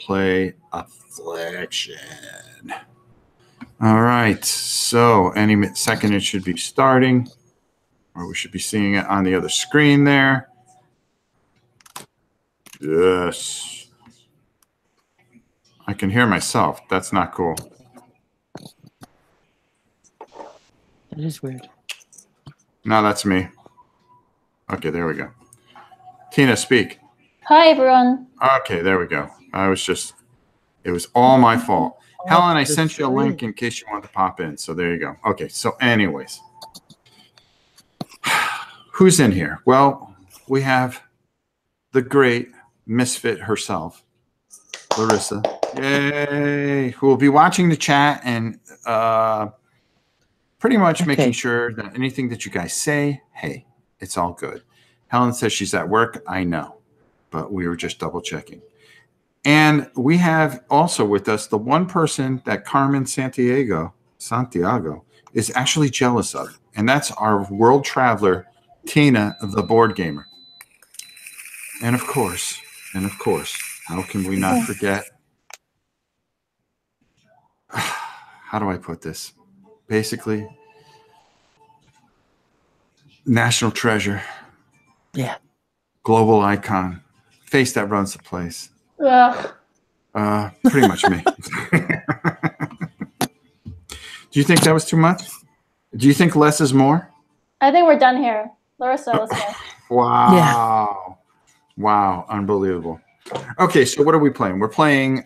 play Affliction. All right. So any second it should be starting, or we should be seeing it on the other screen there. Yes. I can hear myself. That's not cool. That is weird. No, that's me. Okay, there we go. Tina, speak. Hi, everyone. Okay, there we go. It was all my fault. Helen, I sent you a link in case you want to pop in. So there you go. Okay, so anyways. Who's in here? Well, we have the great misfit herself, Larissa. Yay! Who will be watching the chat and pretty much making sure that anything that you guys say, hey, it's all good. Helen says she's at work. I know, but we were just double checking. And we have also with us the one person that Carmen Santiago is actually jealous of, and that's our world traveler, Tina, the board gamer. And of course, how can we not forget? How do I put this? Basically, national treasure. Yeah. Global icon. Face that runs the place. Pretty much me. Do you think that was too much? Do you think less is more? I think we're done here. Larissa, let's go. Wow. Yeah. Wow. Unbelievable. Okay, so what are we playing? We're playing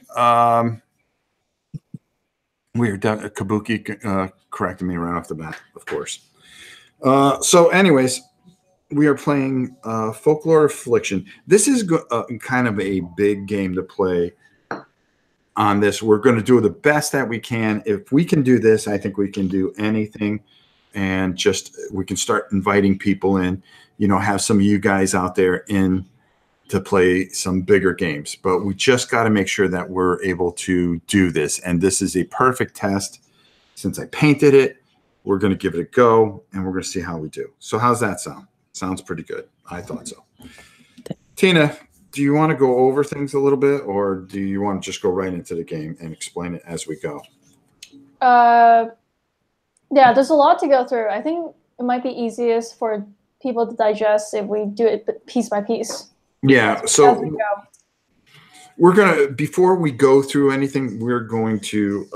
weird. Kabuki corrected me right off the bat, of course. So anyways, we are playing Folklore Affliction. This is kind of a big game to play on this. We're going to do the best that we can. If we can do this, I think we can do anything. And just we can start inviting people in, have some of you guys out there in to play some bigger games. But we just got to make sure that we're able to do this. And this is a perfect test. Since I painted it, we're going to give it a go, and we're going to see how we do. So how's that sound? Sounds pretty good. I thought so. Tina, do you want to go over things a little bit, or do you want to just go right into the game and explain it as we go? Yeah, there's a lot to go through. I think it might be easiest for people to digest if we do it piece by piece. Yeah, so we're going to, before we go through anything, we're going to,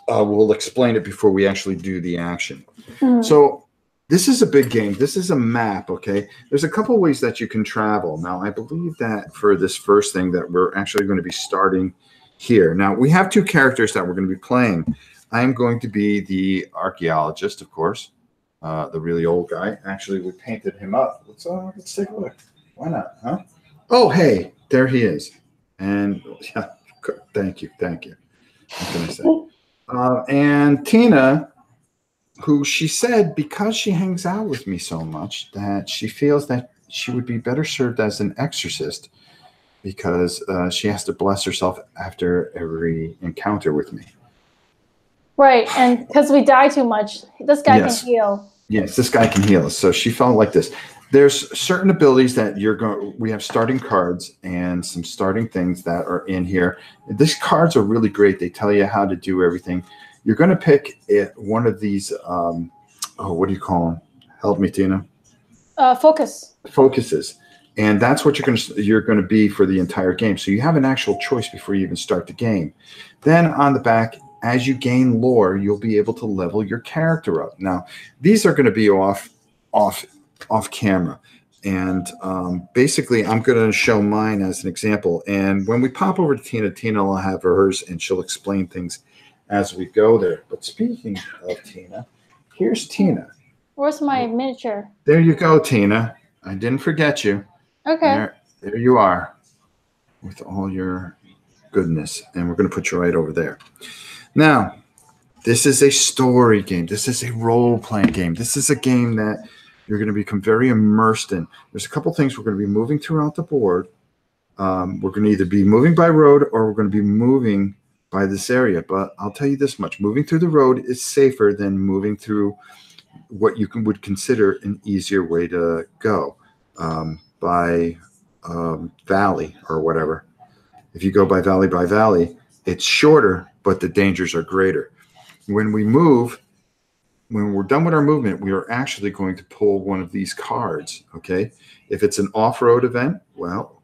we'll explain it before we actually do the action. Mm-hmm. So this is a big game. This is a map, okay? There's a couple ways that you can travel. Now, I believe that for this first thing that we're actually going to be starting here. Now, we have two characters that we're going to be playing. I'm going to be the archaeologist, of course, the really old guy. Actually, we painted him up. Let's take a look. Why not, huh? Oh, hey, there he is. And yeah, thank you. What can I say? And Tina, who she said, because she hangs out with me so much, that she feels that she would be better served as an exorcist because she has to bless herself after every encounter with me. Right, and because we die too much, this guy can heal. Yes, this guy can heal us. So she felt like this. There's certain abilities that we have starting cards and some starting things that are in here. These cards are really great. They tell you how to do everything. You're going to pick one of these, what do you call them? Help me, Tina. Focuses. And that's what you're going to be for the entire game. So you have an actual choice before you even start the game. Then on the back, as you gain lore, you'll be able to level your character up. Now, these are going to be off camera. And basically, I'm going to show mine as an example. And when we pop over to Tina, Tina will have hers, and she'll explain things as we go there. But speaking of Tina, here's Tina. Where's my miniature? There you go, Tina. I didn't forget you. Okay. There you are with all your goodness. And we're going to put you right over there. Now, this is a story game. This is a role-playing game. This is a game that you're going to become very immersed in. There's a couple things we're going to be moving throughout the board. We're going to either be moving by road or we're going to be moving by this area. But I'll tell you this much. Moving through the road is safer than moving through what you would consider an easier way to go by valley or whatever. If you go by valley, it's shorter, but the dangers are greater. When we move, when we're done with our movement, we are actually going to pull one of these cards, okay? If it's an off-road event, well,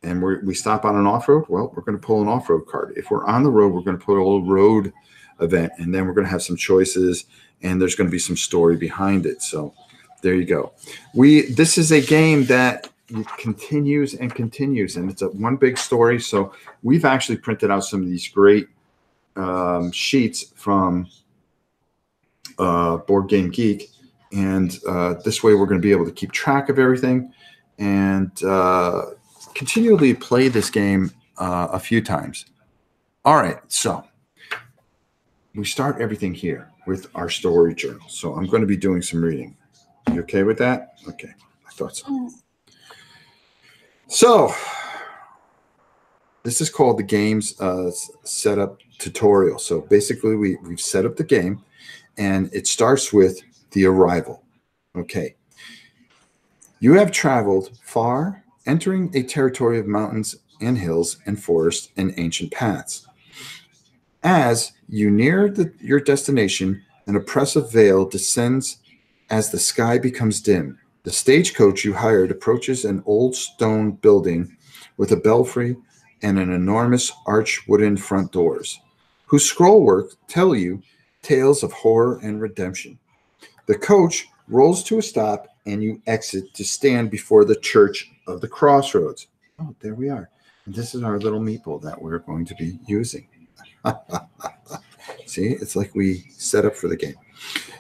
and we stop on an off-road, well, we're going to pull an off-road card. If we're on the road, we're going to pull a little road event, and then we're going to have some choices, and there's going to be some story behind it. So there you go. This is a game that continues and continues, and it's a one big story. So we've actually printed out some of these great sheets from Board Game Geek, and this way we're going to be able to keep track of everything and continually play this game a few times. All right, so we start everything here with our story journal. So I'm going to be doing some reading. You okay with that? Okay, I thought so. So this is called the game's setup tutorial. So basically we've set up the game, and it starts with the arrival. Okay. You have traveled far, entering a territory of mountains and hills and forests and ancient paths. As you near your destination, an oppressive veil descends as the sky becomes dim. The stagecoach you hired approaches an old stone building with a belfry and an enormous arched wooden front doors, whose scrollwork tell you tales of horror and redemption. The coach rolls to a stop, and you exit to stand before the Church of the Crossroads. Oh, there we are. And this is our little meeple that we're going to be using. See, it's like we set up for the game.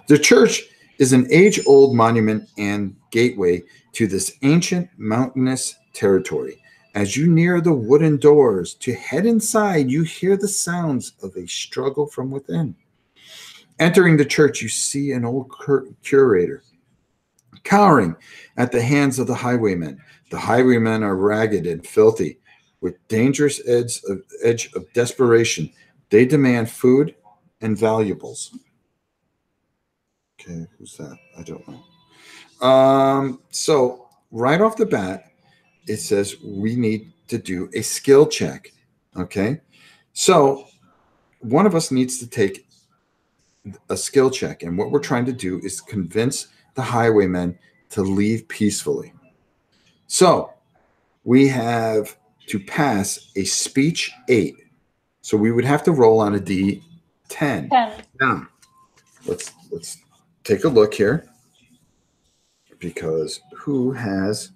The church is an age-old monument and gateway to this ancient mountainous territory. As you near the wooden doors to head inside, you hear the sounds of a struggle from within. Entering the church, you see an old curator cowering at the hands of the highwaymen. The highwaymen are ragged and filthy, with dangerous edge of desperation. They demand food and valuables. Okay, who's that? I don't know. So right off the bat, it says we need to do a skill check. Okay, so one of us needs to take a skill check, and what we're trying to do is convince the highwaymen to leave peacefully. So we have to pass a speech 8. So we would have to roll on a D10. 10. Now, let's take a look here, because who has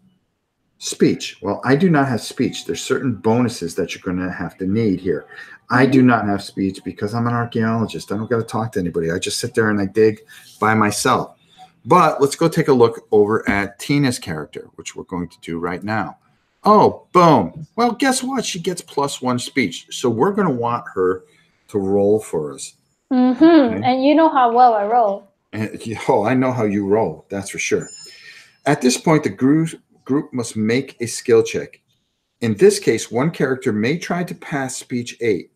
speech? Well, I do not have speech. There's certain bonuses that you're going to have to need here. I do not have speech because I'm an archaeologist. I don't got to talk to anybody. I just sit there and I dig by myself. But let's go take a look over at Tina's character, which we're going to do right now. Oh, boom. Well, guess what? She gets +1 speech. So we're going to want her to roll for us. Mm-hmm. Okay. And you know how well I roll. And, oh, I know how you roll. That's for sure. At this point, the group must make a skill check. In this case, one character may try to pass speech 8.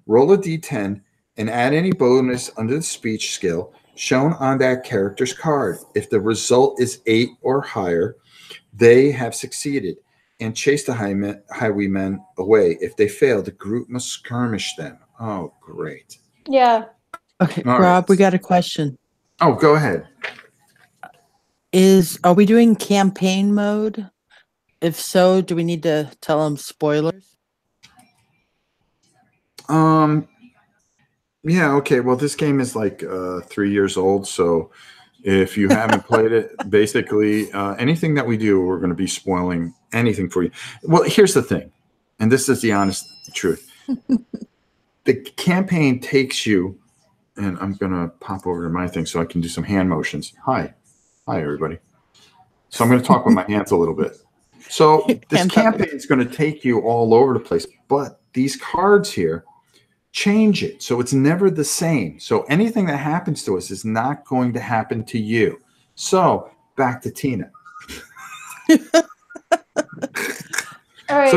Roll a D10 and add any bonus under the speech skill shown on that character's card. If the result is 8 or higher, they have succeeded and chase the highwaymen away. If they fail, the group must skirmish them. Oh, great. Yeah. Okay, all Rob, right. We got a question. Oh, go ahead. Are we doing campaign mode? If so, do we need to tell them spoilers? Yeah, okay. Well, this game is like 3 years old, so if you haven't played it, basically anything that we do, we're going to be spoiling anything for you. Well, here's the thing, and this is the honest truth. The campaign takes you, and I'm going to pop over to my thing so I can do some hand motions. Hi, everybody. So I'm going to talk with my hands a little bit. So this campaign is going to take you all over the place, but these cards here change it. So it's never the same. So anything that happens to us is not going to happen to you. So back to Tina. All right.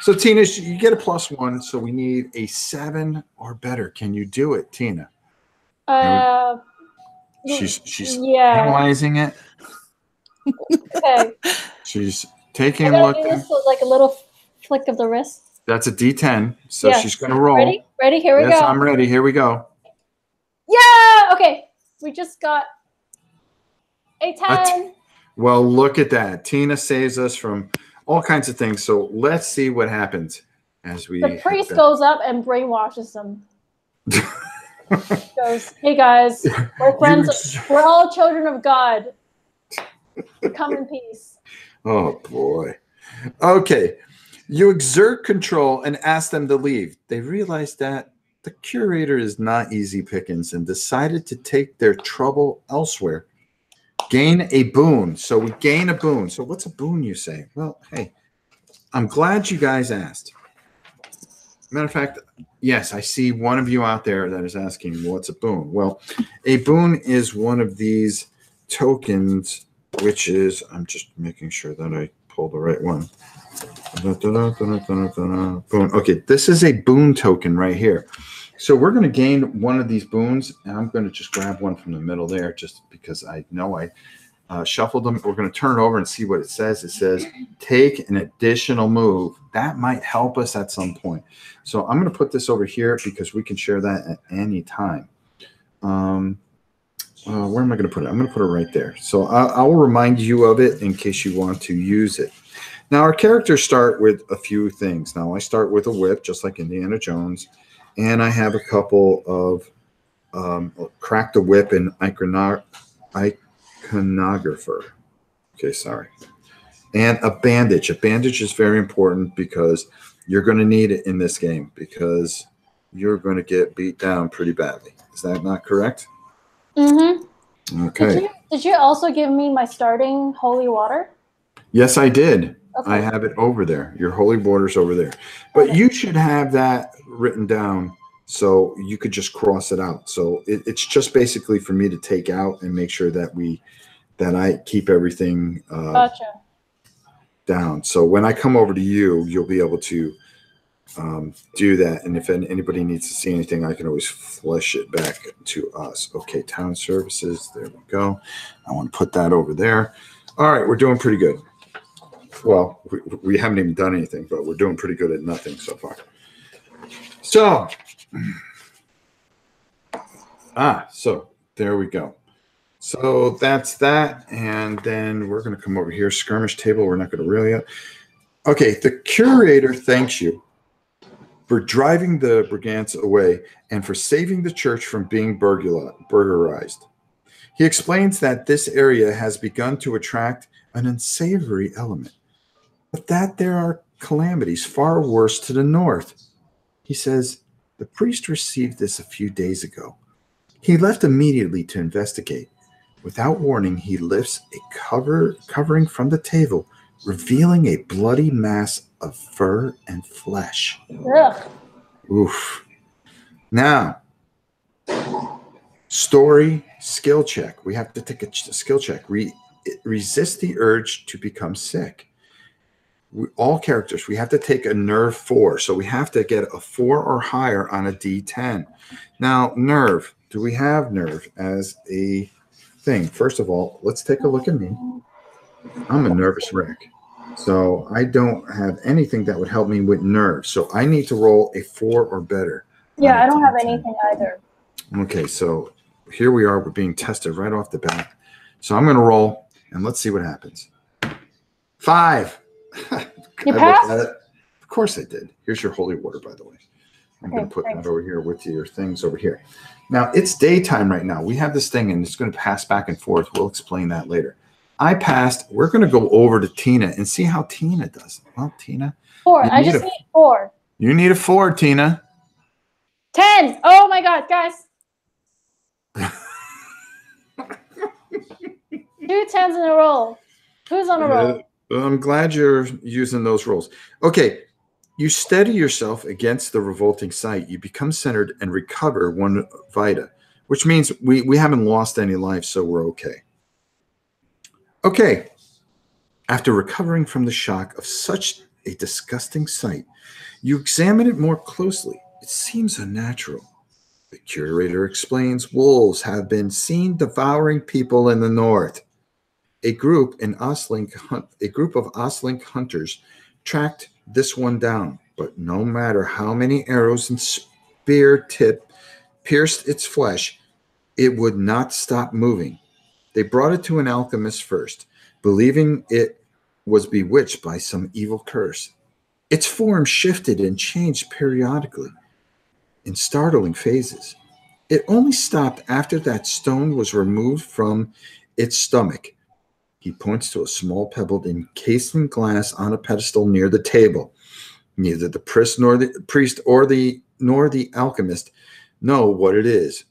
So Tina, you get a +1. So we need a 7 or better. Can you do it, Tina? She's analyzing it. Okay. She's taking a look. This was like a little flick of the wrist. That's a D10. So Yes. she's going to roll. Ready? Ready? Here we go. Yes, I'm ready. Here we go. Yeah. Okay. We just got a 10. Well, look at that. Tina saves us from all kinds of things. So let's see what happens as we. The priest goes up and brainwashes them. Goes, hey guys, we're friends. We're all children of God. Come in peace. Oh boy. Okay. You exert control and ask them to leave. They realize that the curator is not easy pickings and decided to take their trouble elsewhere. Gain a boon. So we gain a boon. So what's a boon, you say? Well, hey, I'm glad you guys asked. Matter of fact, yes, I see one of you out there that is asking, what's a boon? Well, a boon is one of these tokens, which is, I'm just making sure that I pull the right one. Boon. Okay, this is a boon token right here. So we're going to gain one of these boons, and I'm going to just grab one from the middle there just because I know I shuffled them. We're going to turn it over and see what it says. It says, take an additional move. That might help us at some point. So I'm going to put this over here because we can share that at any time. Where am I going to put it? I'm going to put it right there. So I will remind you of it in case you want to use it. Now, our characters start with a few things. Now, I start with a whip, just like Indiana Jones. And I have a couple of crack the whip and iconographer. Okay, sorry. And a bandage. A bandage is very important because you're going to need it in this game because you're going to get beat down pretty badly. Is that not correct? Mm-hmm. Okay. Did you also give me my starting holy water? Yes, I did. Okay. I have it over there. Your holy water's over there. But okay. You should have that written down so you could just cross it out. So it's just basically for me to take out and make sure that I keep everything Gotcha. down. So when I come over to you, you'll be able to do that. And if anybody needs to see anything, I can always flush it back to us. Okay, town services. There we go. I want to put that over there. All right, we're doing pretty good. Well, we haven't even done anything, but we're doing pretty good at nothing so far. So, so there we go. So that's that. And then we're going to come over here. Skirmish table. We're not going to really. Okay. The curator thanks you for driving the brigands away and for saving the church from being burglarized. He explains that this area has begun to attract an unsavory element, but that there are calamities far worse to the north. He says, the priest received this a few days ago. He left immediately to investigate. Without warning, he lifts a covering from the table, revealing a bloody mass of fur and flesh. Ugh. Oof. Now, story skill check. We have to take a skill check. Resist the urge to become sick. All characters, we have to take a nerve 4. So we have to get a 4 or higher on a D10. Now, nerve. Do we have nerve as a thing? First of all, let's take a look at me. I'm a nervous wreck. So I don't have anything that would help me with nerve. So I need to roll a 4 or better. Yeah, I don't have anything either. Okay, so here we are. We're being tested right off the bat. So I'm going to roll, and let's see what happens. 5. You passed? Of course I did. Here's your holy water, by the way. I'm going to put that over here with your things over here. Now, it's daytime right now. We have this thing, and it's going to pass back and forth. We'll explain that later. I passed. We're going to go over to Tina and see how Tina does. Well, Tina. 4. I just need 4. You need a 4, Tina. 10. Oh, my God, guys. 2 10s in a row. Who's on a roll? I'm glad you're using those rolls. Okay. You steady yourself against the revolting sight. You become centered and recover 1 vita, which means we haven't lost any life, so we're okay. Okay. After recovering from the shock of such a disgusting sight, you examine it more closely. It seems unnatural. The curator explains wolves have been seen devouring people in the north. A group of Osterlich hunters tracked this one down, but no matter how many arrows and spear tip pierced its flesh, it would not stop moving. They brought it to an alchemist first, believing it was bewitched by some evil curse. Its form shifted and changed periodically in startling phases. It only stopped after that stone was removed from its stomach. He points to a small pebble encased in glass on a pedestal near the table. Neither the priest nor the alchemist know what it is,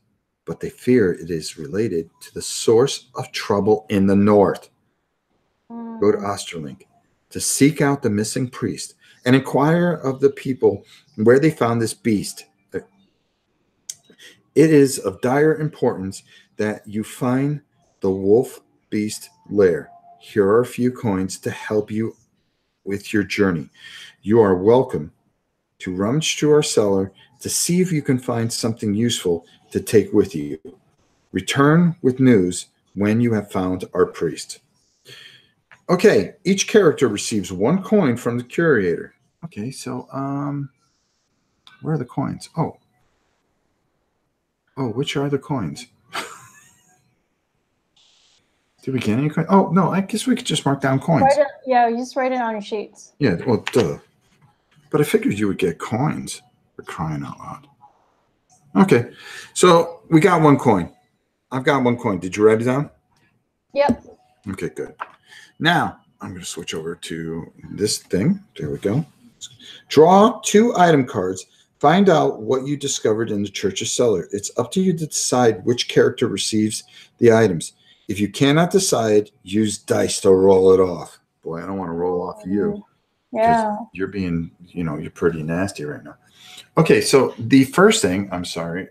but they fear it is related to the source of trouble in the north. Go to Osterlich to seek out the missing priest and inquire of the people where they found this beast. It is of dire importance that you find the wolf beast lair. Here are a few coins to help you with your journey. You are welcome to rummage through our cellar to see if you can find something useful to take with you. Return with news when you have found our priest. Okay, each character receives 1 coin from the curator. Okay, so where are the coins? Oh, which are the coins? Did we get any coins? Oh, no, I guess we could just mark down coins. You just write it on your sheets. Yeah, well, duh. But I figured you would get coins for crying out loud. Okay, so we got 1 coin. I've got 1 coin. Did you write it down? Yep. Okay, good. Now, I'm going to switch over to this thing. There we go. Draw 2 item cards. Find out what you discovered in the church's cellar. It's up to you to decide which character receives the items. If you cannot decide, use dice to roll it off. Boy, I don't want to roll off you. Yeah. You're being, you're pretty nasty right now. Okay, so the first thing, I'm sorry.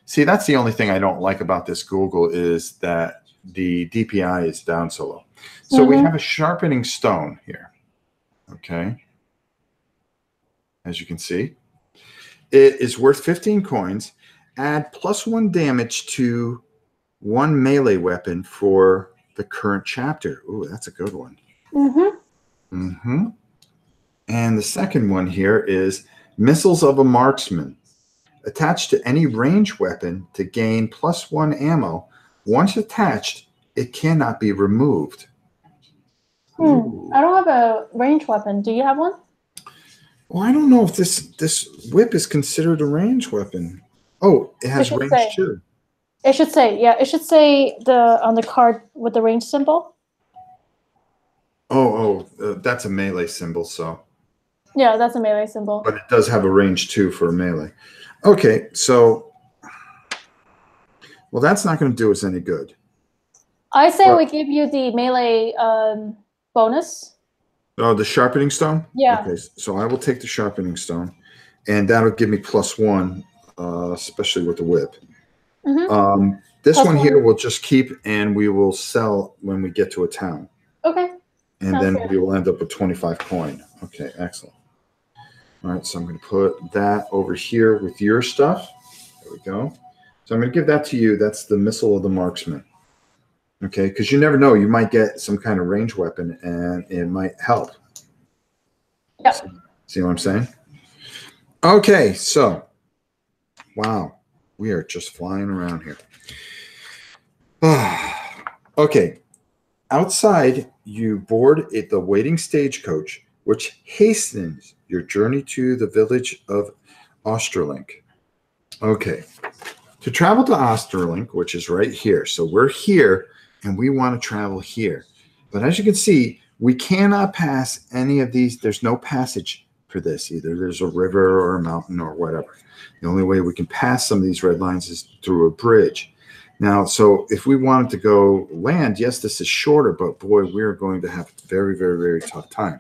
See, that's the only thing I don't like about this Google is that the DPI is down so low. So we have a sharpening stone here. Okay. As you can see, it is worth 15 coins. Add +1 damage to 1 melee weapon for the current chapter. Ooh, that's a good one. And the second one here is missiles of a marksman. Attached to any range weapon to gain +1 ammo. Once attached, it cannot be removed. I don't have a range weapon. Do you have one? Well, I don't know if this whip is considered a range weapon. Oh, it has range too. It should say, it should say on the card with the range symbol. That's a melee symbol, so. Yeah, that's a melee symbol. But it does have a range too for melee. Okay, so, well, that's not going to do us any good. I say we give you the melee bonus. Oh, the sharpening stone? Yeah. Okay, so I will take the sharpening stone, and that'll give me +1, especially with the whip. This one here we'll just keep, and we will sell when we get to a town. Okay. And then we will end up with 25 coin. Okay, excellent. All right, so I'm going to put that over here with your stuff. There we go. So I'm going to give that to you. That's the missile of the marksman. Okay, because you never know. You might get some kind of range weapon, and it might help. Yep. See what I'm saying? Okay, so, wow. We are just flying around here. Okay. Outside, you board the waiting stagecoach, which hastens your journey to the village of Osterlich. Okay. To travel to Osterlich, which is right here. So we're here, and we want to travel here. But as you can see, we cannot pass any of these. There's no passage for this. Either there's a river or a mountain or whatever. The only way we can pass some of these red lines is through a bridge. Now, so if we wanted to go land, yes, this is shorter, but boy, we're going to have a very, very, very tough time.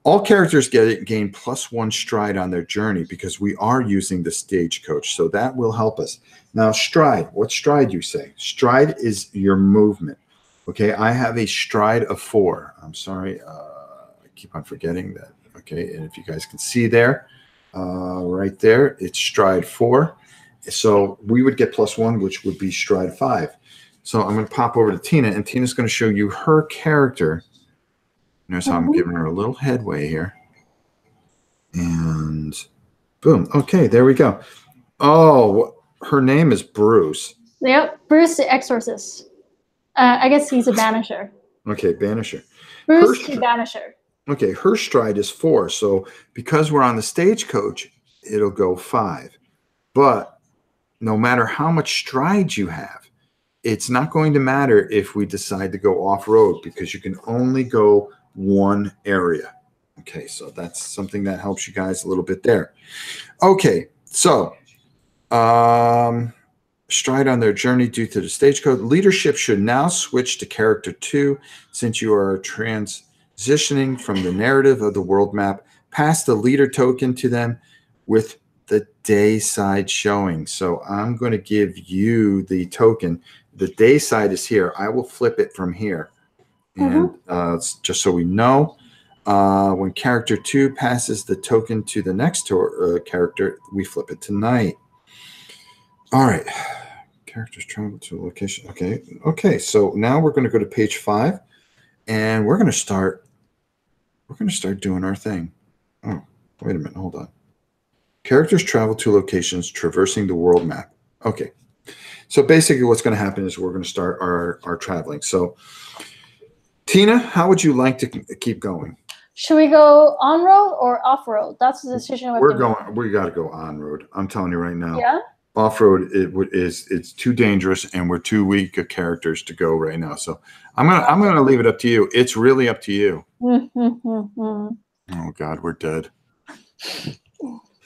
All characters gain +1 stride on their journey because we are using the stagecoach, so that will help us. Now, stride. What stride you say? Stride is your movement. Okay, I have a stride of 4. I'm sorry, I keep on forgetting that. Okay, and if you guys can see there, right there, it's stride 4. So we would get +1, which would be stride 5. So I'm going to pop over to Tina, and Tina's going to show you her character. Notice how I'm giving her a little headway here. And boom. Okay, there we go. Oh, her name is Bruce. Yep, Bruce the Exorcist. I guess he's a banisher. Okay, banisher. Bruce the Banisher. Okay, her stride is 4. So because we're on the stagecoach, it'll go 5. But no matter how much stride you have, it's not going to matter if we decide to go off-road because you can only go one area. Okay, so that's something that helps you guys a little bit there. Okay, so stride on their journey due to the stagecoach. Leadership should now switch to character 2 since you are transitioning from the narrative of the world map. Pass the leader token to them with the day side showing. So I'm going to give you the token. The day side is here. I will flip it from here. And just so we know, when character 2 passes the token to the next character, we flip it to night. All right. Characters travel to a location. Okay. Okay. So now we're going to go to page 5 and we're going to start doing our thing. Oh, wait a minute. Hold on. Characters travel to locations traversing the world map. Okay. So basically what's going to happen is we're going to start our traveling. So Tina, how would you like to keep going? Should we go on road or off road? That's the decision. We got to go on road. I'm telling you right now. Yeah. Off road, it's too dangerous, and we're too weak of characters to go right now. So I'm gonna leave it up to you. It's really up to you. Oh God, we're dead.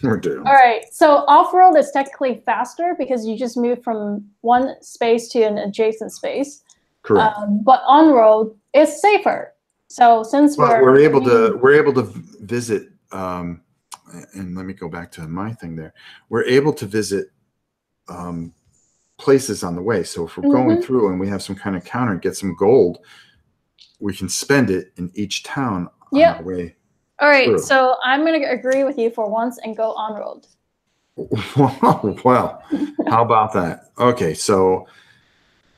We're doomed. All right. So off road is technically faster because you just move from one space to an adjacent space. Correct. But on road is safer. So since we're able to visit. And let me go back to my thing there. We're able to visit places on the way. So if we're going through and we have some kind of counter and get some gold, we can spend it in each town on the way. All right, through. so I'm going to agree with you for once and go on road. Well, how about that? Okay, so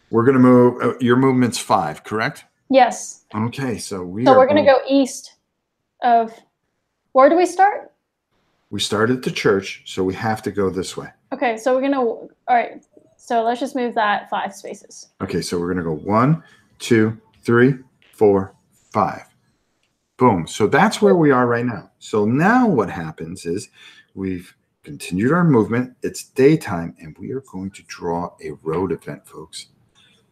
we're going to move. Your movement's 5, correct? Yes. Okay, so we're going to go east of. Where do we start? We started at the church, so we have to go this way. Okay, so we're going to. All right, so let's just move that 5 spaces. Okay, so we're going to go 1, 2, 3, 4, 5. Boom. So that's where we are right now. So now what happens is we've continued our movement. It's daytime, and we are going to draw a road event, folks.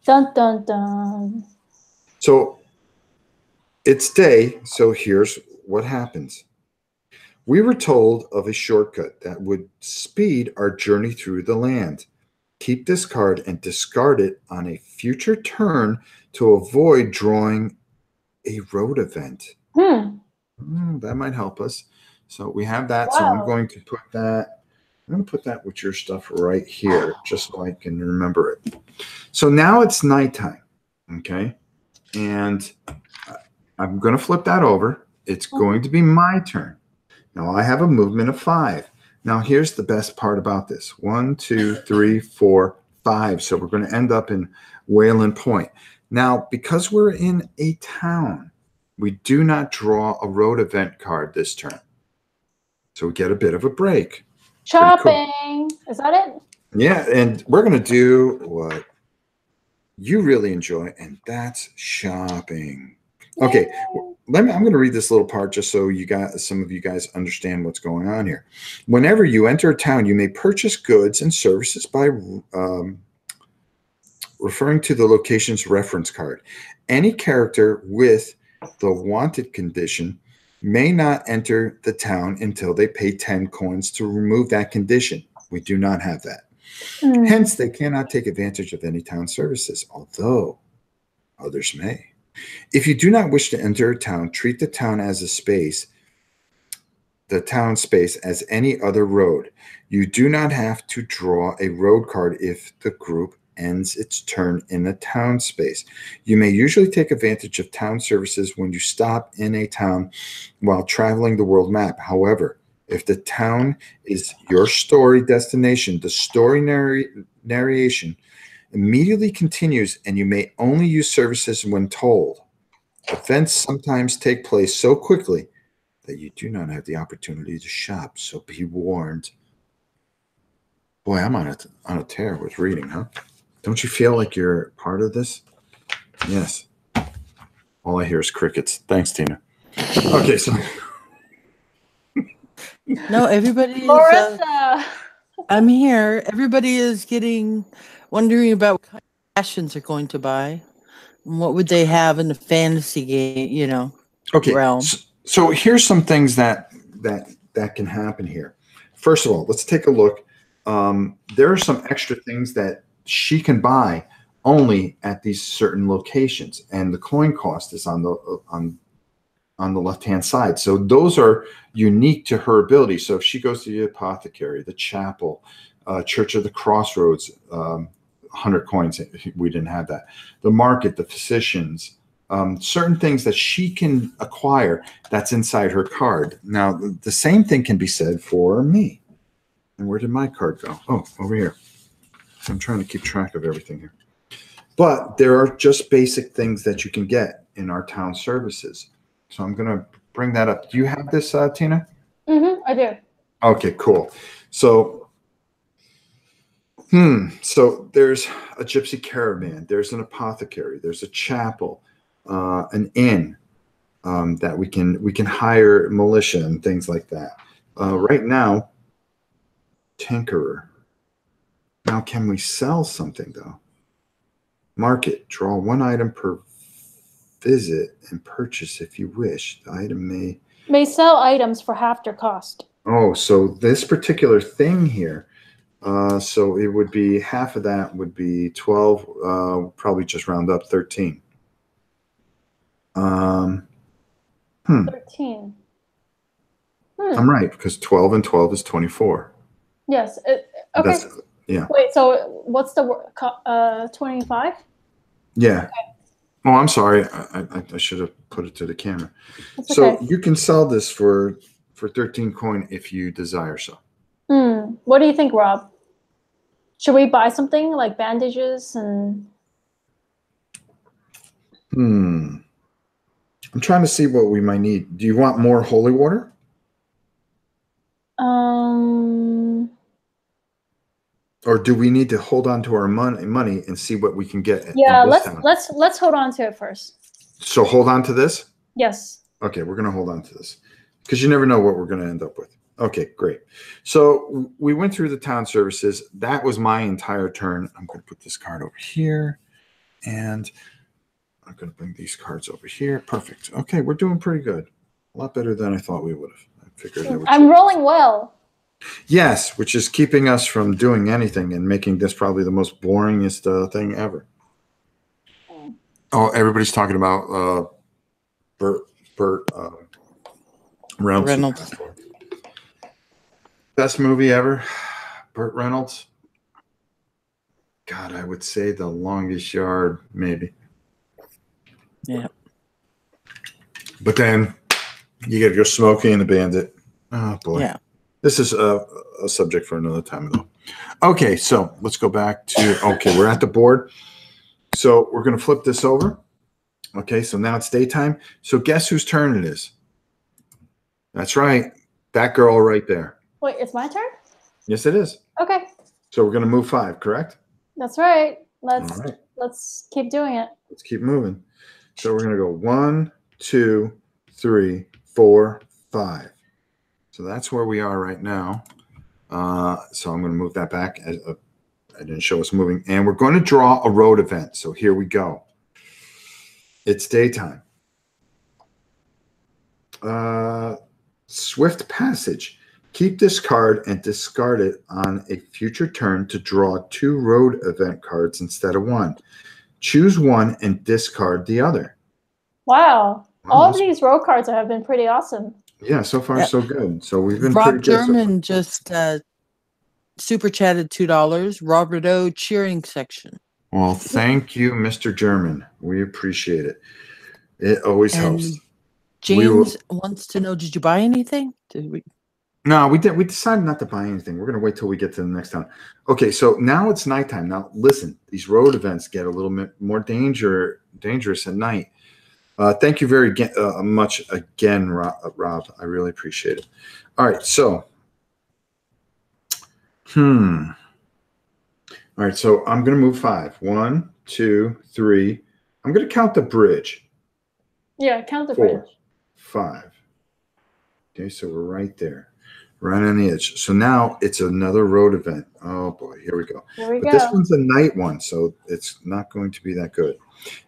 Dun, dun, dun. So it's day. So here's what happens. We were told of a shortcut that would speed our journey through the land. Keep this card and discard it on a future turn to avoid drawing a road event. That might help us. So we have that. Wow. So I'm going to put that. I'm going to put that with your stuff right here, just so I can remember it. So now it's nighttime. Okay. And I'm going to flip that over. It's going to be my turn. Now I have a movement of 5. Now here's the best part about this. 1, 2, 3, 4, 5. So we're going to end up in Waylon Point. Now, because we're in a town, we do not draw a road event card this turn. So we get a bit of a break. Shopping. Cool. Is that it? Yeah, and we're going to do what you really enjoy, and that's shopping. Okay, I'm going to read this little part just so some of you guys understand what's going on here. Whenever you enter a town, you may purchase goods and services by referring to the location's reference card. Any character with the wanted condition may not enter the town until they pay 10 coins to remove that condition. We do not have that. Hence, they cannot take advantage of any town services, although others may. If you do not wish to enter a town, treat the town as a space, the town space as any other road. You do not have to draw a road card if the group ends its turn in the town space. You may usually take advantage of town services when you stop in a town while traveling the world map. However, if the town is your story destination, the story narration immediately continues, and you may only use services when told. Events sometimes take place so quickly that you do not have the opportunity to shop, so be warned. Boy, I'm on a tear with reading, huh? Don't you feel like you're part of this? Yes. All I hear is crickets. Thanks, Tina. Okay, so No, everybody is. Marissa. I'm here. Everybody is wondering about what kind of passions they're going to buy. And what would they have in the fantasy game, okay. realm? So here's some things that can happen here. First of all, let's take a look. There are some extra things that she can buy only at these certain locations, and the coin cost is on the left-hand side. So those are unique to her ability. So if she goes to the apothecary, the chapel, Church of the Crossroads, 100 coins, we didn't have that. The market, the physicians, certain things that she can acquire that's inside her card. Now, the same thing can be said for me. And where did my card go? Oh, over here. I'm trying to keep track of everything here. But there are just basic things that you can get in our town services. So I'm going to bring that up. Do you have this, Tina? Mm-hmm, I do. Okay, cool. So, so there's a gypsy caravan. There's an apothecary. There's a chapel, an inn that we can hire militia and things like that. Right now, tinkerer. Now, can we sell something though? Market. Draw one item per visit and purchase if you wish. The item may sell items for half their cost. Oh, so this particular thing here, so it would be half of that would be 12, probably just round up 13. 13. I'm right, because 12 and 12 is 24. Yes. Okay. Yeah. Wait, so what's the 25? Yeah. Okay. Oh, I'm sorry. I should have put it to the camera. That's So okay. you can sell this for 13 coin if you desire so. What do you think, Rob? Should we buy something like bandages and... I'm trying to see what we might need. Do you want more holy water? Or do we need to hold on to our money and see what we can get? Yeah, let's hold on to it first. So hold on to this? Yes. Okay, we're going to hold on to this because you never know what we're going to end up with. Okay, great. So we went through the town services. That was my entire turn. I'm going to put this card over here, and I'm going to bring these cards over here. Perfect. Okay, we're doing pretty good. A lot better than I thought we would have. I figured I'm rolling well. Yes, which is keeping us from doing anything and making this probably the most boringest thing ever. Oh, everybody's talking about Burt Reynolds. Best movie ever, Burt Reynolds. God, I would say The Longest Yard, maybe. Yeah. But then you got to go Smokey and the Bandit. Oh, boy. Yeah. This is a subject for another time, though. Okay, so let's go back to, okay, we're at the board. So we're going to flip this over. Okay, so now it's daytime. So guess whose turn it is? That's right. That girl right there. Wait, it's my turn? Yes, it is. Okay. So we're going to move 5, correct? That's right. All right. Let's keep doing it. Let's keep moving. So we're going to go 1, 2, 3, 4, 5. So that's where we are right now. So I'm going to move that back. I didn't show us moving. And we're going to draw a road event. So here we go. It's daytime. Swift Passage. Keep this card and discard it on a future turn to draw 2 road event cards instead of 1. Choose one and discard the other. Wow. All of these road cards have been pretty awesome. Yeah, so far so good. So we've been Rob pretty good. German just super chatted $2. Robert O cheering section. Well, thank you, Mr. German. We appreciate it. It always helps. James wants to know, did you buy anything? No, we did. We decided not to buy anything. We're going to wait till we get to the next town. Okay, so now it's nighttime. Now, listen, these road events get a little bit more dangerous at night. Thank you very much again, Rob. I really appreciate it. All right, so, all right, so I'm going to move 5. 1, 2, 3. I'm going to count the bridge. Yeah, count the 4, bridge. 5. Okay, so we're right there, right on the edge. So now it's another road event. Oh boy, here we go. Here we But go. this one's a night one, so it's not going to be that good.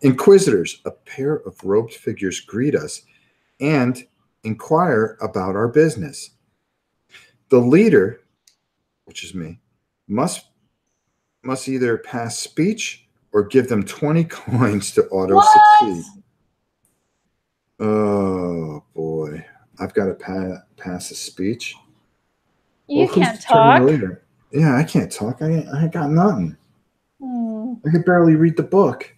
Inquisitors, a pair of robed figures greet us and inquire about our business. The leader, which is me, must either pass speech or give them 20 coins to auto succeed. Oh boy, I've got to pass a speech. You can't talk. Yeah, I can't talk. I got nothing. Hmm. I could barely read the book.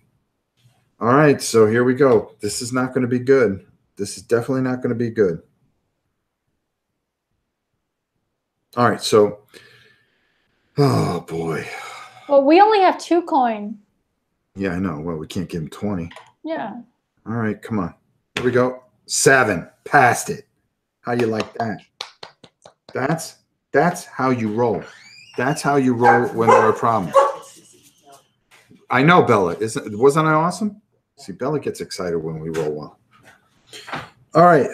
All right, so here we go. This is not going to be good. This is definitely not going to be good. All right, so, oh boy. Well, we only have 2 coins. Yeah, I know. Well, we can't give him 20. Yeah. All right, come on. Here we go. 7. Passed it. How you like that? That's how you roll. That's how you roll when there are problems. I know, Bella. Wasn't I awesome? See, Bella gets excited when we roll well. All right.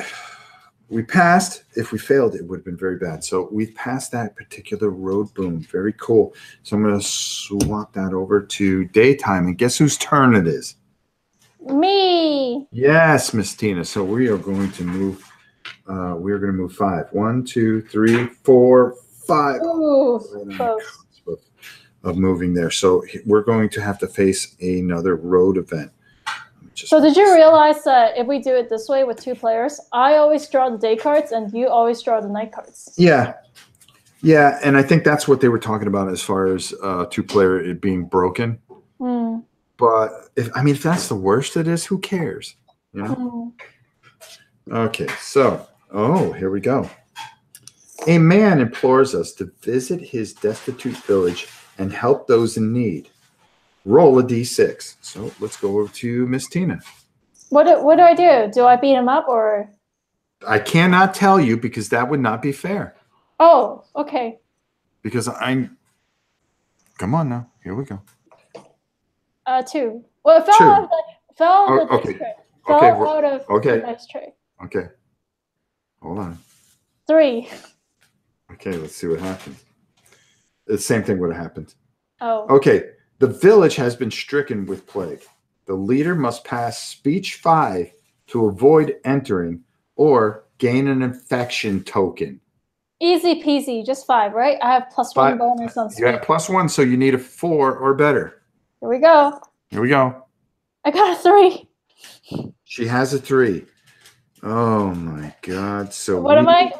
We passed. If we failed, it would have been very bad. So we've passed that particular road boom. Very cool. So I'm going to swap that over to daytime. And guess whose turn it is? Me. Yes, Miss Tina. So we are going to move. We're going to move 5. 1, 2, 3, 4, 5. Ooh, Right close. of moving there. So we're going to have to face another road event. So did you realize that if we do it this way with 2 players, I always draw the day cards and you always draw the night cards? Yeah. Yeah, and I think that's what they were talking about as far as 2-player it being broken. Mm. But if that's the worst it is, who cares? You know? Mm. Okay, so here we go. A man implores us to visit his destitute village and help those in need. Roll a d6. So let's go over to Miss Tina. What do I do? Do I beat him up or? I cannot tell you because that would not be fair. Oh, okay. Because come on now. Here we go. 2. Well, it fell out of the dice tray. Fell out of the dice tray. Okay. Hold on. 3. Okay, let's see what happens. The same thing would have happened. Oh. Okay. The village has been stricken with plague. The leader must pass speech 5 to avoid entering or gain an infection token. Easy peasy, just 5, right? I have +1 bonus on speech. You have +1, so you need a 4 or better. Here we go. Here we go. I got a 3. She has a 3. Oh my God! So what am I?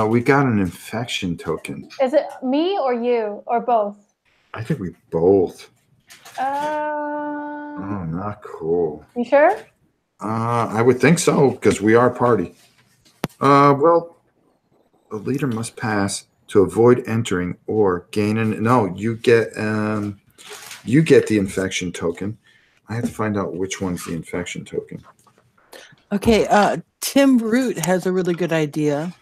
We got an infection token. Is it me or you or both? I think we both. Oh, not cool. You sure? I would think so because we are a party. Well, the leader must pass to avoid entering or gain an. No, you get the infection token. I have to find out which one's the infection token. Okay, Tim Root has a really good idea.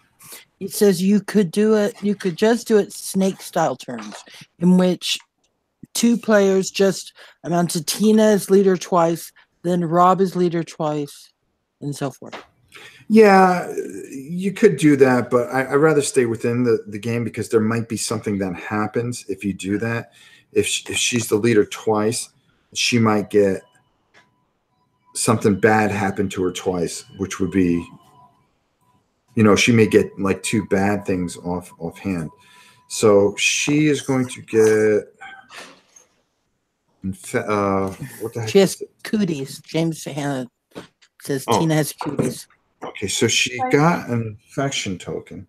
He says you could just do it snake style terms, in which 2 players just amount to Tina as leader twice, then Rob is leader twice, and so forth. Yeah, you could do that, but I'd rather stay within the game because there might be something that happens if you do that. If she's the leader twice, she might get something bad happen to her twice, which would be, she may get like 2 bad things offhand. So she is going to get what the heck? She has cooties. James Hannah says Tina has cooties. Okay, so she got an infection token.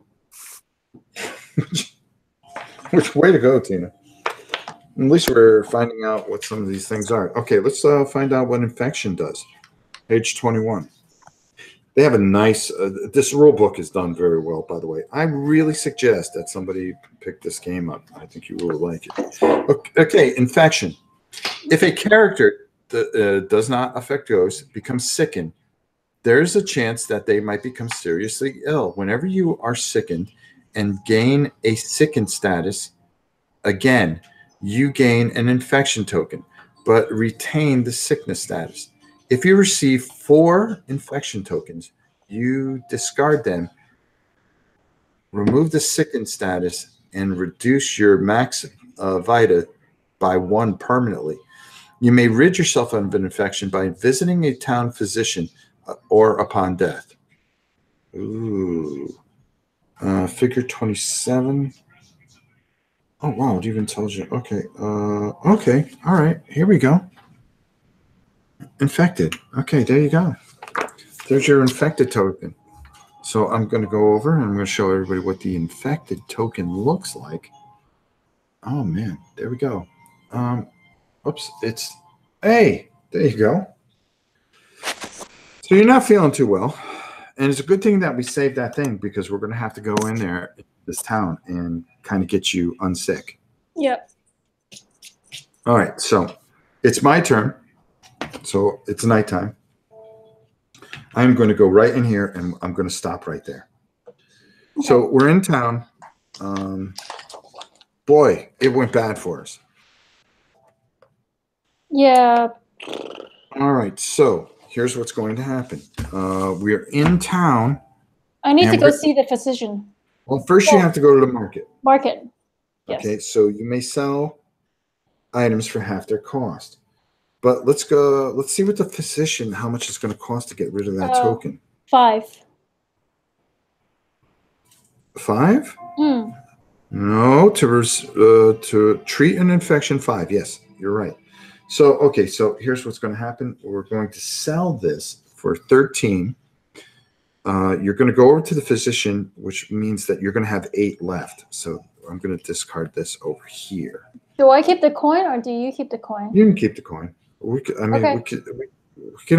Which way to go, Tina? At least we're finding out what some of these things are. Okay, let's find out what infection does. Page 21. They have a nice, this rule book is done very well, by the way. I really suggest that somebody pick this game up. I think you will like it. Okay, infection. If a character does not affect ghosts, becomes sickened, there's a chance that they might become seriously ill. Whenever you are sickened and gain a sickened status, again, you gain an infection token, but retain the sickness status. If you receive 4 infection tokens, you discard them, remove the sickened status, and reduce your max vita by 1 permanently. You may rid yourself of an infection by visiting a town physician or upon death. Ooh. Figure 27. Oh, wow. It even tells you. Okay. Okay. All right. Here we go. Infected. Okay. There you go. There's your infected token. So I'm going to go over and I'm going to show everybody what the infected token looks like. Oh, man. There we go. Oops. It's, hey, there you go. So you're not feeling too well. And it's a good thing that we saved that thing because we're going to have to go in there, this town, and kind of get you unsick. Yep. All right. So it's my turn. So it's nighttime. I'm going to go right in here and I'm going to stop right there. Okay. So we're in town. Boy, it went bad for us. Yeah. All right. So here's what's going to happen. We're in town. I need to go see the physician. Well, first you have to go to the market. Market. Yes. Okay. So you may sell items for half their cost. But let's go. Let's see what the physician, how much it's going to cost to get rid of that token. 5. 5? No, to treat an infection, 5. Yes, you're right. So, okay, so here's what's going to happen. We're going to sell this for 13. You're going to go over to the physician, which means that you're going to have 8 left. So I'm going to discard this over here. Do I keep the coin or do you keep the coin? You can keep the coin. We can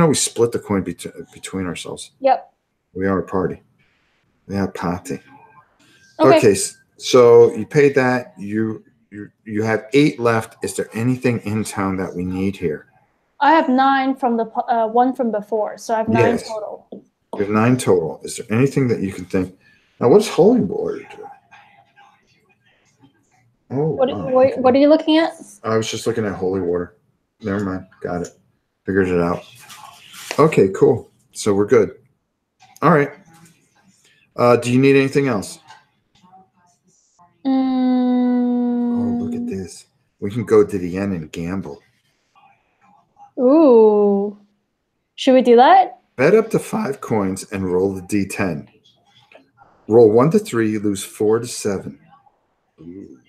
always split the coin between ourselves. Yep. We are a party. We are a party. Okay, so you paid that. You have 8 left. Is there anything in town that we need here? I have 9 from the 1 from before, so I have 9 total. You have 9 total. Is there anything that you can think? Now, what does holy water do? Oh, what are you looking at? I was just looking at holy water. Never mind. Got it. Figured it out. Okay, cool. So we're good. All right. Do you need anything else? Oh, look at this. We can go to the end and gamble. Ooh. Should we do that? Bet up to 5 coins and roll the D10. Roll 1 to 3, you lose 4 to 7. Ooh.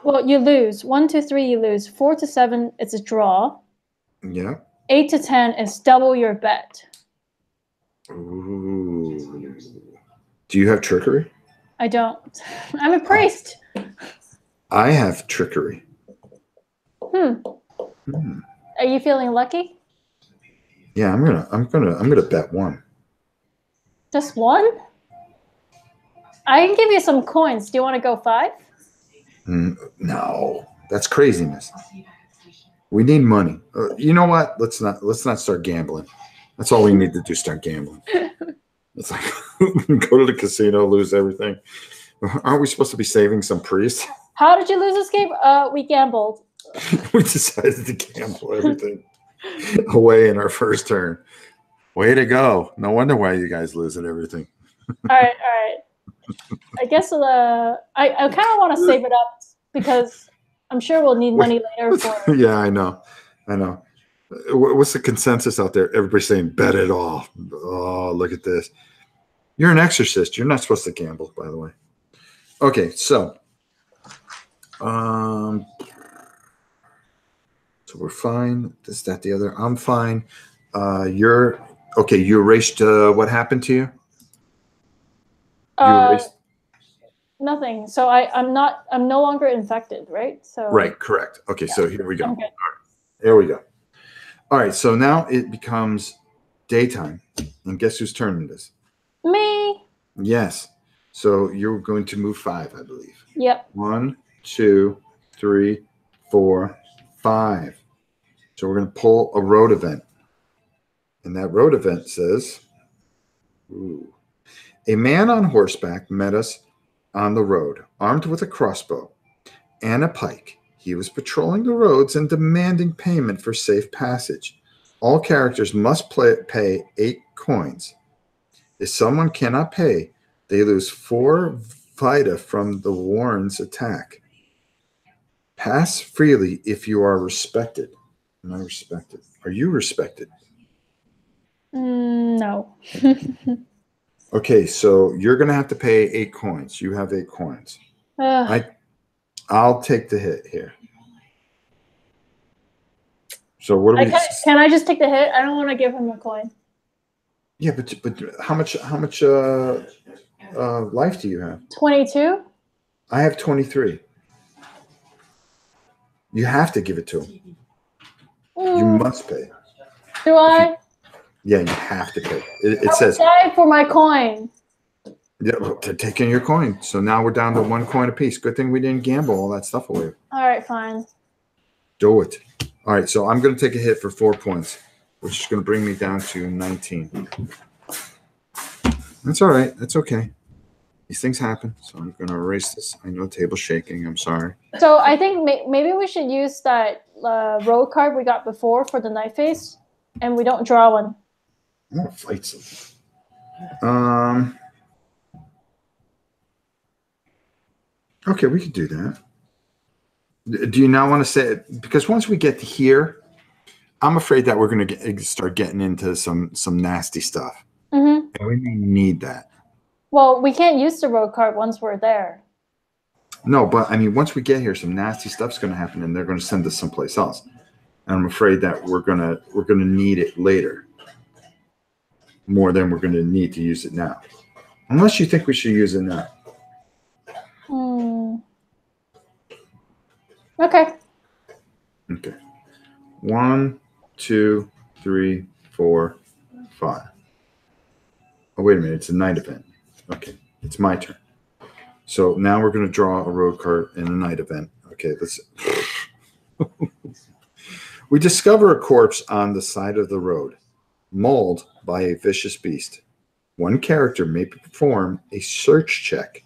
Well, you lose. 1 to 3, you lose. 4 to 7, it's a draw. Yeah. 8 to 10 is double your bet. Ooh. Do you have trickery? I don't. I'm a priest. I have trickery. Are you feeling lucky? Yeah, I'm gonna bet 1. Just 1? I can give you some coins. Do you want to go 5? No, that's craziness. We need money. You know what? Let's not start gambling. That's all we need to do. Start gambling. It's like go to the casino, lose everything. Aren't we supposed to be saving some priests? How did you lose this game? We gambled. We decided to gamble everything away in our first turn. Way to go. No wonder why you guys lose at everything. All right. I guess I kind of want to save it up because I'm sure we'll need money later for. Yeah, I know. What's the consensus out there? Everybody's saying bet it all. Oh, look at this. You're an exorcist. You're not supposed to gamble, by the way. Okay, so we're fine. This, that, the other. I'm fine. You're okay. You erased what happened to you? You erased. Nothing. So I'm no longer infected, right? So right, correct. Okay, yeah. So here we go. I'm good. All right, here we go. All right, so now it becomes daytime, and guess whose turn it is? Me. Yes. So you're going to move 5, I believe. Yep. 1, 2, 3, 4, 5. So we're going to pull a road event. And that road event says, ooh, a man on horseback met us on the road, armed with a crossbow and a pike. He was patrolling the roads and demanding payment for safe passage. All characters must pay 8 coins. If someone cannot pay, they lose 4 vita from the warren's attack. Pass freely if you are respected. Am I respected? Are you respected? No. Okay, so you're going to have to pay 8 coins. You have 8 coins. I'll take the hit here. So what do we? Can I just take the hit? I don't want to give him a coin. Yeah, but how much life do you have? 22. I have 23. You have to give it to him. You must pay. Do I? Yeah, you have to pay. It says die for my coin. Yeah, well, they're taking your coin. So now we're down to 1 coin apiece. Good thing we didn't gamble all that stuff away. All right, fine. Do it. All right, so I'm going to take a hit for 4 points, which is going to bring me down to 19. That's all right. That's okay. These things happen. So I'm going to erase this. I know the table's shaking. I'm sorry. So I think maybe we should use that road card we got before for the night phase, and we don't draw one. I want to fight something. Okay, we could do that. Do you now want to say it? Because once we get to here, I'm afraid that we're going to start getting into some nasty stuff. Mm-hmm. And we may need that. Well, we can't use the road card once we're there. No, but I mean, once we get here, some nasty stuff's going to happen, and they're going to send us someplace else. And I'm afraid that we're gonna need it later, more than we're going to need to use it now. Unless you think we should use it now. Okay. Okay. 1, 2, 3, 4, 5. Oh, wait a minute. It's a night event. Okay. It's my turn. So now we're going to draw a road card in a night event. Okay. Let's. We discover a corpse on the side of the road, mauled by a vicious beast. One character may perform a search check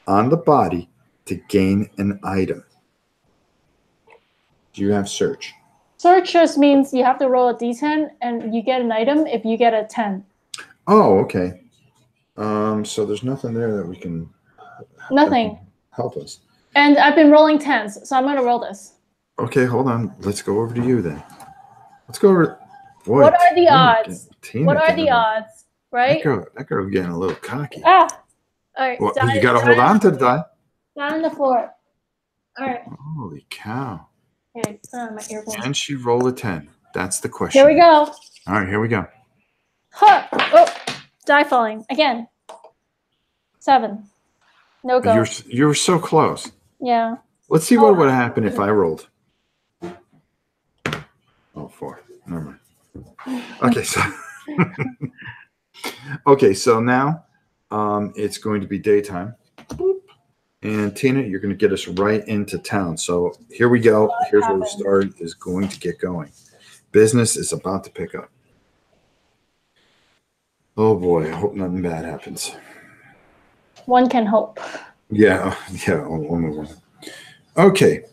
on the body to gain an item. Do you have search? Search just means you have to roll a d10 and you get an item if you get a 10. Oh, okay. So there's nothing there that we can. Nothing. Help us. And I've been rolling 10s, so I'm going to roll this. Okay, hold on. Let's go over to you then. Let's go over. Boy, what are the odds? What are the odds? Right? That girl getting a little cocky. All right. Well, you got to hold on to the die. Down on the floor. All right. Holy cow. Okay, put on my earphones. Can she roll a 10? That's the question. Here we go. All right, here we go. Huh. Oh, die falling. Again. 7. No go. You were so close. Yeah. Let's see what would happen if I rolled. Oh, 4. Never mind. Okay, so okay, so now it's going to be daytime. Boop. And Tina, you're going to get us right into town. So here we go. Here's where the story is going to get going. Business is about to pick up. Oh boy, I hope nothing bad happens. One can hope. Yeah. I'll move on. Okay.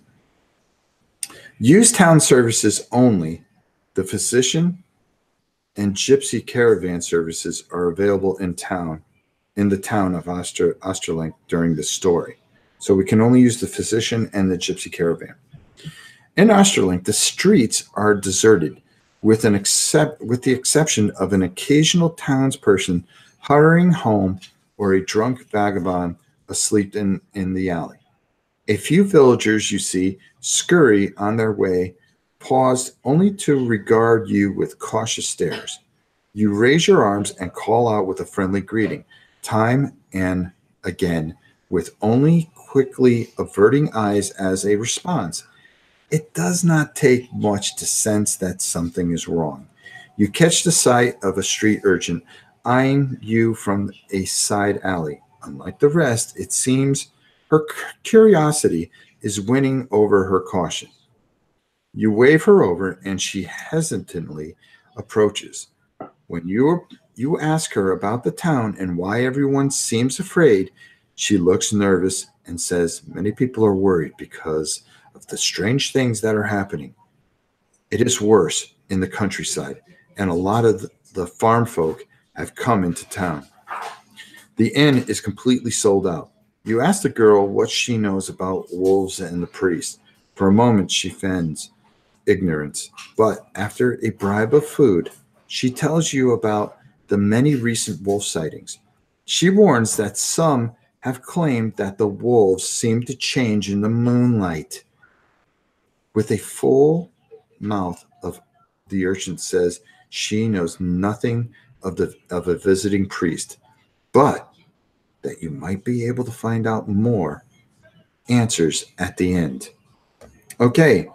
Use town services only. The physician and gypsy caravan services are available in the town of Osterlich during the story. So we can only use the physician and the gypsy caravan. In Osterlich, the streets are deserted, with the exception of an occasional townsperson hurrying home or a drunk vagabond asleep in the alley. A few villagers you see scurry on their way, paused only to regard you with cautious stares. You raise your arms and call out with a friendly greeting, time and again, with only quickly averting eyes as a response. It does not take much to sense that something is wrong. You catch the sight of a street urchin eyeing you from a side alley. Unlike the rest, it seems her curiosity is winning over her caution. You wave her over, and she hesitantly approaches. When you ask her about the town and why everyone seems afraid, she looks nervous and says many people are worried because of the strange things that are happening. It is worse in the countryside, and a lot of the farm folk have come into town. The inn is completely sold out. You ask the girl what she knows about wolves and the priest. For a moment, she feigns ignorance, but after a bribe of food, she tells you about the many recent wolf sightings. She warns that some have claimed that the wolves seem to change in the moonlight. With a full mouth of the urchin says she knows nothing of a visiting priest, but that you might be able to find out more answers at the end. Okay,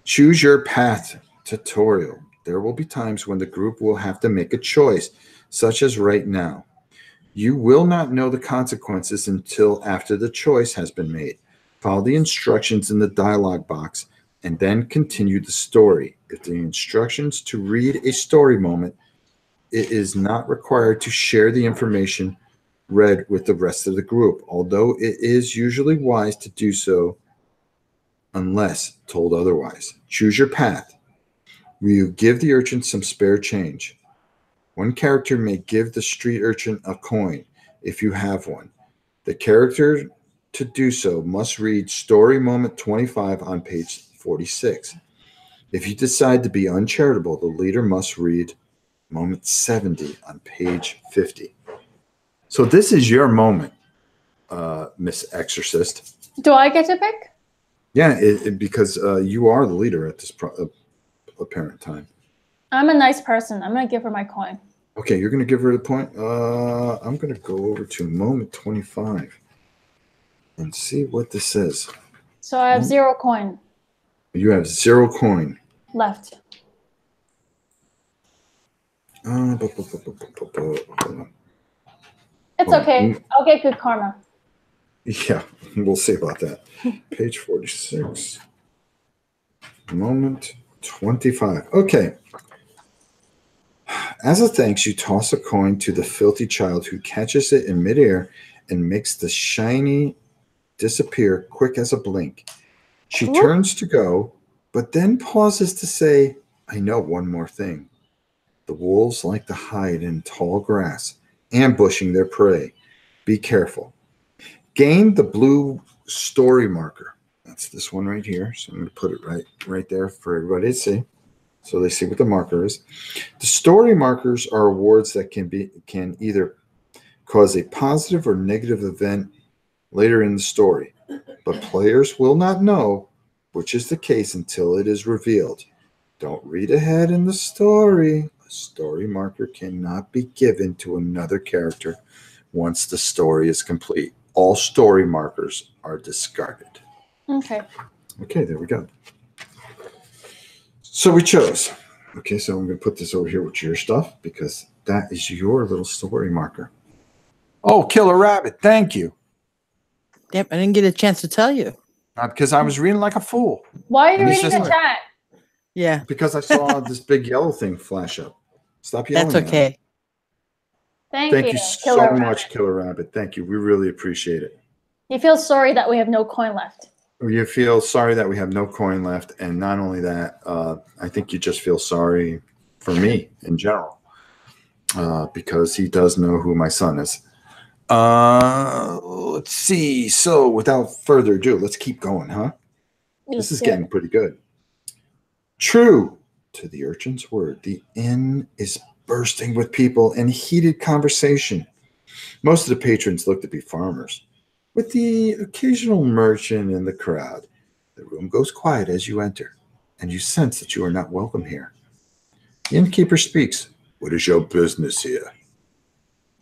choose your path tutorial. There will be times when the group will have to make a choice, such as right now. You will not know the consequences until after the choice has been made. Follow the instructions in the dialogue box and then continue the story. If the instructions to read a story moment, it is not required to share the information read with the rest of the group, although it is usually wise to do so unless told otherwise. Choose your path. You give the urchin some spare change. One character may give the street urchin a coin if you have one. The character to do so must read Story Moment 25 on page 46. If you decide to be uncharitable, the leader must read Moment 70 on page 50. So this is your moment, Miss Exorcist. Do I get to pick? Yeah, because you are the leader at this apparent time. I'm a nice person. I'm going to give her my coin. Okay, you're going to give her the point. I'm going to go over to moment 25 and see what this says. So I have 0 coin. You have 0 coin. Left. It's okay. I'll get good karma. Yeah, we'll see about that. Page 46. Moment 25. Okay. As a thanks, you toss a coin to the filthy child who catches it in midair and makes the shiny disappear quick as a blink. She turns to go, but then pauses to say, I know one more thing. The wolves like to hide in tall grass, ambushing their prey. Be careful. Gain the blue story marker. That's this one right here. So I'm going to put it right there for everybody to see, so they see what the marker is. The story markers are awards that can either cause a positive or negative event later in the story, but players will not know which is the case until it is revealed. Don't read ahead in the story. A story marker cannot be given to another character once the story is complete. All story markers are discarded. Okay. Okay, there we go. So we chose. Okay, so I'm going to put this over here with your stuff because that is your little story marker. Oh, Killer Rabbit, thank you. Yep, I didn't get a chance to tell you. Because I was reading like a fool. Why are you reading the chat? Yeah. Because I saw this big yellow thing flash up. Stop yelling. That's okay. Thank you so much, Killer Rabbit. Thank you. We really appreciate it. You feel sorry that we have no coin left. You feel sorry that we have no coin left. And not only that, I think you just feel sorry for me in general. Because he does know who my son is. Let's see. So without further ado, let's keep going, huh? This is getting pretty good. True to the urchin's word, the inn is bursting with people and heated conversation. Most of the patrons look to be farmers, with the occasional merchant in the crowd. The room goes quiet as you enter, and you sense that you are not welcome here. The innkeeper speaks. What is your business here?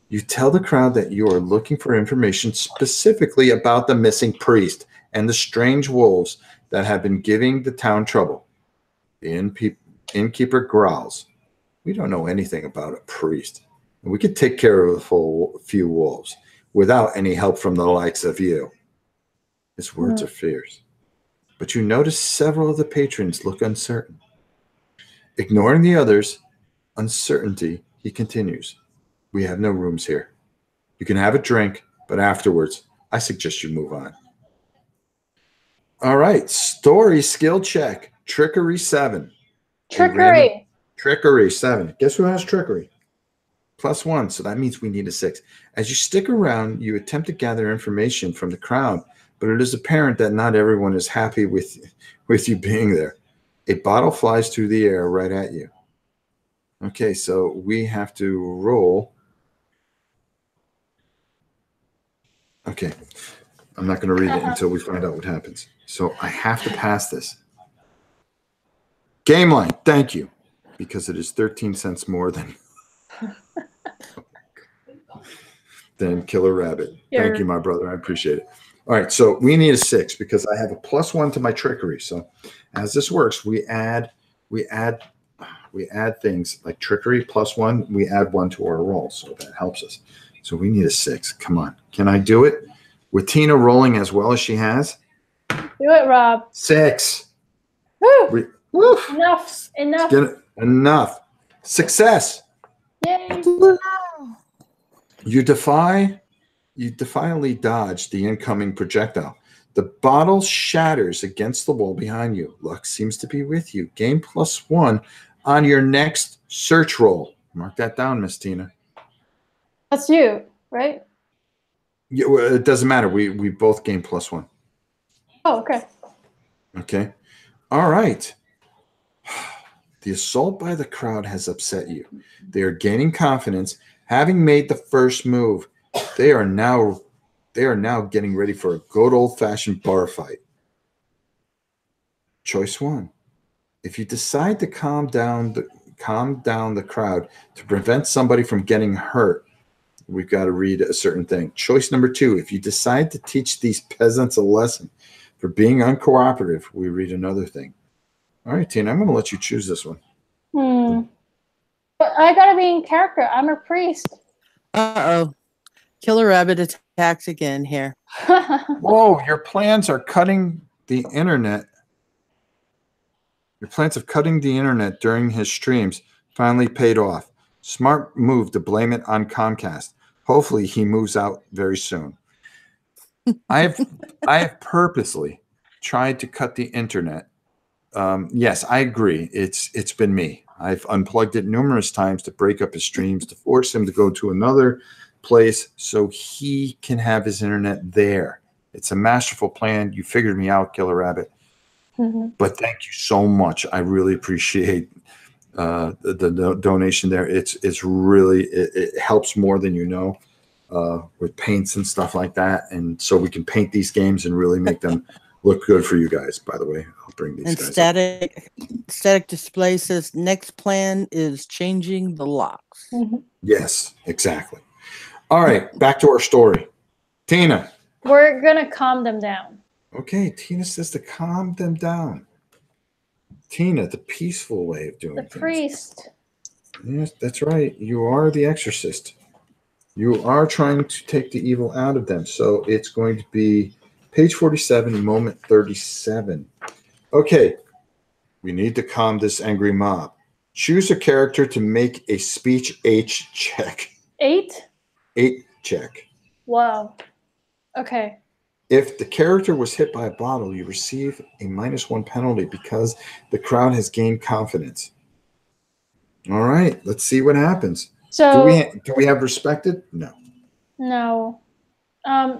You tell the crowd that you are looking for information specifically about the missing priest and the strange wolves that have been giving the town trouble. The innkeeper growls. We don't know anything about a priest, and we could take care of a few wolves without any help from the likes of you. His words are fierce. but you notice several of the patrons look uncertain. Ignoring the others' uncertainty, he continues, "We have no rooms here. You can have a drink, but afterwards, I suggest you move on." All right, story skill check. Trickery 7. Trickery. Trickery 7. Guess who has trickery? +1, so that means we need a 6. As you stick around, you attempt to gather information from the crowd, but it is apparent that not everyone is happy with you being there. A bottle flies through the air right at you. Okay, so we have to roll. Okay, I'm not going to read it until we find out what happens. So I have to pass this. Game line, thank you, because it is 13 cents more than Killer Rabbit. Thank you, my brother. I appreciate it. All right, so we need a 6 because I have a +1 to my trickery. So as this works, we add things like trickery +1. We add 1 to our roll, so that helps us. So we need a 6. Come on, can I do it with Tina rolling as well as she has? Do it, Rob. 6. Woo! Enough. Enough. Success. Yay! You defiantly dodge the incoming projectile. The bottle shatters against the wall behind you. Luck seems to be with you. Gain +1 on your next search roll. Mark that down, Miss Tina. That's you, right? Yeah, well, it doesn't matter. We both gain +1. Oh, okay. Okay. All right. The assault by the crowd has upset you. They are gaining confidence, having made the first move. They are now getting ready for a good old-fashioned bar fight. Choice 1. If you decide to calm down the crowd to prevent somebody from getting hurt, we've got to read a certain thing. Choice number 2. If you decide to teach these peasants a lesson for being uncooperative, we read another thing. All right, Tina, I'm going to let you choose this one. But I gotta be in character. I'm a priest. Uh-oh. Killer Rabbit attacks again here. Whoa, your plans are cutting the internet. Your plans of cutting the internet during his streams finally paid off. Smart move to blame it on Comcast. Hopefully he moves out very soon. I have purposely tried to cut the internet. Yes, I agree. It's been me. I've unplugged it numerous times to break up his streams, to force him to go to another place so he can have his internet there. It's a masterful plan. You figured me out, Killer Rabbit. But thank you so much. I really appreciate the donation there. It's really it helps more than you know with paints and stuff like that, and so we can paint these games and really make them look good for you guys. By the way, I'll bring these guys. Static Display says next plan is changing the locks. Yes, exactly. All right, back to our story. Tina. We're gonna calm them down. Okay, Tina says to calm them down. Tina, the peaceful way of doing things. The priest. Yes, that's right. You are the exorcist. You are trying to take the evil out of them. So it's going to be page 47, moment 37. Okay, we need to calm this angry mob. Choose a character to make a speech H check. 8? 8 check. Wow. Okay. If the character was hit by a bottle, you receive a -1 penalty because the crowd has gained confidence. All right, let's see what happens. So do we have respected? No. No.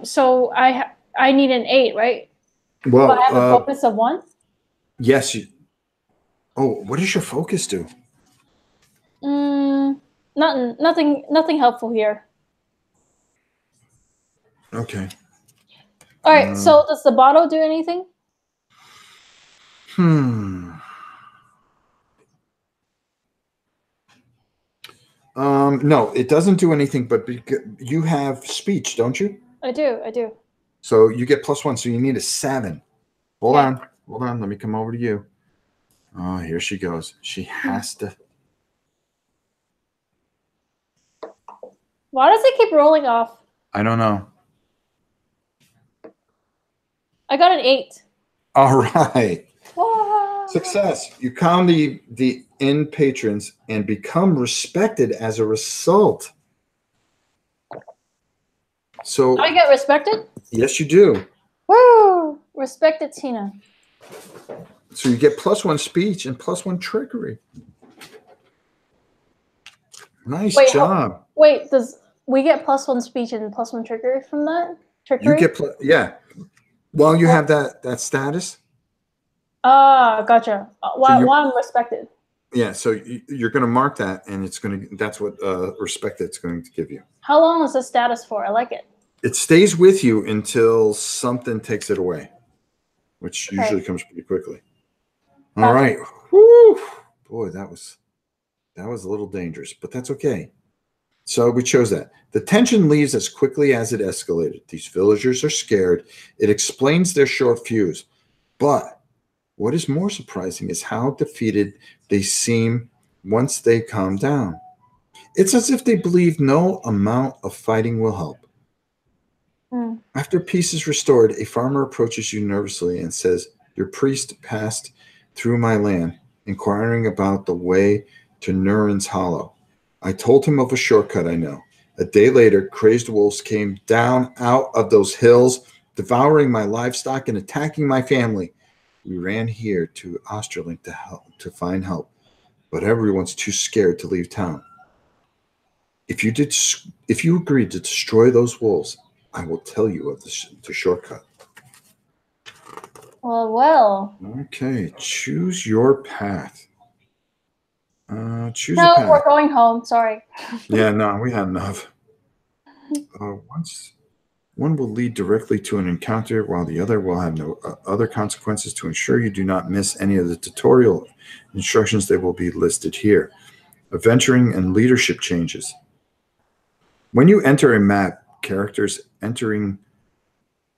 So I need an 8, right? Well, but I have a focus of 1? Yes. What does your focus do? Nothing helpful here. Okay. All right. So does the bottle do anything? No, it doesn't do anything. But you have speech, don't you? I do. So you get +1. So you need a 7. Hold on. Let me come over to you. Oh, here she goes. She has to. Why does it keep rolling off? I don't know. I got an 8. All right. Whoa. Success. You calm the inn patrons and become respected as a result. So I get respected? yes, you do. Woo! Respected Tina. So you get +1 speech and +1 trickery. Nice job. Wait, does we get +1 speech and +1 trickery from that? Trickery? You get yeah. While you have that status. Ah, gotcha. Why I'm respected? Yeah, so you're going to mark that, and that's what respect it's going to give you. How long is the status for? I like it. It stays with you until something takes it away, which usually comes pretty quickly. All right. Whew. Boy, that was a little dangerous, but that's okay. So we chose that. The tension leaves as quickly as it escalated. These villagers are scared. It explains their short fuse. But what is more surprising is how defeated they seem once they calm down. It's as if they believe no amount of fighting will help. After peace is restored, a farmer approaches you nervously and says, "Your priest passed through my land, inquiring about the way to Nurin's Hollow. I told him of a shortcut I know. A day later, crazed wolves came down out of those hills, devouring my livestock and attacking my family. We ran here to Osterlich to find help, but everyone's too scared to leave town. If you agreed to destroy those wolves, I will tell you of the shortcut." Well. Okay, choose your path. Choose a No, path. we're going home. Sorry. Yeah, no, we had enough. One will lead directly to an encounter, while the other will have no other consequences. To ensure you do not miss any of the tutorial instructions, they will be listed here. Adventuring and leadership changes. When you enter a map, characters entering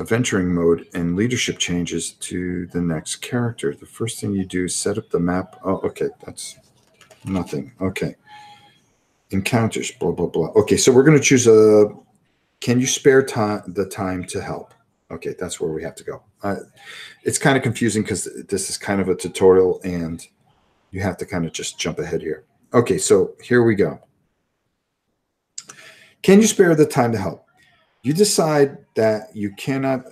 adventuring mode and leadership changes to the next character. The first thing you do is set up the map. Oh, okay, that's nothing. Okay. Encounters, blah, blah, blah. Okay, so we're going to choose can you spare the time to help? Okay, that's where we have to go. It's kind of confusing because this is kind of a tutorial and you have to kind of just jump ahead here. Okay, so here we go. Can you spare the time to help? You decide that you cannot,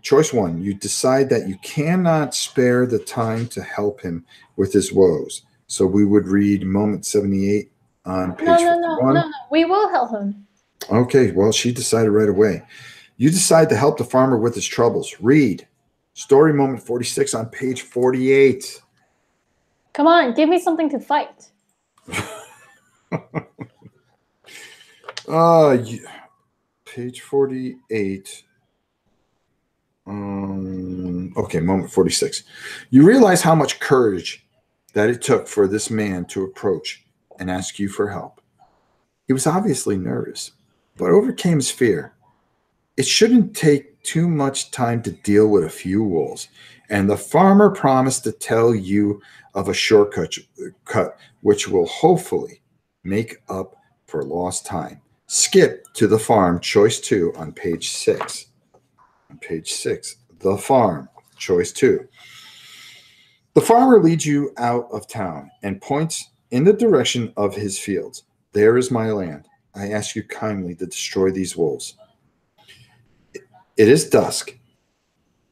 choice one, you decide that you cannot spare the time to help him with his woes. So we would read moment 78 on page 51. No, we will help him. Okay, well, she decided right away. You decide to help the farmer with his troubles. Read story moment 46 on page 48. Come on, give me something to fight. Page 48. Okay, moment 46. You realize how much courage that it took for this man to approach and ask you for help. He was obviously nervous, but overcame his fear. It shouldn't take too much time to deal with a few wolves, and the farmer promised to tell you of a shortcut which will hopefully make up for lost time. Skip to the farm, choice 2 on page 6. On page 6, the farm, choice 2. The farmer leads you out of town and points in the direction of his fields. There is my land. I ask you kindly to destroy these wolves. It is dusk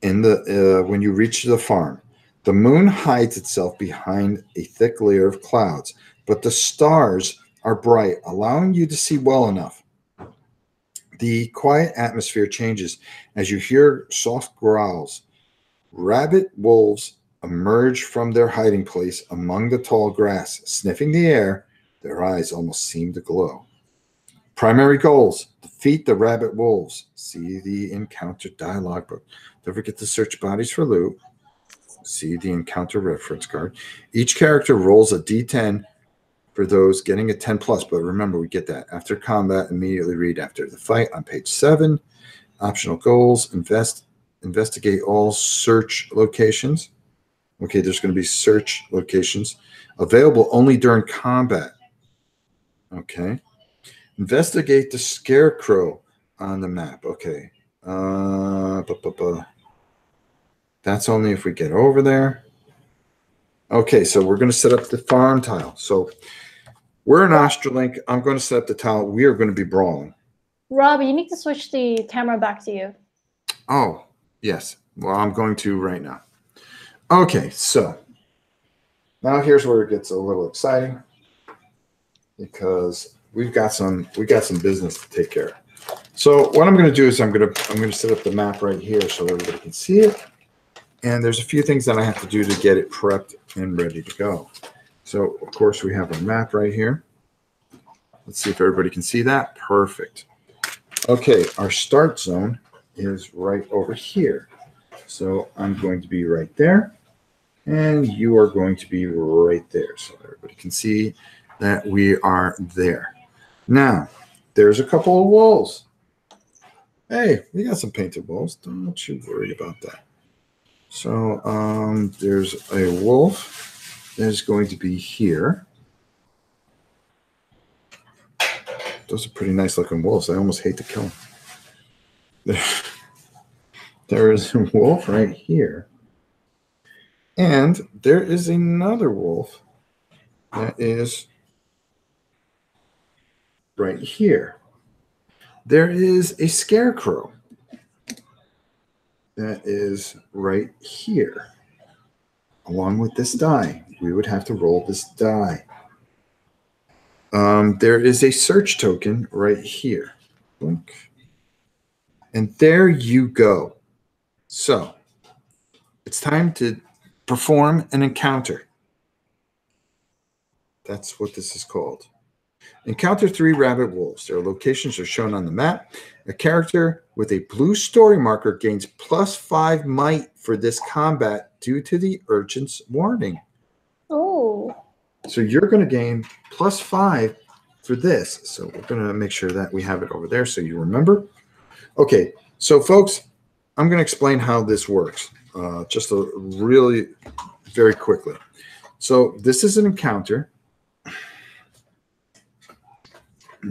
when you reach the farm. The moon hides itself behind a thick layer of clouds, but the stars are bright, allowing you to see well enough. The quiet atmosphere changes as you hear soft growls. Rabbit wolves emerge from their hiding place among the tall grass, sniffing the air. Their eyes almost seem to glow. Primary goals: defeat the rabbit wolves. See the encounter dialogue book. Don't forget to search bodies for loot. See the encounter reference card. Each character rolls a d10 for those getting a 10 plus, but remember, we get that after combat. Immediately read after the fight on page 7. Optional goals: investigate all search locations. Okay, there's going to be search locations available only during combat. Okay. Investigate the scarecrow on the map. Okay. That's only if we get over there. Okay, so we're going to set up the farm tile. So we're in Osterlich. I'm going to set up the tile. We are going to be brawling. Rob, you need to switch the camera back to you. Oh, yes. Well, I'm going to right now. Okay, so now here's where it gets a little exciting because we got some business to take care of. So what I'm going to do is I'm going to set up the map right here so everybody can see it. And there's a few things that I have to do to get it prepped and ready to go. So of course we have a map right here. Let's see if everybody can see that. Perfect. Okay, our start zone is right over here. So I'm going to be right there. And you are going to be right there. So everybody can see that we are there. Now, there's a couple of wolves. Hey, we got some painted wolves. Don't you worry about that. So there's a wolf that is going to be here. Those are pretty nice looking wolves. I almost hate to kill them. There is a wolf right here. And there is another wolf that is right here. There is a scarecrow that is right here. Along with this die, we would have to roll this die. There is a search token right here. Blink. And there you go. So it's time to perform an encounter. That's what this is called. Encounter 3 rabbit wolves. Their locations are shown on the map. A character with a blue story marker gains +5 might for this combat due to the urgent's warning. Oh. So you're going to gain +5 for this. So we're going to make sure that we have it over there so you remember. Okay, so folks, I'm going to explain how this works just really very quickly. So this is an encounter.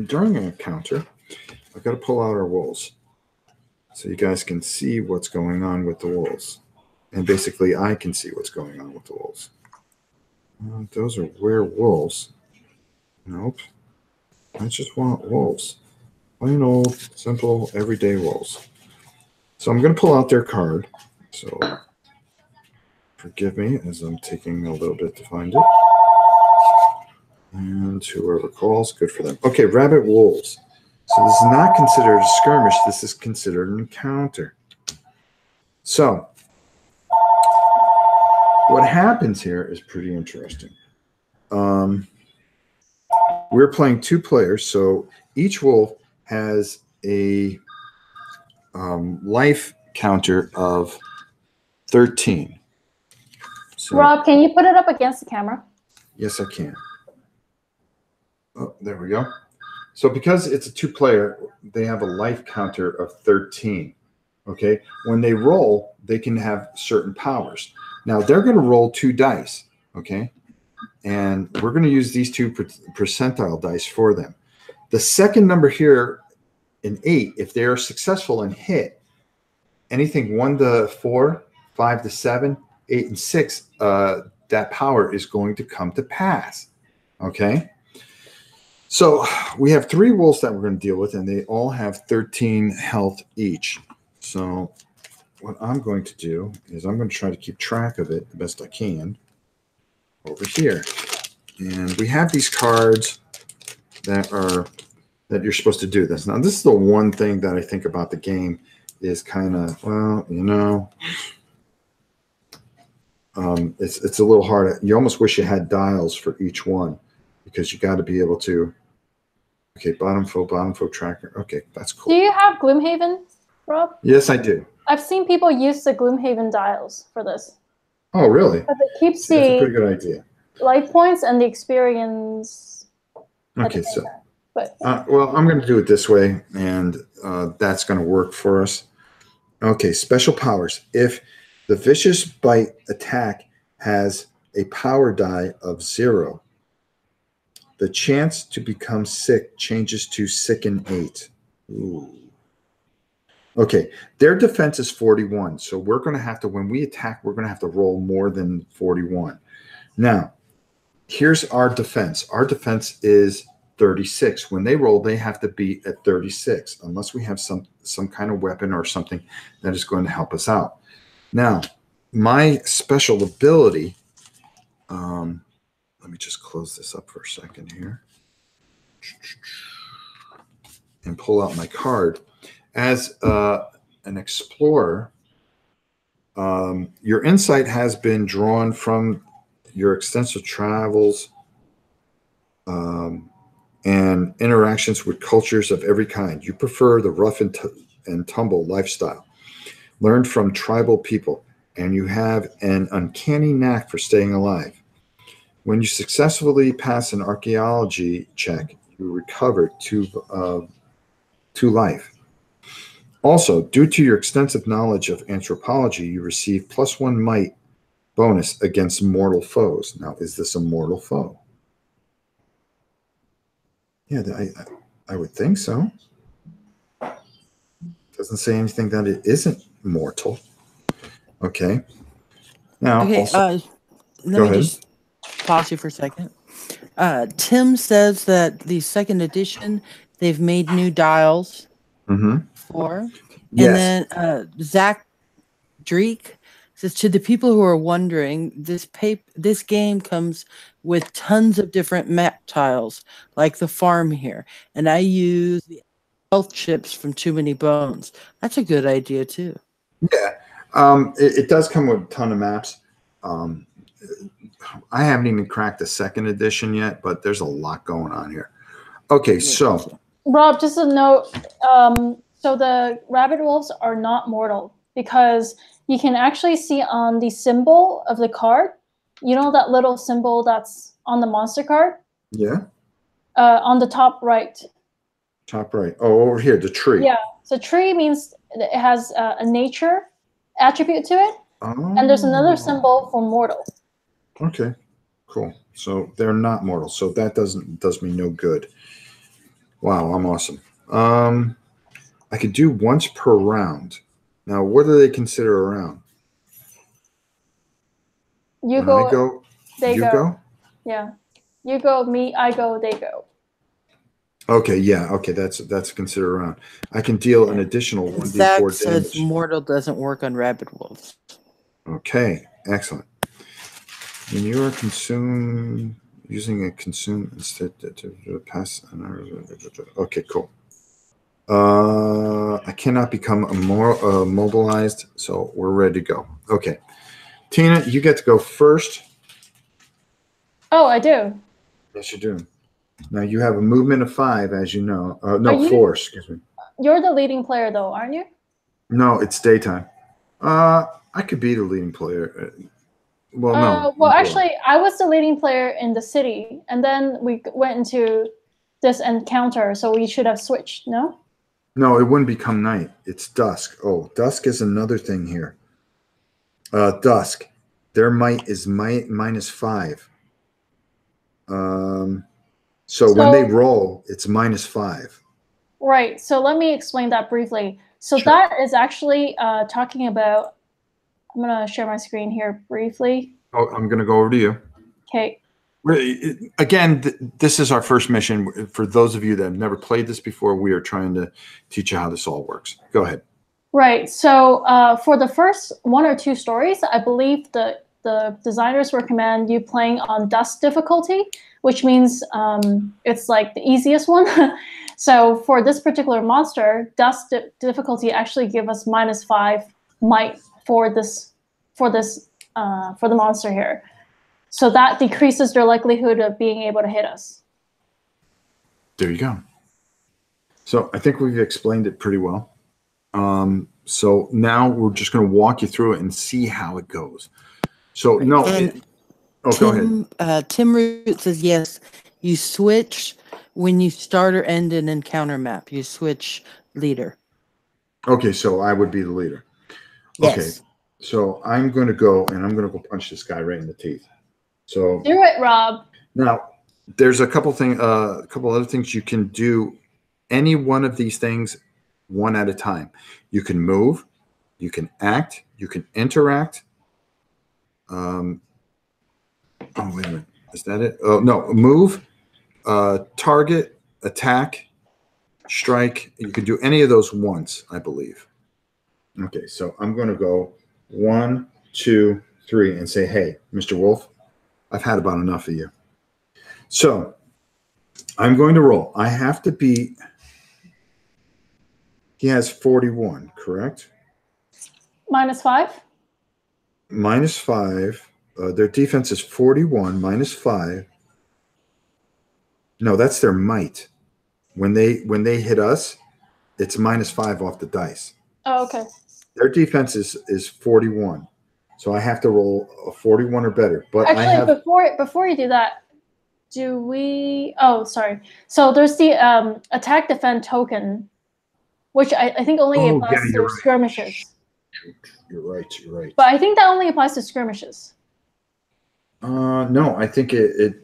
During an encounter, I've got to pull out our wolves so you guys can see what's going on with the wolves. And basically, I can see what's going on with the wolves. Those are werewolves. Nope. I just want wolves. Plain old, simple, everyday wolves. So I'm going to pull out their card. So forgive me as I'm taking a little bit to find it. And whoever calls, good for them. Okay, rabbit wolves. So this is not considered a skirmish. This is considered an encounter. So what happens here is pretty interesting. We're playing 2 players, so each wolf has a life counter of 13. So, Rob, can you put it up against the camera? Yes, I can. Oh, there we go. So because it's a 2-player, they have a life counter of 13. Okay. When they roll, they can have certain powers. Now they're going to roll 2 dice. Okay. And we're going to use these 2 percentile dice for them. The second number here, an 8, if they are successful and hit anything 1 to 4, 5 to 7, 8 and 6, that power is going to come to pass. Okay. So we have 3 wolves that we're going to deal with, and they all have 13 health each. So what I'm going to do is I'm going to try to keep track of it the best I can over here. And we have these cards that you're supposed to do this. Now, this is the one thing that I think about the game is kind of, well, you know, it's a little hard. You almost wish you had dials for each one because you got to be able to. Okay, bottom foe tracker. Okay, that's cool. Do you have Gloomhaven, Rob? Yes, I do. I've seen people use the Gloomhaven dials for this. Oh, really? But it keeps That's a pretty the good idea. life points and the experience. Okay, so, But well, I'm going to do it this way, and that's going to work for us. Okay, special powers. If the vicious bite attack has a power die of 0, the chance to become sick changes to sicken 8. Ooh. Okay, their defense is 41. So we're going to have to, when we attack, we're going to have to roll more than 41. Now, here's our defense. Our defense is 36. When they roll, they have to be at 36, unless we have some kind of weapon or something that is going to help us out. Now, my special ability, let me just close this up for a second here and pull out my card. As an explorer, your insight has been drawn from your extensive travels and interactions with cultures of every kind. You prefer the rough and tumble lifestyle, learned from tribal people, and you have an uncanny knack for staying alive. When you successfully pass an archaeology check, you recover to life. Also, due to your extensive knowledge of anthropology, you receive +1 might bonus against mortal foes. Now, is this a mortal foe? Yeah, I would think so. Doesn't say anything that it isn't mortal. Okay. Now, Okay, also, let me just pause you for a second. Tim says that the second edition, they've made new dials for. Yes. And then Zach Dreek says, to the people who are wondering, this game comes with tons of different map tiles, like the farm here. And I use the health chips from Too Many Bones. That's a good idea, too. Yeah. It does come with a ton of maps. I haven't even cracked the second edition yet, but there's a lot going on here. Okay, so Rob, just a note. So the rabbit wolves are not mortal because you can actually see on the symbol of the card. You know that little symbol that's on the monster card? Yeah. On the top right. Top right. Oh, over here, the tree. Yeah. So tree means it has a nature attribute to it. Oh. And there's another symbol for mortal. Okay, cool. So they're not mortal. So that does me no good. Wow, I'm awesome. I could do once per round. Now, what do they consider a round? You when go. I go. They you go. Yeah. You go. Me. I go. They go. Okay. Yeah. Okay. That's considered a round. I can deal an additional 1d4 Zach damage. says mortal doesn't work on rabbit wolves. Okay. Excellent. When you are consumed using a consume instead to pass another. Okay, cool. I cannot become more mobilized, so we're ready to go. Okay, Tina, you get to go first. Oh, I do. Yes, you do. Now you have a movement of 5, as you know. No, 4. Excuse me. You're the leading player, though, aren't you? No, it's daytime. I could be the leading player. Well, no. Well, actually, I was the leading player in the city, and then we went into this encounter, so we should have switched, no? No, it wouldn't become night. It's dusk. Oh, dusk is another thing here. Dusk. Their might is -5. So when they roll, it's -5. Right. So let me explain that briefly. So Sure. that is actually talking about. I'm gonna share my screen here briefly. Oh, I'm gonna go over to you. Okay. Again, this is our first mission. For those of you that have never played this before, we are trying to teach you how this all works. Go ahead. Right. So for the first 1 or 2 stories, I believe the designers recommend you playing on dusk difficulty, which means it's like the easiest one. So for this particular monster, dusk difficulty actually give us -5 might for the monster here. So that decreases their likelihood of being able to hit us. There you go. So I think we've explained it pretty well. So now we're just going to walk you through it and see how it goes. So no, go ahead. Tim Root says yes. You switch when you start or end an encounter map. You switch leader. Okay, so I would be the leader. Yes. Okay, so I'm going to go and I'm going to go punch this guy right in the teeth. So do it, Rob. Now, there's a couple other things you can do. Any one of these things one at a time. You can move, you can act, you can interact. Oh, wait a minute. Is that it? Oh, no. Move, target, attack, strike. You can do any of those once, I believe. Okay, so I'm going to go 1, 2, 3 and say, hey, Mr. Wolf, I've had about enough of you. So I'm going to roll. I have to beat. He has 41, correct? -5? -5. Their defense is 41, -5. No, that's their might. When they hit us, it's -5 off the dice. Oh, okay. Their defense is 41. So I have to roll a 41 or better. But actually, I have, before you do that, do we? Oh, sorry. So there's the attack defend token, which I think only applies to skirmishes. You're right. But I think that only applies to skirmishes. No, I think it.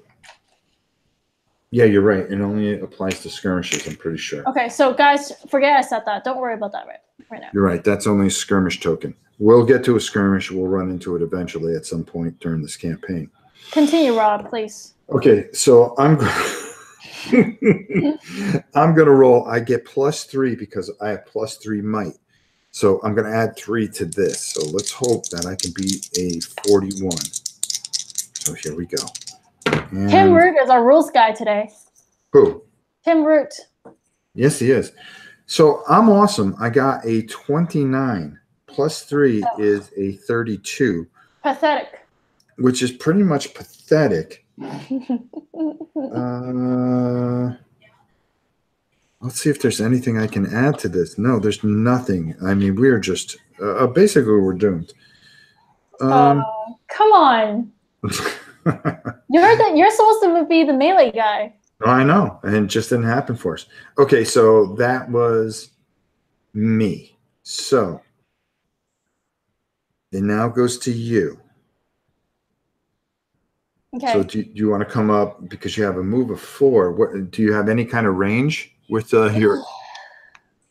Yeah, you're right. It only applies to skirmishes, I'm pretty sure. Okay, so guys, forget I said that. Don't worry about that right now. You're right. That's only a skirmish token. We'll get to a skirmish. We'll run into it eventually at some point during this campaign. Continue, Rob, please. Okay, so I'm I'm going to roll. I get +3 because I have +3 might. So I'm going to add 3 to this. So let's hope that I can beat a 41. So here we go. And Tim Root is our rules guy today. who? Tim Root. Yes, he is. So I'm awesome. I got a 29. +3 is a 32. Pathetic. Which is pretty much pathetic. Let's see if there's anything I can add to this. No, there's nothing. I mean, we're just basically we're doomed. Come on. You're supposed to be the melee guy. Oh, I know, and it just didn't happen for us. Okay, so that was me. So it now goes to you. Okay. So do you want to come up because you have a move of 4? What do you have any kind of range with your?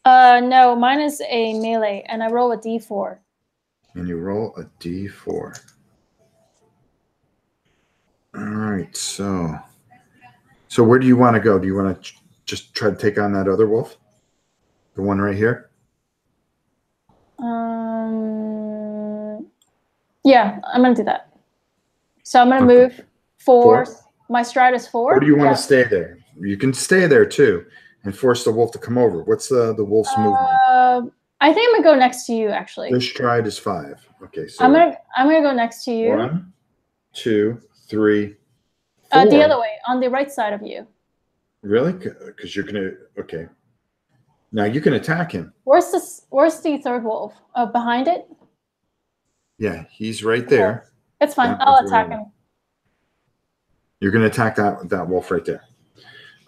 No, mine is a melee, and I roll a d4. And you roll a d4. All right, so where do you want to go? Do you want to just try to take on that other wolf, the one right here? Yeah, I'm gonna do that. So I'm gonna move 4. My stride is 4. Or do you want to stay there? You can stay there too and force the wolf to come over. What's the wolf's movement? I think I'm gonna go next to you actually. This stride is 5. Okay, so I'm gonna go next to you. 1, 2, 3, 4. The other way, on the right side of you. Really? Because you're gonna. Okay. Now you can attack him. Where's the third wolf? Behind it? Yeah, he's right there. Okay. It's fine. I'll attack him. You're going to attack that wolf right there.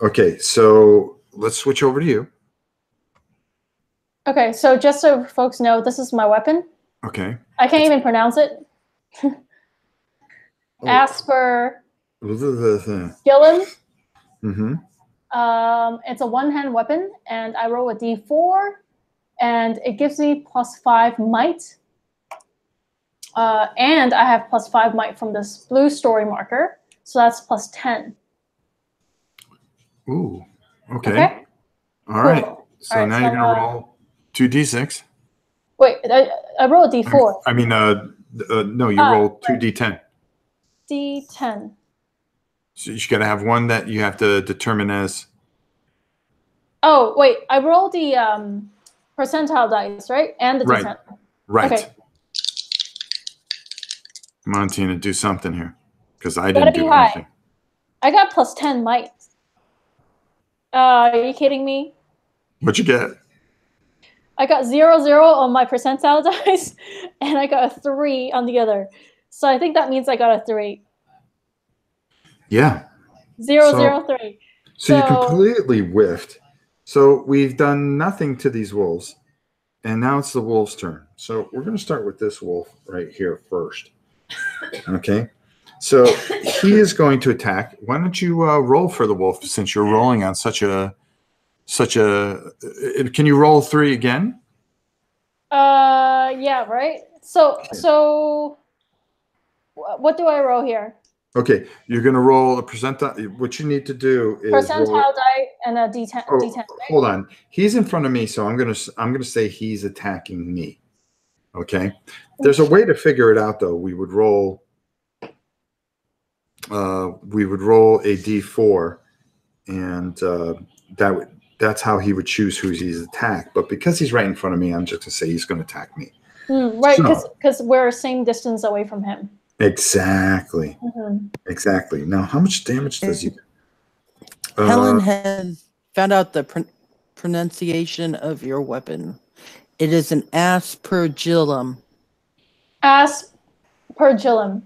Okay, so let's switch over to you. Okay, so just so folks know, this is my weapon. Okay. I can't even pronounce it. Asper Skillen. Mm-hmm. It's a one-hand weapon, and I roll a d4, and it gives me +5 might. And I have +5 might from this blue story marker, so that's +10. Ooh. Okay. All right. So now you're gonna roll 2d6. Wait, I roll a d4. I mean, no, you roll 2d10. D10. So you got to have one that you have to determine as. Oh wait, I rolled the percentile dice, right? And the d10. Right. Okay. Come on, Tina, do something here, because I didn't do anything. I got +10 might. Are you kidding me? What'd you get? I got 0, 0 on my percentile dice, and I got a 3 on the other. So I think that means I got a 3. Yeah. 0, 0, 3. So you completely whiffed. So we've done nothing to these wolves, and now it's the wolf's turn. So we're going to start with this wolf right here first. Okay. So he is going to attack. Why don't you roll for the wolf since you're rolling on such a such a. Can you roll 3 again? Yeah, right. So what do I roll here? Okay, you're going to roll a percentile. What you need to do is Percentile roll, die and a D10. oh, D10 right? hold on. He's in front of me, so I'm gonna say he's attacking me. Okay. There's a way to figure it out, though. We would roll a D4, and that's how he would choose who he's attacked. But because he's right in front of me, I'm just gonna say he's going to attack me. Right, So, because we're same distance away from him. exactly. Mm-hmm. Exactly. Now, how much damage does he do? Helen has found out the pronunciation of your weapon. It is an aspergillum. Aspergillum.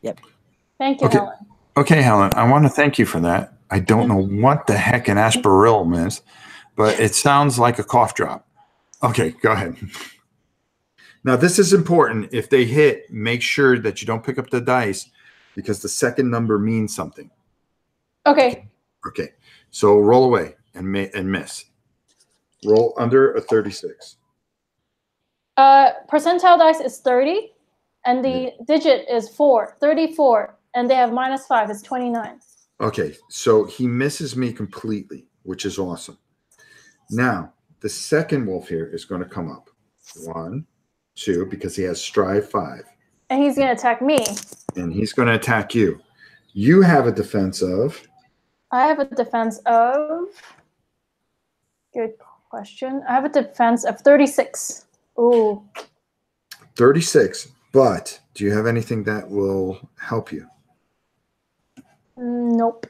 Yep. Thank you, Okay. Helen. Okay, Helen, I want to thank you for that. I don't know what the heck an aspergillum is, but it sounds like a cough drop. Okay, go ahead. Now, this is important. If they hit, make sure that you don't pick up the dice because the second number means something. Okay. Okay. So roll away and miss. Roll under a 36. Percentile dice is 30, and the digit is 4. 34, and they have -5. It's 29. Okay. So he misses me completely, which is awesome. Now, the second wolf here is going to come up. 1, 2, because he has strive 5. And he's going to attack me. And he's going to attack you. You have a defense of? I have a defense of... Good question. I have a defense of 36. Ooh. 36. But do you have anything that will help you? Nope.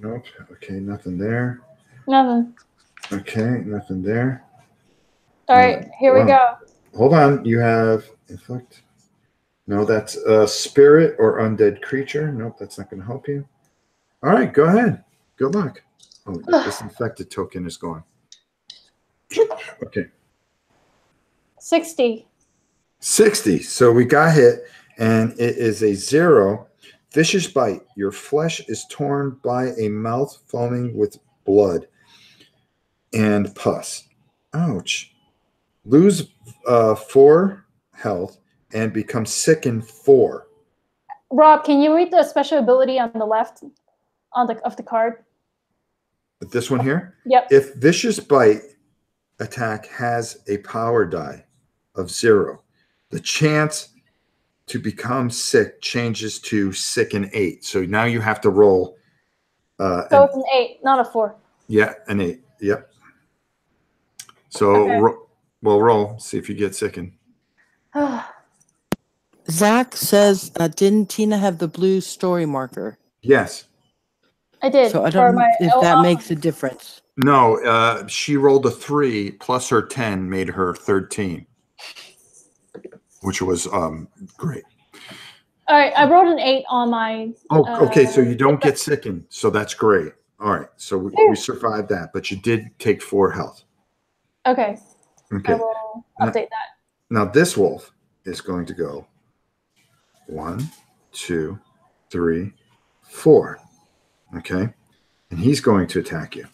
Nope. Okay, nothing there. Nothing. Okay, nothing there. All right, here we go. Hold on. You have inflict. No, that's a spirit or undead creature. Nope, that's not going to help you. All right, go ahead. Good luck. Oh, this infected token is gone. Okay. 60. 60. So we got hit, and it is a 0. Vicious bite. Your flesh is torn by a mouth foaming with blood and pus. Ouch. Lose 4 health and become sick in 4. Rob, can you read the special ability on the left of the card? This one here? Yep. If vicious bite attack has a power die of 0, the chance to become sick changes to sick in 8. So now you have to roll. So it's an 8, not a 4. Yeah, an 8. Yep. So Okay. roll. See if you get sickened. Zach says, didn't Tina have the blue story marker? Yes. I did. So I don't know if that makes a difference. No, she rolled a 3 plus her 10 made her 13, which was great. All right, I wrote an 8 on my... Oh, okay, so you don't get sickened, so that's great. All right, so we survived that, but you did take 4 health. Okay. Okay. I will update that. Now this wolf is going to go 1, 2, 3, 4. Okay, and he's going to attack you.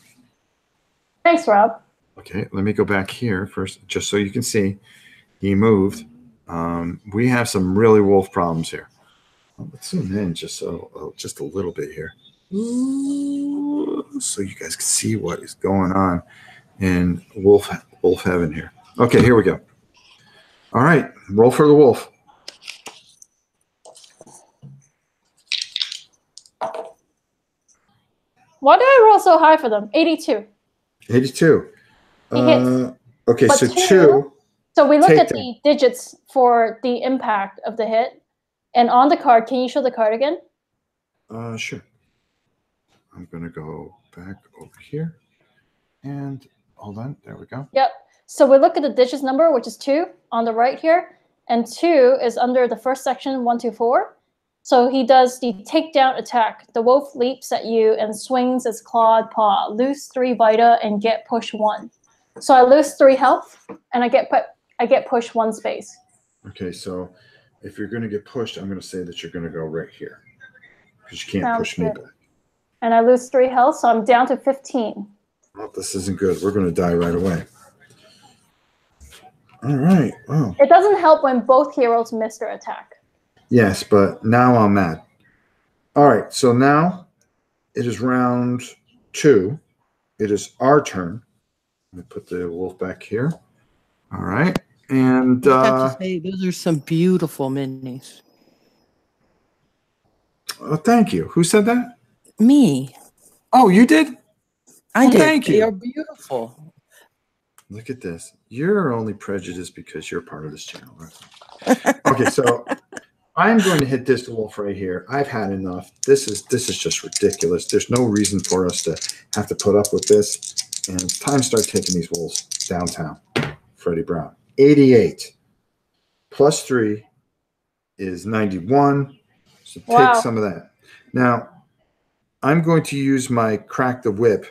Thanks, Rob. Okay, let me go back here first, just so you can see. He moved. We have some really wolf problems here. Let's zoom in just a little bit here, so you guys can see what is going on in wolf heaven here. Okay, here we go. All right, roll for the wolf. Why did I roll so high for them? 82. 82. He hits. Okay, But so 2. So we looked Take at them. the digits for the impact of the hit. And on the card, can you show the card again? Sure. I'm going to go back over here. And hold on. There we go. Yep. So we look at the digits number, which is 2 on the right here. And 2 is under the first section, 1, 2, 4. So he does the takedown attack. The wolf leaps at you and swings its clawed paw. Lose 3 vita and get push 1. So I lose 3 health and I get pushed 1 space. Okay, so if you're going to get pushed, I'm going to say that you're going to go right here because you can't Sounds push me good. back. And I lose 3 health, so I'm down to 15. Oh, this isn't good. We're going to die right away. All right. Wow. It doesn't help when both heroes miss their attack. Yes, but now I'm mad. All right. So now it is round 2. It is our turn. Let me put the wolf back here. All right. And I have to say, those are some beautiful minis. thank you. Who said that? Me. Oh, you did? I did. Thank you. They are beautiful. Look at this. You're only prejudiced because you're part of this channel. Right? Okay, so I'm going to hit this wolf right here. I've had enough. This is just ridiculous. There's no reason for us to have to put up with this. And it's time to start taking these wolves downtown. Freddie Brown. 88 plus 3 is 91. So take some of that. Now, I'm going to use my Crack the Whip,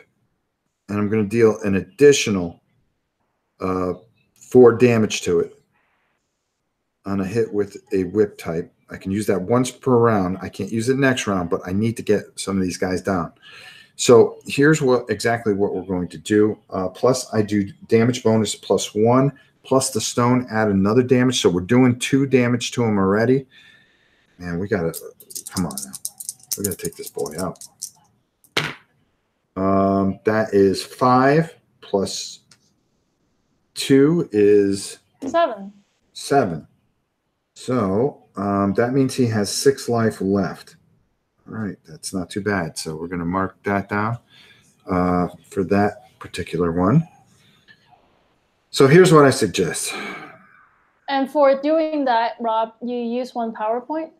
and I'm going to deal an additional 4 damage to it on a hit with a whip type. I can use that once per round. I can't use it next round, but I need to get some of these guys down. So here's exactly what we're going to do. Plus, I do damage bonus +1, plus the stone add another damage. So we're doing 2 damage to him already. Man, we got to, come on now. We got to take this boy out. That is 5 plus 2 is 7. So that means he has 6 life left. All right, that's not too bad. So we're going to mark that down for that particular one. So here's what I suggest. And for doing that, Rob, you use 1 PowerPoint?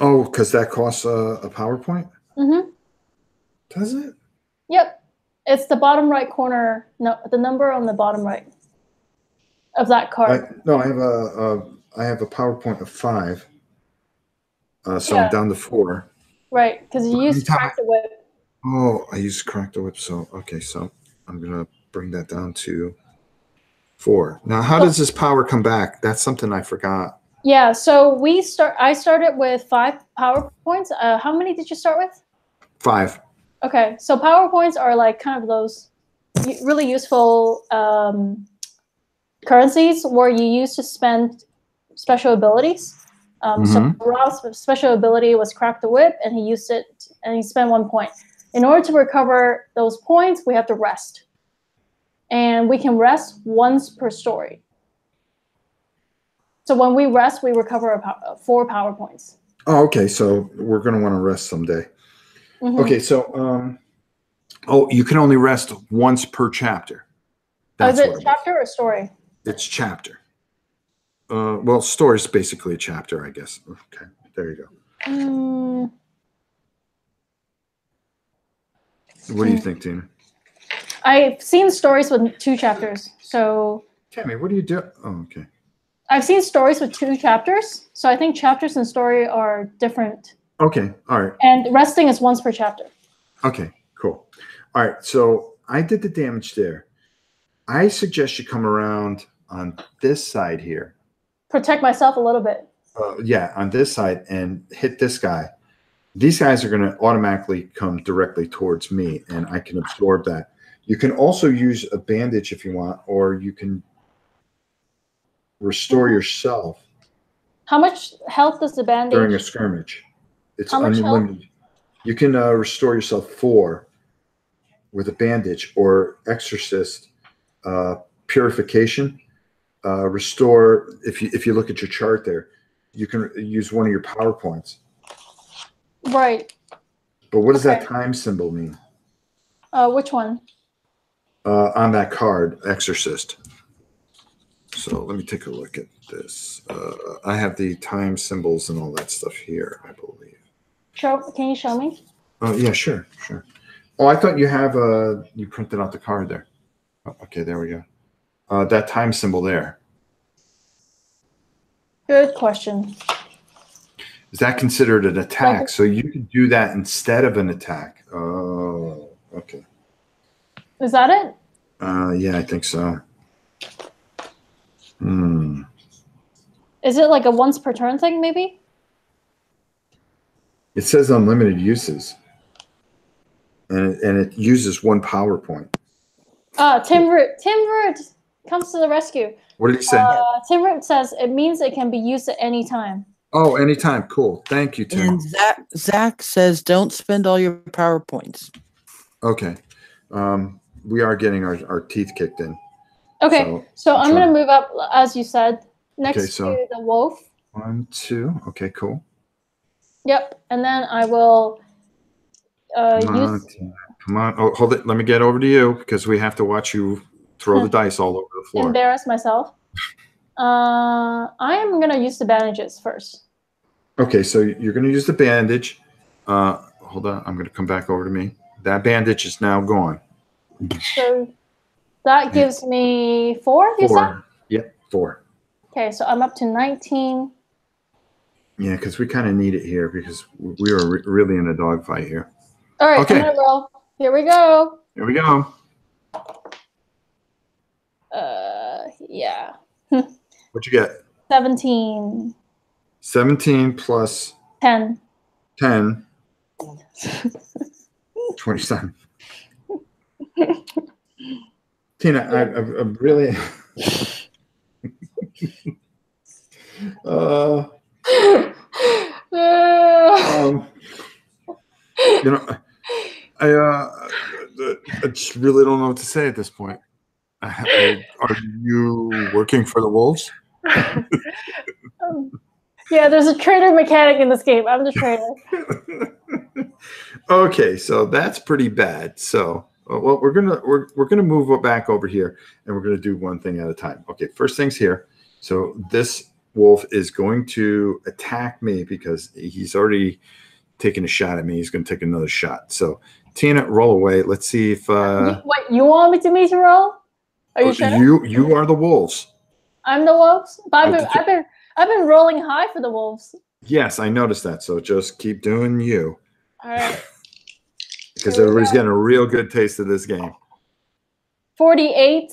Oh, because that costs a PowerPoint? Mm-hmm. Does it? Yep. It's the bottom right corner. No, the number on the bottom right of that card. I have a PowerPoint of 5. So I'm down to 4. Right, because you use Crack the Whip. Oh, I use Crack the Whip. So, okay, so I'm going to bring that down to 4. Now, how does this power come back? That's something I forgot. Yeah, so I started with 5 PowerPoints. How many did you start with? 5. Okay, so PowerPoints are like kind of those really useful currencies where you use to spend special abilities. So Rob's special ability was Crack the Whip, and he used it, and he spent 1 point. In order to recover those points, we have to rest. And we can rest once per story. So when we rest, we recover 4 PowerPoints. Oh, okay, so we're going to want to rest someday. Okay, so, you can only rest once per chapter. Is it chapter or story? It's chapter. Well, story is basically a chapter, I guess. Okay, there you go. What do you think, Tina? I've seen stories with 2 chapters, so... Tammy, what do you do? Oh, okay. I've seen stories with 2 chapters, so I think chapters and story are different. Okay, all right. And resting is once per chapter. Okay, cool. All right, so I did the damage there. I suggest you come around on this side here. Protect myself a little bit. Yeah, on this side and hit this guy. These guys are going to automatically come directly towards me, and I can absorb that. You can also use a bandage if you want, or you can restore yourself. How much health does the bandage? During a skirmish. It's unlimited. You can restore yourself 4 with a bandage, or exorcist purification. Restore, if you look at your chart there, you can use one of your PowerPoints. Right. But what does that time symbol mean? Which one? On that card, exorcist. So let me take a look at this. I have the time symbols and all that stuff here, I believe. Can you show me? Oh, yeah, sure. Oh, I thought you printed out the card there. Oh, okay, there we go. That time symbol there. Good question. Is that considered an attack? So you can do that instead of an attack. Oh, okay. Is that it? Yeah, I think so. Is it like a once per turn thing, maybe? It says unlimited uses. and it uses 1 power point. Tim Root comes to the rescue. What did he say? Tim Root says it means it can be used at any time. Oh, anytime. Cool. Thank you, Tim. And Zach says, don't spend all your PowerPoints. Okay. We are getting our teeth kicked in. Okay, so I'm going to move up, as you said, next to the wolf. 1, 2. Okay, cool. Yep, and then I will use... Come on. Oh, hold it. Let me get over to you because we have to watch you throw the dice all over the floor. Embarrass myself. I am going to use the bandages first. Okay, so you're going to use the bandage. Hold on. I'm going to come back over to me. That bandage is now gone. So that gives me 4, you said? Yep, 4. Okay, so I'm up to 19. Yeah, because we kind of need it here because we are really in a dogfight here. All right, okay. I'm going to roll. Here we go. Here we go. Yeah. What'd you get? 17. 17 plus 10. 10. 27. Tina, I'm really... you know, I just really don't know what to say at this point. Are you working for the Wolves? Yeah, there's a trader mechanic in this game. I'm the trader. Okay, so that's pretty bad. So, well, we're gonna move back over here, and we're gonna do one thing at a time. Okay, first things here. So this wolf is going to attack me because he's already taken a shot at me. He's going to take another shot. So Tina, roll away. Let's see if what you want me to roll? Are you sure? You are the wolves. I'm the wolves. But I've been rolling high for the wolves. Yes, I noticed that. So just keep doing you. All right. Because everybody's getting a real good taste of this game. 48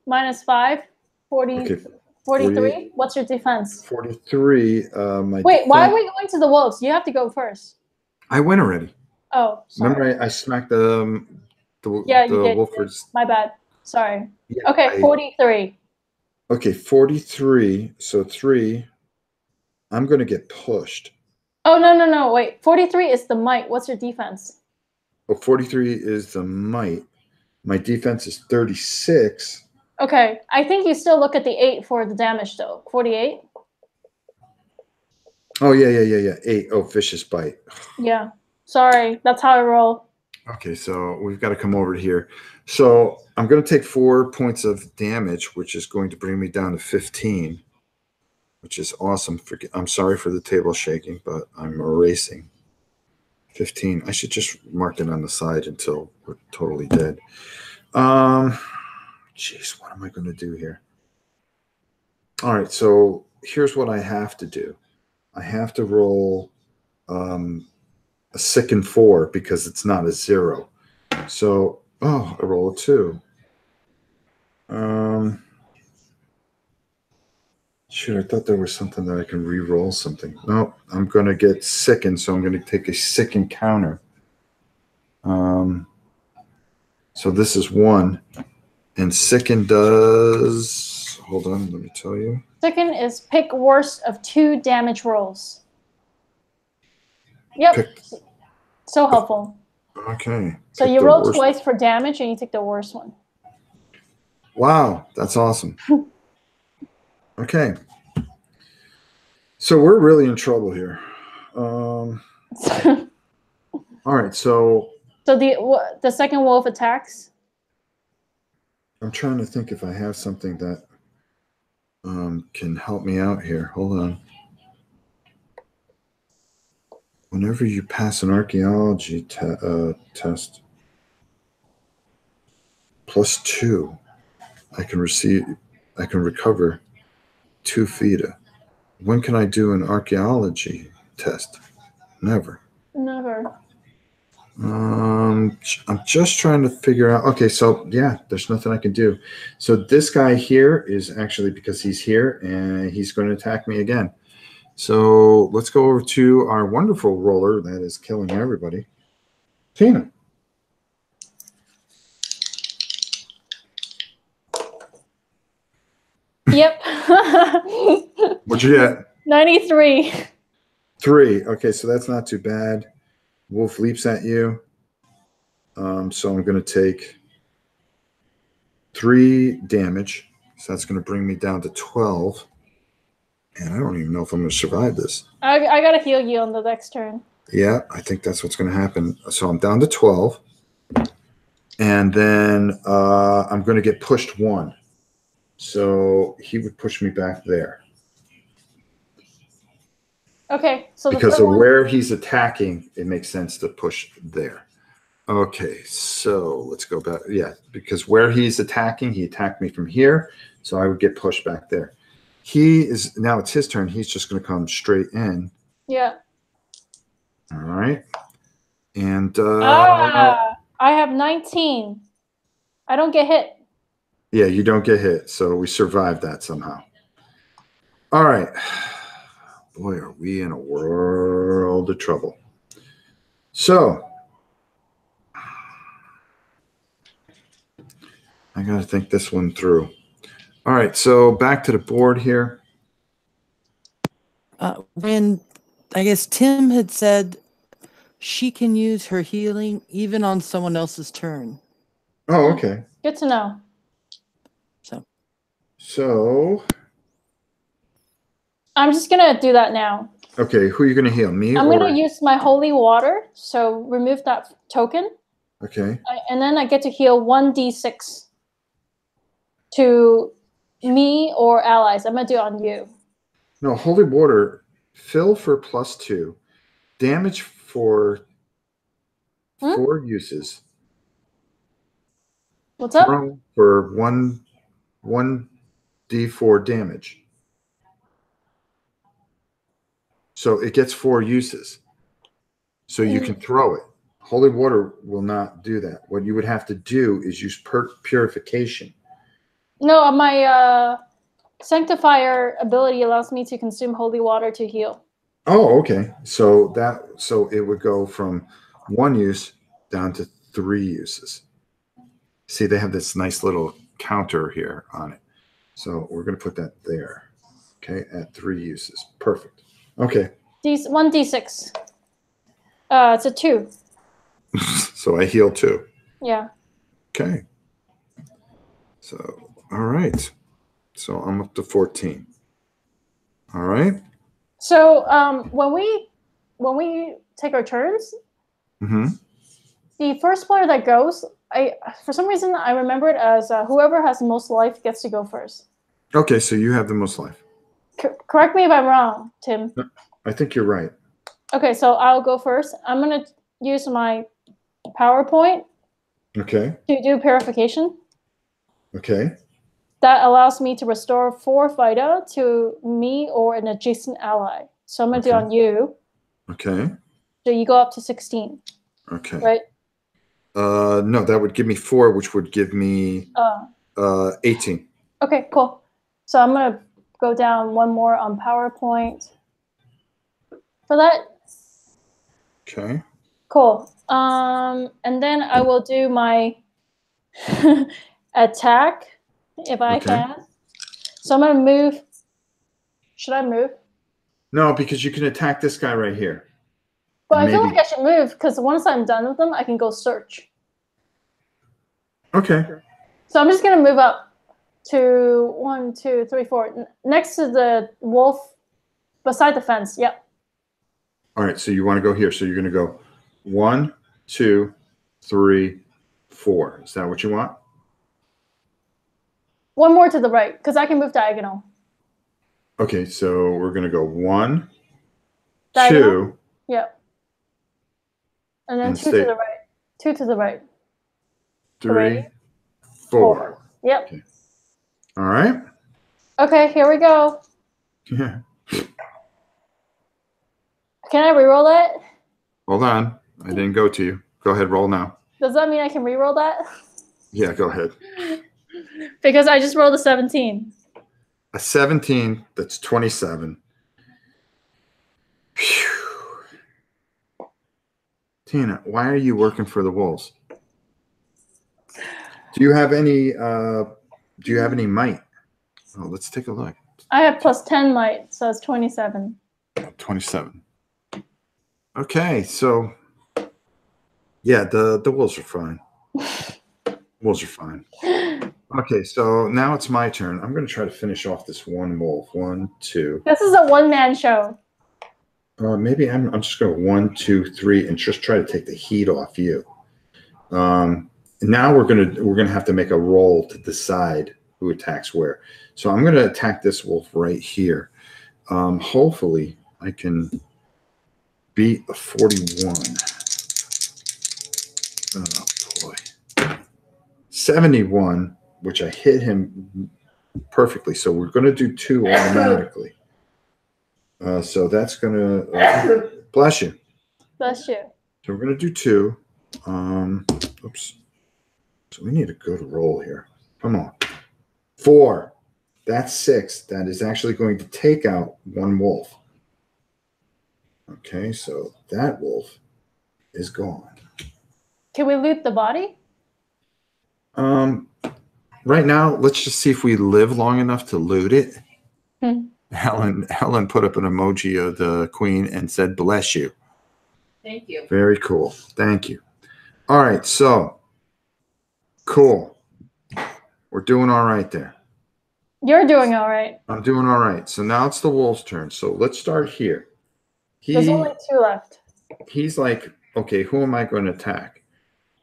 minus 5. 40. Okay. 43. What's your defense? 43. Wait, why are we going to the wolves? You have to go first. I went already. Oh, sorry. Remember, I smacked the wolf. My bad. Sorry. Yeah, okay, 43. Okay, 43. So 3. I'm going to get pushed. Oh, no. Wait. 43 is the might. What's your defense? Oh, 43 is the might. My defense is 36. Okay. I think you still look at the 8 for the damage, though. 48? Oh, yeah. 8. Oh, vicious bite. Yeah. Sorry. That's how I roll. Okay, so we've got to come over here. So I'm going to take 4 points of damage, which is going to bring me down to 15, which is awesome. I'm sorry for the table shaking, but I'm erasing 15. I should just mark it on the side until we're totally dead. Jeez, what am I going to do here? All right, so here's what I have to do. I have to roll a sicken 4 because it's not a 0. So, I roll a 2. Shoot, I thought there was something that I can re-roll something. No, I'm going to get sickened, so I'm going to take a sicken counter. So this is 1. And sicken does... Hold on, let me tell you. Sicken is pick worst of 2 damage rolls. Yep. So helpful. Okay. So you roll twice for damage, and you take the worst one. Wow, that's awesome. Okay. So we're really in trouble here. All right, so the second wolf attacks. I'm trying to think if I have something that can help me out here. Hold on. Whenever you pass an archaeology test, +2, I can recover 2 feta. When can I do an archaeology test? Never. Never. I'm just trying to figure out. Okay, so yeah, there's nothing I can do. So this guy here is actually, because he's here and he's going to attack me again. So let's go over to our wonderful roller that is killing everybody. Tina. Yep. What'd you get? 93. 3. Okay, so that's not too bad. Wolf leaps at you. So I'm going to take 3 damage. So that's going to bring me down to 12. And I don't even know if I'm going to survive this. I gotta heal you on the next turn. Yeah, I think that's what's going to happen. So I'm down to 12. And then I'm going to get pushed 1. So he would push me back there. Okay, so because of where he's attacking, it makes sense to push there. Okay, so let's go back. Yeah, because where he's attacking, he attacked me from here, so I would get pushed back there. Now it's his turn. He's just going to come straight in. Yeah. All right. And I have 19. I don't get hit. Yeah, you don't get hit, so we survived that somehow. All right. Boy, are we in a world of trouble. So I got to think this one through. All right, so back to the board here. When I guess Tim had said she can use her healing even on someone else's turn. Oh, okay. Good to know. So I'm just gonna do that now. okay, who are you going to heal? Me I'm or? gonna use my holy water, so remove that token. Okay. And then I get to heal 1d6 to me or allies. I'm gonna do it on you. No, holy water. Fill for +2. Damage for 4 uses. What's up? Throw for 1d4 damage. So it gets 4 uses. So you can throw it. Holy water will not do that. What you would have to do is use purification. No, my sanctifier ability allows me to consume holy water to heal. Oh, okay. So it would go from 1 use down to 3 uses. See, they have this nice little counter here on it. So we're going to put that there. Okay, at 3 uses. Perfect. Okay. 1d6. It's a 2. So I heal 2. Yeah. Okay. So, all right. So I'm up to 14. All right. So when we take our turns, the first player that goes, for some reason I remember it as whoever has the most life gets to go first. Okay, so you have the most life. Correct me if I'm wrong, Tim. I think you're right. Okay, so I'll go first. I'm gonna use my PowerPoint. Okay. To do purification. Okay. That allows me to restore 4 vita to me or an adjacent ally. So I'm gonna do it on you. Okay. So you go up to 16. Okay. Right? No, that would give me 4, which would give me 18. Okay, cool. So I'm gonna go down 1 more on PowerPoint for that. Okay. Cool. And then I will do my attack if I can. So I'm gonna move. Should I move? No, because you can attack this guy right here. But I feel like I should move because once I'm done with them, I can go search. Okay. So I'm just gonna move up to 1, 2, 3, 4, next to the wolf, beside the fence. Yep. All right. So you want to go here. So you're going to go 1, 2, 3, 4. Is that what you want? 1 more to the right because I can move diagonal. Okay. So we're going to go 1, diagonal? 2. Yep. And then 2 to the right. 2 to the right. 3, 4. Yep. Okay. All right. Okay, here we go. Yeah. Can I reroll that? Hold on. I didn't go to you. Go ahead. Roll now. Does that mean I can reroll that? Yeah, go ahead. Because I just rolled a 17. A 17, that's 27. Whew. Tina, why are you working for the Wolves? Do you have any might? Oh, let's take a look. I have plus 10 might, so it's 27. 27. Okay, so yeah, the wolves are fine. Wolves are fine. Okay, so now it's my turn. I'm going to try to finish off this one wolf. 1, 2. This is a one-man show. Maybe I'm just going to 1, 2, 3, and just try to take the heat off you. Now we're gonna have to make a roll to decide who attacks where. So I'm going to attack this wolf right here. Hopefully I can beat a 41. Oh boy. 71, which I hit him perfectly. So we're going to do 2 automatically. So that's going to bless you. Bless you. So we're going to do 2. Oops. So we need a good roll here. Come on. 4. That's 6. That is actually going to take out 1 wolf. Okay, so that wolf is gone. Can we loot the body? Right now, let's just see if we live long enough to loot it. Helen put up an emoji of the queen and said, "Bless you." Thank you. Very cool. Thank you. All right, so cool. We're doing all right there. You're doing all right. I'm doing all right. So now it's the wolf's turn. So let's start here. There's only 2 left. He's like, okay, who am I going to attack?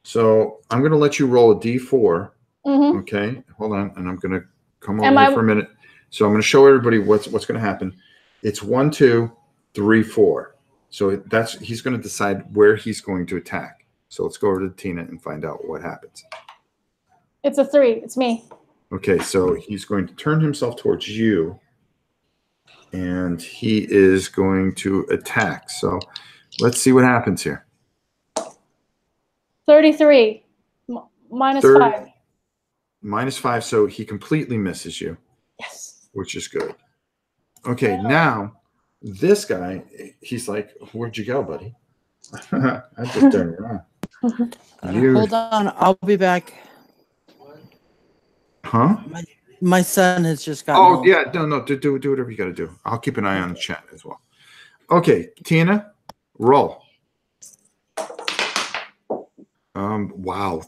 So I'm going to let you roll a d4. Mm-hmm. Okay, hold on, and I'm going to come over here for a minute. So I'm going to show everybody what's going to happen. It's 1, 2, 3, 4. So he's going to decide where he's going to attack. So let's go over to Tina and find out what happens. It's a 3. It's me. Okay, so he's going to turn himself towards you, and he is going to attack. So let's see what happens here. 33. Minus 5. Minus 5, so he completely misses you. Yes. Which is good. Okay, now this guy, he's like, "Where'd you go, buddy?" I just turned around. Hold on, I'll be back. Huh? My son has just gotten Oh, home. yeah. No. Do whatever you got to do. I'll keep an eye on the chat as well. Okay, Tina, roll. Wow.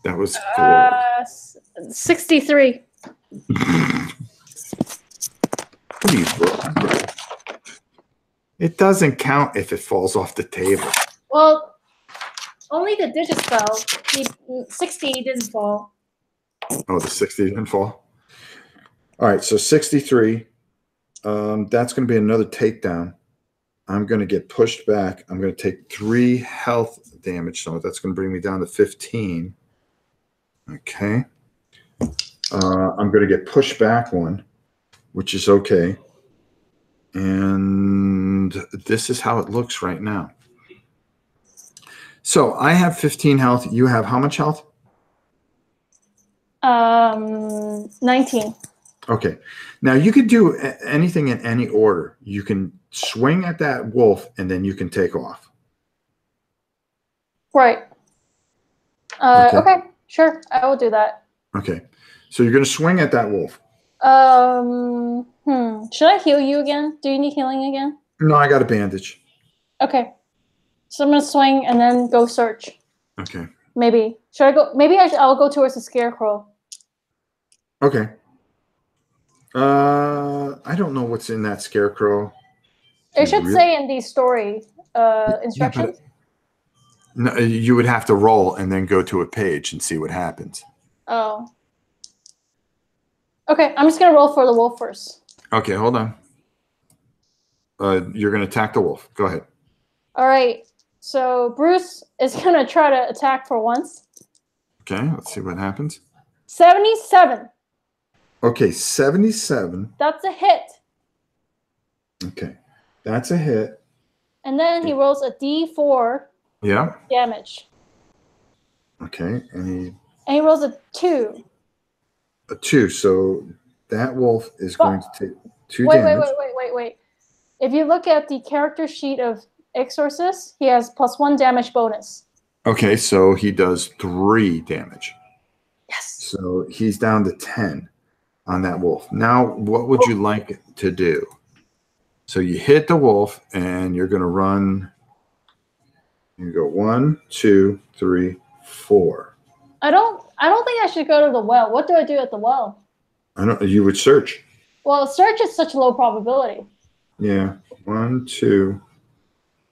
That was glorious. 63. Please, bro. It doesn't count if it falls off the table. Well, only the digits fell. 60 didn't fall. Oh, the 60 didn't fall? All right, so 63. That's going to be another takedown. I'm going to get pushed back. I'm going to take 3 health damage. So that's going to bring me down to 15. Okay. I'm going to get pushed back 1, which is okay. And this is how it looks right now. So I have 15 health. You have how much health? 19. Okay. Now you could do anything in any order. You can swing at that wolf and then you can take off. Right. Okay. Sure. I will do that. Okay. So you're going to swing at that wolf. Should I heal you again? Do you need healing again? No, I got a bandage. Okay. So I'm going to swing and then go search. Okay. Maybe. Should I go? Maybe I'll go towards the scarecrow. Okay. I don't know what's in that scarecrow. It should say in the story instructions. Yeah, no, you would have to roll and then go to a page and see what happens. Oh. Okay, I'm just going to roll for the wolf first. Okay, hold on. You're going to attack the wolf. Go ahead. All right. So Bruce is going to try to attack for once. Okay, let's see what happens. 77. Okay, 77. That's a hit. Okay, that's a hit. And then he rolls a D4 damage. Okay, and he rolls a 2. A 2, so that wolf is going to take 2 damage. Wait. If you look at the character sheet of Exorcist, he has +1 damage bonus. Okay, so he does 3 damage. Yes. So he's down to 10. on that wolf. Now, what would you like to do? So you hit the wolf, and you're going to run. You go 1, 2, 3, 4. I don't think I should go to the well. What do I do at the well? I don't. You would search. Well, search is such low probability. Yeah. 1, 2.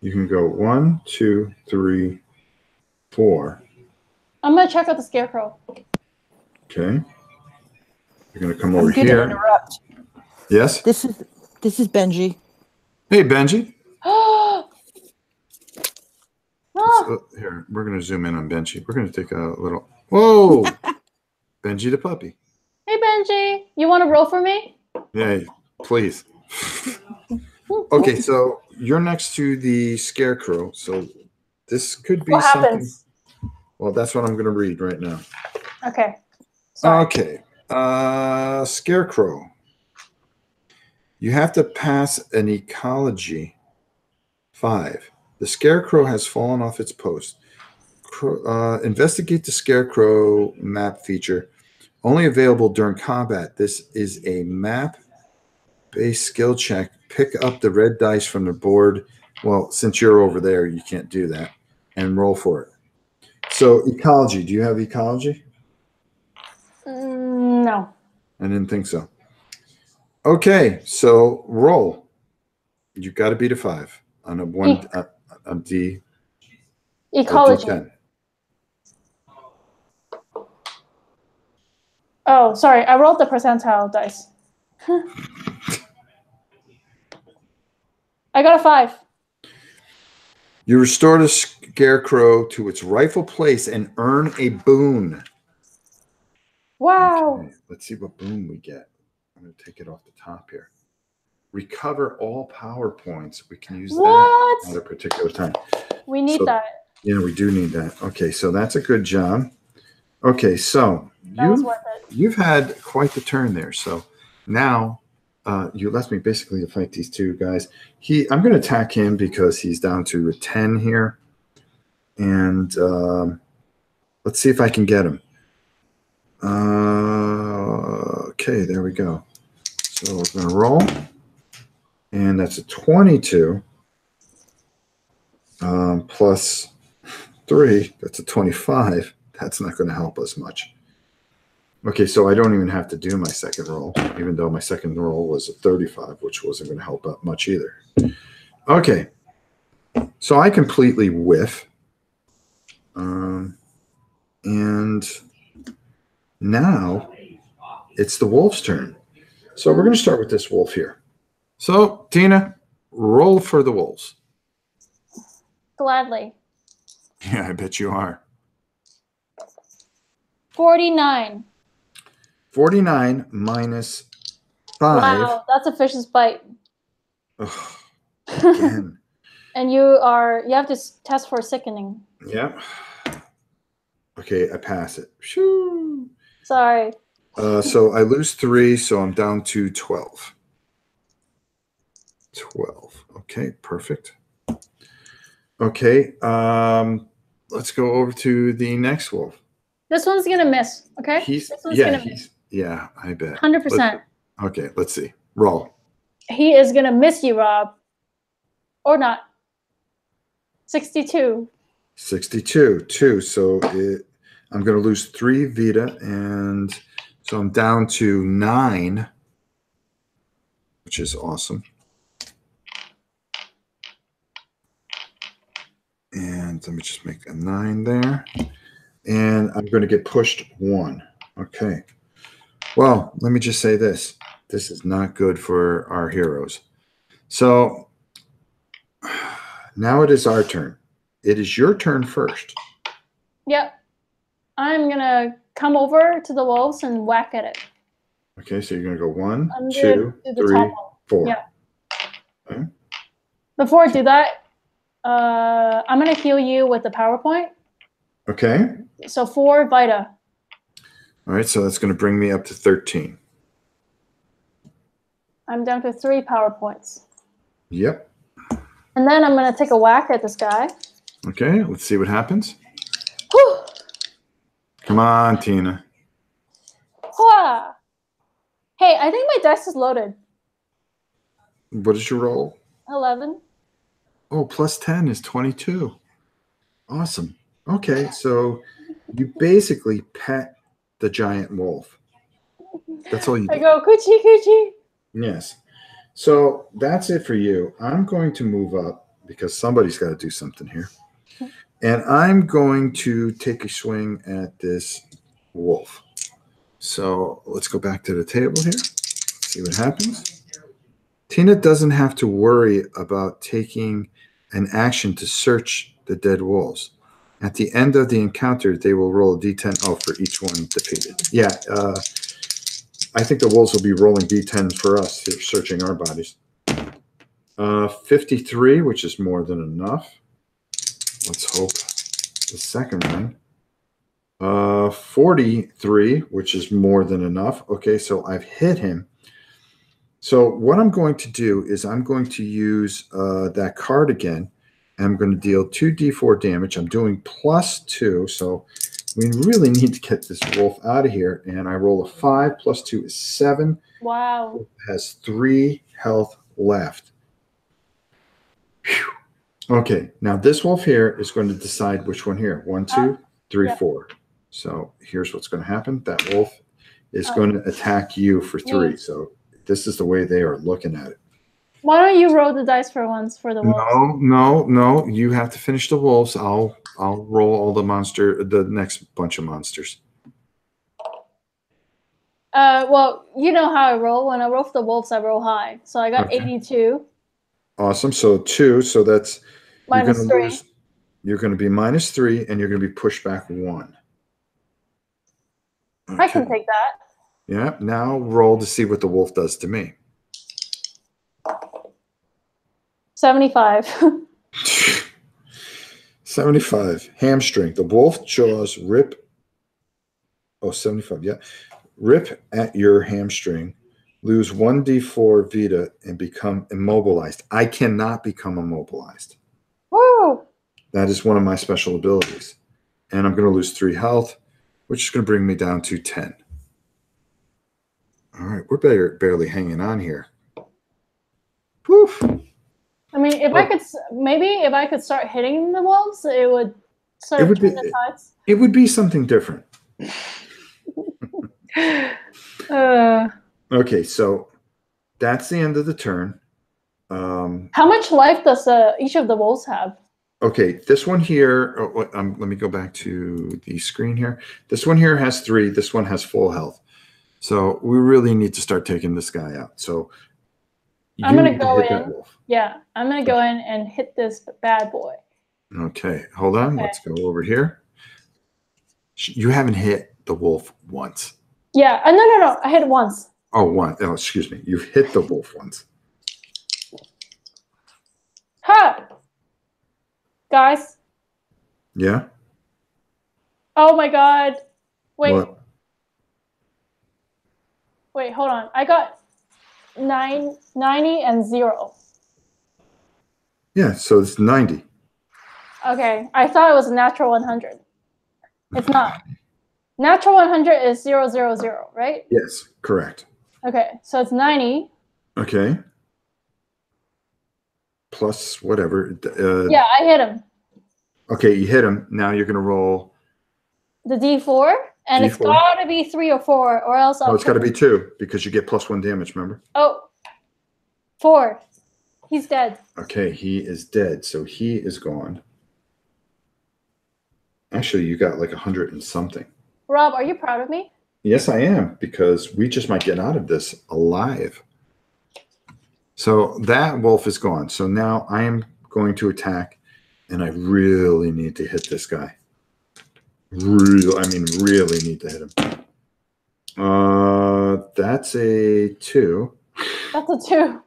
You can go 1, 2, 3, 4. I'm gonna check out the scarecrow. Okay. You're gonna come over I'm gonna here. interrupt. Yes. This is Benji. Hey, Benji. Oh, Here, we're gonna zoom in on Benji. We're gonna take a little. Whoa, Benji the puppy. hey Benji, you want to roll for me? Yeah, please. Okay, so you're next to the scarecrow. So this could be What something. happens? Well, that's what I'm gonna read right now. Okay. Sorry. Okay. Scarecrow. You have to pass an ecology 5. The scarecrow has fallen off its post. Investigate the scarecrow map feature. Only available during combat. This is a map-based skill check. Pick up the red dice from the board. Well, since you're over there, you can't do that. And roll for it. So ecology. Do you have ecology? No. I didn't think so. Okay, so roll. You've got to beat a 5 on a 1 on D. Ecology. D10. Oh, sorry. I rolled the percentile dice. I got a 5. You restore the scarecrow to its rightful place and earn a boon. Wow. Okay, let's see what boon we get. I'm going to take it off the top here. Recover all power points. We can use that at a particular time. We need that. Yeah, we do need that. Okay, so that's a good job. Okay, so That was worth it. you've had quite the turn there. So now you left me basically to fight these two guys. I'm going to attack him because he's down to a 10 here. And let's see if I can get him. Okay, there we go. So we're going to roll. And that's a 22 plus 3. That's a 25. That's not going to help us much. Okay, so I don't even have to do my second roll, even though my second roll was a 35, which wasn't going to help out much either. Okay, so I completely whiff. And now it's the wolf's turn. So we're going to start with this wolf here. So, Tina, roll for the wolves. Gladly. Yeah, I bet you are. 49. 49 minus 5. Wow, that's a fish's bite. Ugh, again. And you have to test for sickening. Yep. Okay, I pass it. Shoo. Sorry. So I lose 3, so I'm down to 12. 12. Okay, perfect. Okay, let's go over to the next wolf. This one's gonna miss. Okay. This one's gonna miss. Yeah, I bet. 100%. Okay, let's see. Roll. He is gonna miss you, Rob. Or not. 62. 62, 2. So I'm going to lose 3 Vita, and so I'm down to 9, which is awesome. And let me just make a 9 there. And I'm going to get pushed 1. Okay. Well, let me just say this. This is not good for our heroes. So now it is our turn. It is your turn first. Yep. I'm gonna come over to the wolves and whack at it. Okay, so you're going to go 1, I'm 2, gonna do the 3, top one. 4. Yeah. Okay. Before I do that, I'm gonna heal you with the PowerPoint. Okay. So 4 Vita. All right, so that's going to bring me up to 13. I'm down to 3 PowerPoints. Yep. And then I'm gonna take a whack at this guy. Okay, let's see what happens. Whew. Come on, Tina. Hua. Hey, I think my dice is loaded. What is your roll? 11. Oh, plus 10 is 22. Awesome. Okay, so you basically pet the giant wolf. That's all you do. I go, coochie, coochie. Yes. So that's it for you. I'm going to move up because somebody's got to do something here. And I'm going to take a swing at this wolf. So let's go back to the table here. See what happens. Tina doesn't have to worry about taking an action to search the dead wolves. At the end of the encounter, they will roll a d10 for each one defeated. Yeah, I think the wolves will be rolling d10s for us here, searching our bodies. 53, which is more than enough. Let's hope the second one. 43, which is more than enough. Okay, so I've hit him. So what I'm going to do is I'm going to use that card again. And I'm going to deal 2d4 damage. I'm doing +2, so we really need to get this wolf out of here. And I roll a 5, +2 is 7. Wow. Has 3 health left. Whew. Okay, now this wolf here is going to decide which one here. 1, 2, 3, 4. So here's what's going to happen. That wolf is going to attack you for 3. So this is the way they are looking at it. Why don't you roll the dice for once for the wolves? No. You have to finish the wolves. I'll roll all the next bunch of monsters. Well, you know how I roll. When I roll for the wolves, I roll high. So I got 82. Awesome. So 2. So that's minus 3. You're going to be -3, and you're going to be pushed back 1. Okay. I can take that. Yeah. Now roll to see what the wolf does to me. 75. 75. Hamstring. The wolf jaws rip. Oh, 75. Yeah. Rip at your hamstring. Lose 1d4 Vita and become immobilized. I cannot become immobilized. Woo! That is one of my special abilities. And I'm going to lose 3 health, which is going to bring me down to 10. All right. We're barely hanging on here. Woof. I mean, if I could start hitting the wolves, it would sort of turn the tides. It would be something different. Okay, so that's the end of the turn. How much life does each of the wolves have? Okay, this one here, let me go back to the screen here. This one here has 3. This one has full health. So we really need to start taking this guy out. So I'm going to go in. Yeah, I'm going to go in and hit this bad boy. Okay, hold on. Okay. Let's go over here. You haven't hit the wolf once. Yeah, no. I hit it once. Oh, one. Oh, excuse me. You've hit the wolf once. Ha! Guys. Yeah? Oh, my God. Wait. What? Wait, hold on. I got 90 and 0. Yeah, so it's 90. Okay, I thought it was a natural 100. It's not. Natural 100 is 0, 0, 0, right? Yes, correct. Okay, so it's 90. Okay. Plus whatever. Yeah, I hit him. Okay, you hit him. Now you're going to roll the D4, and it's got to be 3 or 4, or else I'll. No, it's got to be 2 because you get +1 damage. Remember? Oh, 4. He's dead. Okay, he is dead, so he is gone. Actually, you got like 100 and something. Rob, are you proud of me? Yes, I am, because we just might get out of this alive. So that wolf is gone. So now I am going to attack, and I really need to hit this guy. Really need to hit him. That's a 2. That's a 2.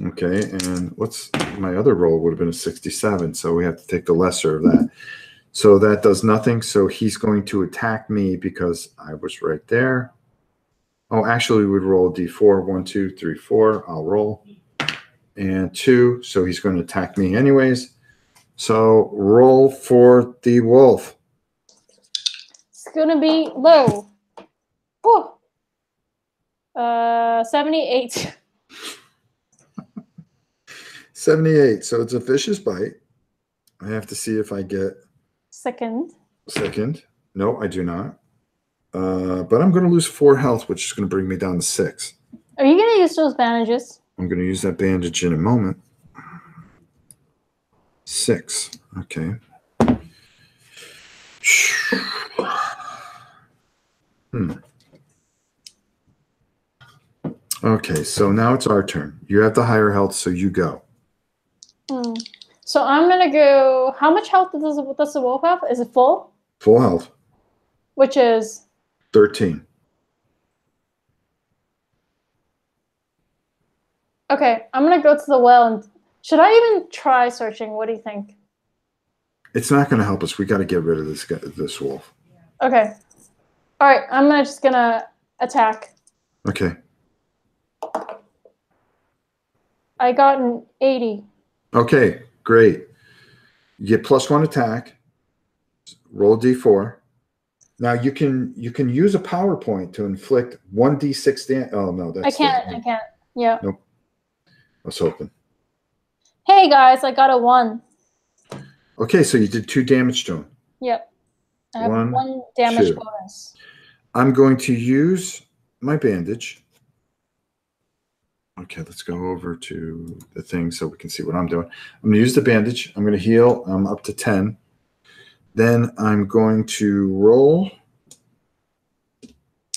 Okay, and what's my other roll would have been a 67, so we have to take the lesser of that. So that does nothing. So he's going to attack me because I was right there. Oh, actually, we would roll a D4. 1, 2, 3, 4. I'll roll. And 2. So he's going to attack me anyways. So roll for the wolf. It's going to be low. Whew. 78. 78. So it's a vicious bite. I have to see if I get Second. No, I do not. But I'm going to lose 4 health, which is going to bring me down to 6. Are you going to use those bandages? I'm going to use that bandage in a moment. 6. Okay. Okay, so now it's our turn. You have the higher health, so you go. So I'm going to go... How much health does the wolf have? Is it full? Full health. Which is? 13. Okay, I'm going to go to the well. And should I even try searching? What do you think? It's not going to help us. We got to get rid of this wolf. Okay. All right, I'm just going to attack. Okay. I got an 80. Okay, great. You get +1 attack. Roll a d4. Now you can use a PowerPoint to inflict 1d6 damage. Oh no, that's I can't. Yeah. Nope. I was hoping. Hey guys, I got a 1. Okay, so you did 2 damage to him. Yep. I have 1 damage 2. bonus. I'm going to use my bandage. Okay, let's go over to the thing so we can see what I'm doing. I'm going to use the bandage. I'm going to heal. I'm up to 10. Then I'm going to roll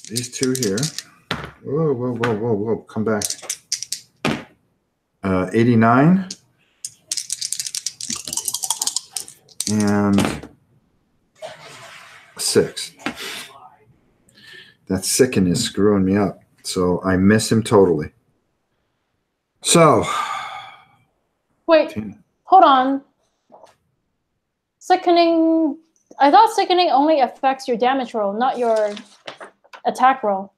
these 2 here. Whoa, whoa, whoa, whoa, whoa. Come back. 89. And 6. That sicken is screwing me up. So I miss him totally. So. Wait, hold on. Sickening. I thought sickening only affects your damage roll, not your attack roll.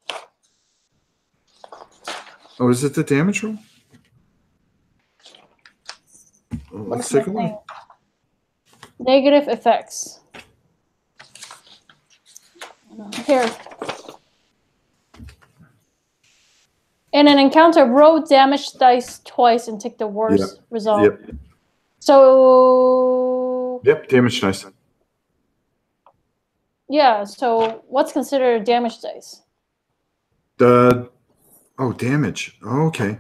Oh, is it the damage roll? Well, let's take a look. Negative effects. Here. In an encounter, roll damage dice twice and take the worst result. Yep. So. Yep, damage dice. Yeah, so what's considered damage dice? Damage. Oh, okay.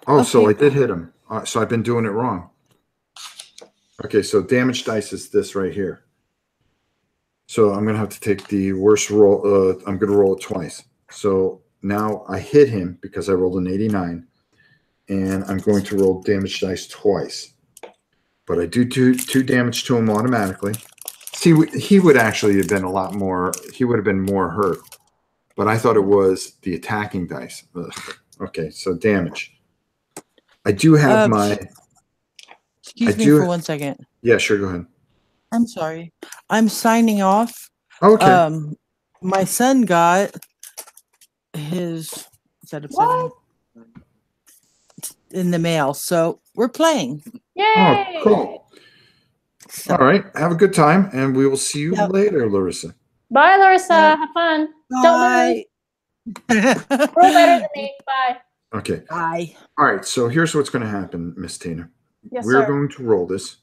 Oh, okay. So I did hit him. So I've been doing it wrong. Okay, so damage dice is this right here. So I'm going to have to take the worst roll. I'm going to roll it twice. So now I hit him because I rolled an 89. And I'm going to roll damage dice twice. But I do 2 damage to him automatically. See, he would actually have been a lot more. He would have been more hurt. But I thought it was the attacking dice. Ugh. Okay, so damage. I do have my... Excuse me for 1 second. Yeah, sure, go ahead. I'm sorry. I'm signing off. Okay. My son got his... Is that upsetting? In the mail, so we're playing. Yay! Oh, cool. All right, have a good time, and we will see you later, Larissa. Bye, Larissa. Have fun. Bye. Don't roll better than me. Bye. Okay. Bye. All right, so here's what's going to happen, Miss Tina. Yes, We're sir. going to roll this,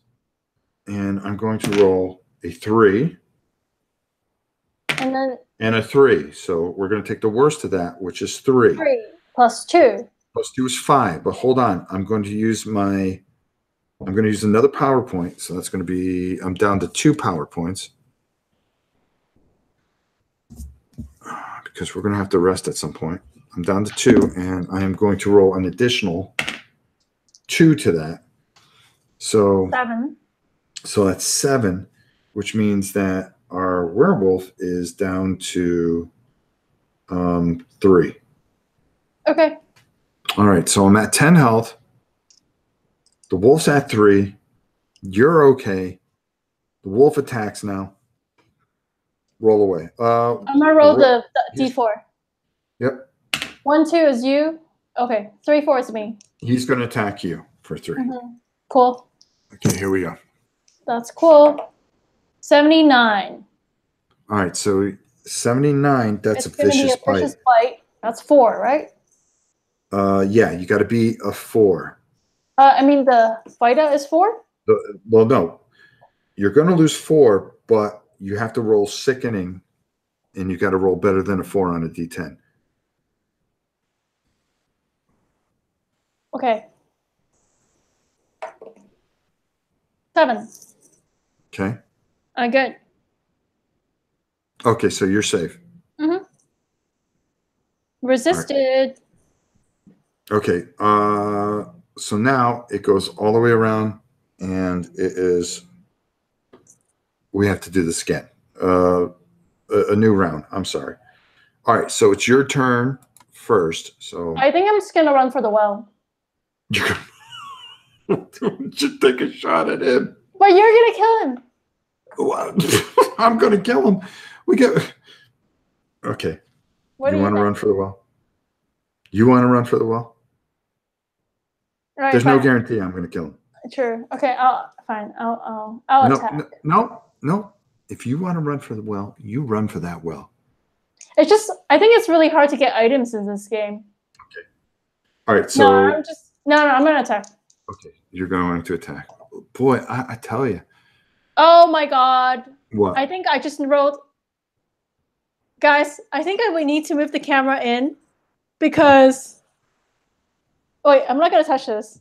and I'm going to roll a 3 and a 3. So we're going to take the worst of that, which is 3. 3 plus 2. Plus 2 is 5. But hold on, I'm going to use another PowerPoint. So that's going to be, I'm down to 2 PowerPoints because we're going to have to rest at some point. I'm down to 2, and I am going to roll an additional 2 to that. So 7. So that's 7, which means that our werewolf is down to 3. Okay. All right, so I'm at 10 health. The wolf's at 3. You're okay. The wolf attacks now. Roll away. I'm gonna roll the d4. Yep. 1, 2 is you. Okay. 3, 4 is me. He's going to attack you for 3. Cool. Okay, here we go. That's cool. 79. All right, so 79. That's a vicious bite. That's 4, right? Yeah, you got to be a 4. I mean, the Vita is 4? Well, no. You're going to lose 4, but you have to roll sickening, and you got to roll better than a 4 on a D10. Okay. 7. Okay. Good. Okay, so you're safe. Mm-hmm. Resisted. Okay. So now it goes all the way around, and it is. We have to do this again. A new round. I'm sorry. All right. So it's your turn first. So I think I'm just gonna run for the well. you should take a shot at him. But you're gonna kill him. I'm gonna kill him. We get. Okay. What You do want to think? run for the well? You want to run for the well? All right, There's fine. no guarantee I'm going to kill him. True. Okay. Fine. I'll No, attack. no. If you want to run for the well, you run for that well. It's just I think it's really hard to get items in this game. Okay. All right. So no. I'm gonna attack. okay, you're going to attack. Boy, I tell you. Oh my god. What? I think I just wrote. Guys, I think we need to move the camera in because. Wait, I'm not gonna touch this.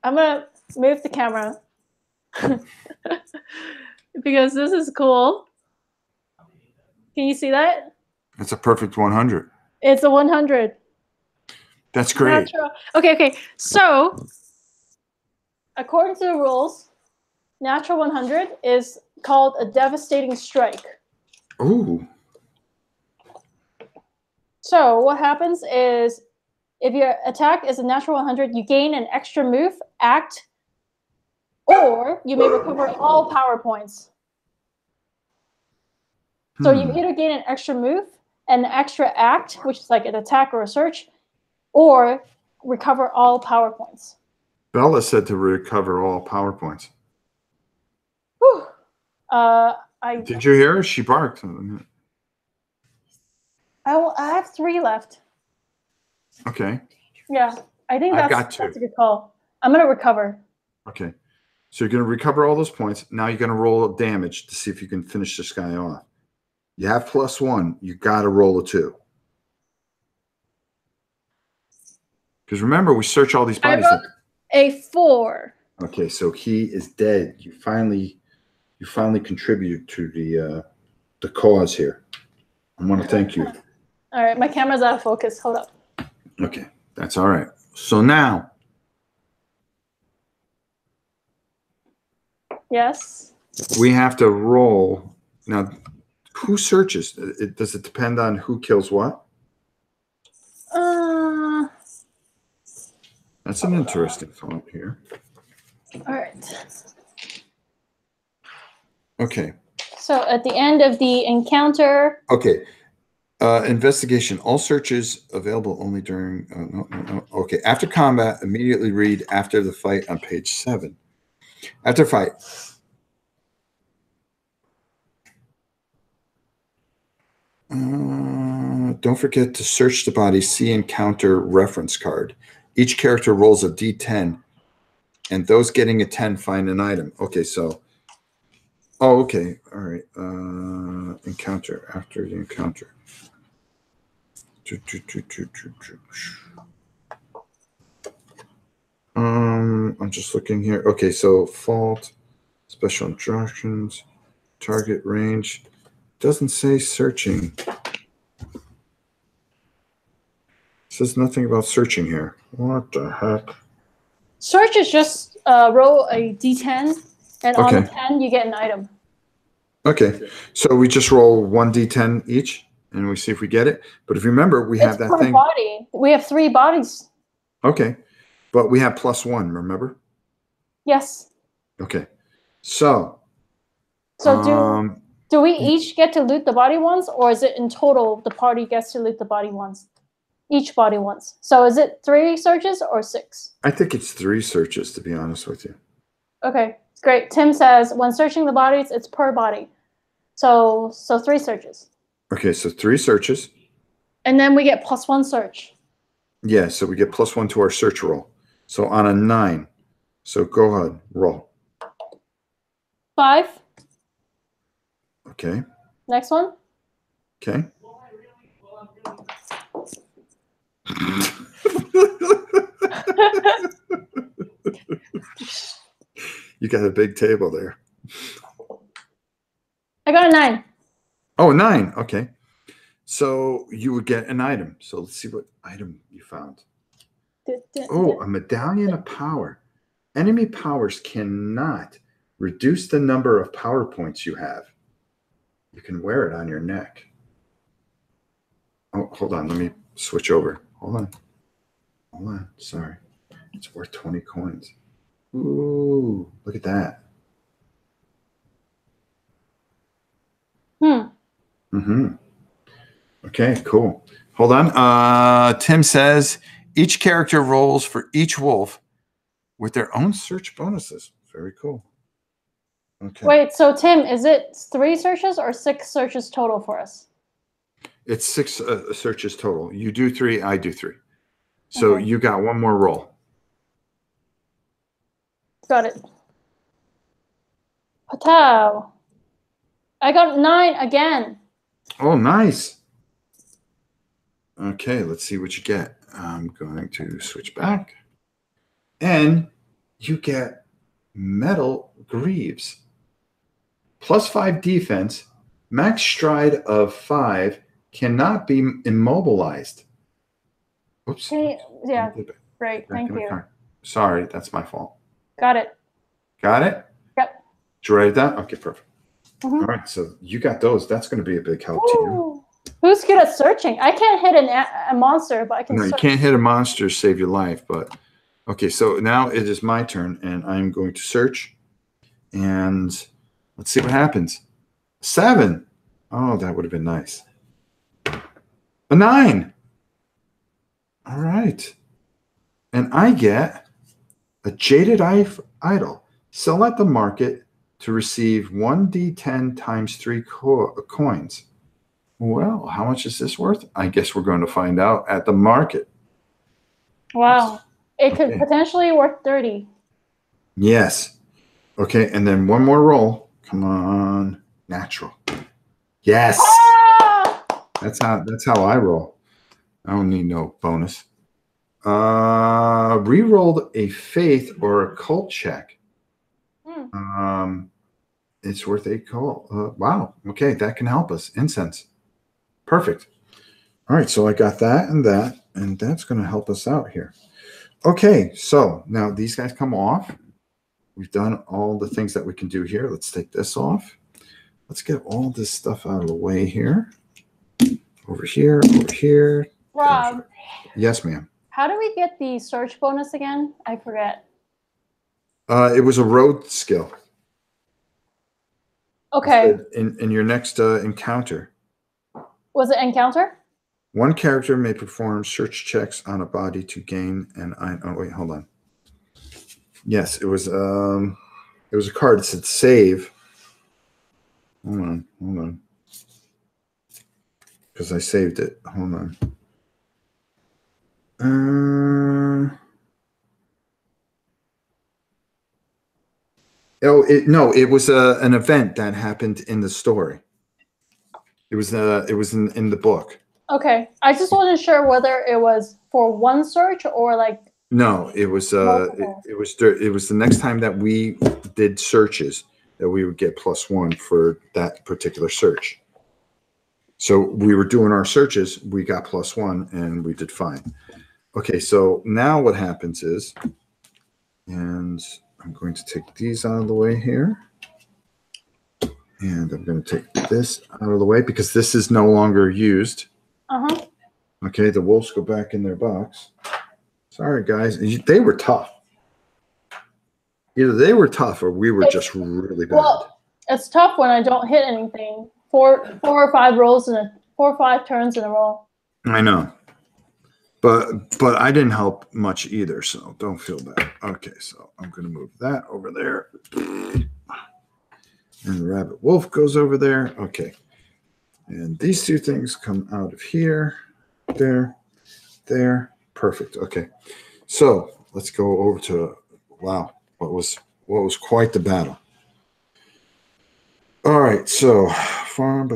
I'm gonna move the camera because this is cool. Can you see that? It's a perfect 100. It's a 100. That's great. Natural. Okay. So, according to the rules, natural 100 is called a devastating strike. Ooh. So, what happens is if your attack is a natural 100, you gain an extra move, act, or you may recover all power points. So you either gain an extra move, an extra act, which is like an attack or a search, or recover all power points. Bella said to recover all power points. Whew. Did you hear her? She barked. I have 3 left. Okay. Yeah, I think I've that's got 2. a good call. I'm gonna recover. Okay. So you're going to recover all those points. Now you're going to roll damage to see if you can finish this guy off. You have +1. You got to roll a 2. Because remember, we search all these bodies. I rolled a 4. Okay, so he is dead. You finally contributed to the cause here. I want to thank you. All right, my camera's out of focus. Hold up. Okay, that's all right. So now. Yes. We have to roll. Now, who searches? Does it depend on who kills what? That's an interesting thought here. All right. Okay. So at the end of the encounter. Okay. Investigation. All searches available only during. No. Okay. After combat, immediately read after the fight on page 7. After fight. Don't forget to search the body. See encounter reference card. Each character rolls a d10, and those getting a 10 find an item. Okay, so. Oh, okay. All right. Encounter. After the encounter. I'm just looking here. Okay, so fault, special instructions, target range. Doesn't say searching. It says nothing about searching here. What the heck? Search is just roll a d10, and on the 10 you get an item. Okay, so we just roll 1d10 each, and we see if we get it. But if you remember, we have that per thing. Body. We have 3 bodies. Okay, but we have +1. Remember? Yes. Okay, so. So do we each get to loot the body once, or is it in total the party gets to loot the body once? Each body once. So is it 3 searches or 6? I think it's 3 searches, to be honest with you. Okay, great. Tim says when searching the bodies, it's per body. So 3 searches. Okay, so 3 searches. And then we get +1 search. Yeah, so we get +1 to our search roll. So on a 9. So go ahead, roll. 5. Okay. Next one. Okay. You got a big table there. I got a 9. Oh, 9. Okay. So you would get an item. So let's see what item you found. Oh, a medallion of power. Enemy powers cannot reduce the number of power points you have. You can wear it on your neck. Oh, hold on. Let me switch over. Hold on. Hold on. Sorry. It's worth 20 coins. Ooh, look at that. Mm-hmm. Okay, cool. Hold on. Tim says each character rolls for each wolf with their own search bonuses. Very cool. Okay. Wait, so Tim, is it 3 searches or 6 searches total for us? It's 6 searches total. You do 3, I do 3. So Okay. you got one more roll. Got it. Patow. I got 9 again. Oh, nice. Okay, let's see what you get. I'm going to switch back. And you get metal greaves. +5 defense. Max stride of 5. Cannot be immobilized. Oops. Yeah, great. Thank you. Car. Sorry, that's my fault. Got it. Got it? Yep. Did you write it down? Okay, perfect. Mm-hmm. All right, so you got those. That's going to be a big help to you. Who's good at searching? I can't hit a monster, but I can search. You can't hit a monster to save your life, but okay, so now it is my turn, and I'm going to search, and let's see what happens. 7. Oh, that would have been nice. A 9. All right. And I get a jaded idol. Sell at the market to receive 1d10 times 3 coins. Well, how much is this worth? I guess we're going to find out at the market. Wow. It could potentially worth 30. Yes. Okay, and then one more roll. Come on. Natural. Yes. Ah! That's how I roll. I don't need no bonus. Rerolled a faith or a cult check. It's worth 8 cult. Wow. Okay, that can help us. Incense. Perfect. All right, so I got that, and that's going to help us out here. Okay, so now these guys come off. We've done all the things that we can do here. Let's take this off. Let's get all this stuff out of the way here. Over here, over here. Rob. Yes, ma'am. How do we get the search bonus again? I forget. It was a road skill. Okay. In your next encounter. Was it encounter? One character may perform search checks on a body to gain an item. Oh, wait, hold on. Yes, it was a card that said save. Hold on. Because I saved it. Hold on. It was an event that happened in the story. It was in the book. Okay, I just wasn't sure whether it was for one search or like. No, it was it was the next time that we did searches that we would get +1 for that particular search. So we were doing our searches, we got +1, and we did fine. Okay, so now what happens is, and I'm going to take these out of the way here. And I'm going to take this out of the way because this is no longer used. Uh-huh. Okay, the wolves go back in their box. Sorry, guys. They were tough. Either they were tough or we were just really bad. Well, it's tough when I don't hit anything. 4 or 5 rolls in 4 or 5 turns in a row. I know. But I didn't help much either, so don't feel bad. Okay, so I'm going to move that over there. And the rabbit wolf goes over there. Okay. And these two things come out of here. there. Perfect. Okay. So let's go over to, wow, what was quite the battle. All right. So farm.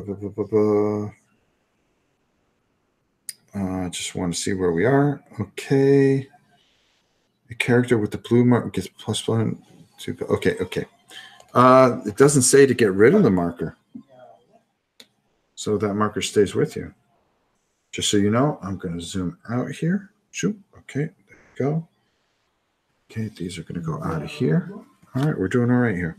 I just want to see where we are. Okay. The character with the blue mark gets +1. Okay. Okay. It doesn't say to get rid of the marker. So that marker stays with you. Just so you know, I'm going to zoom out here. Shoot. Okay. There we go. Okay. These are going to go out of here. All right. We're doing all right here.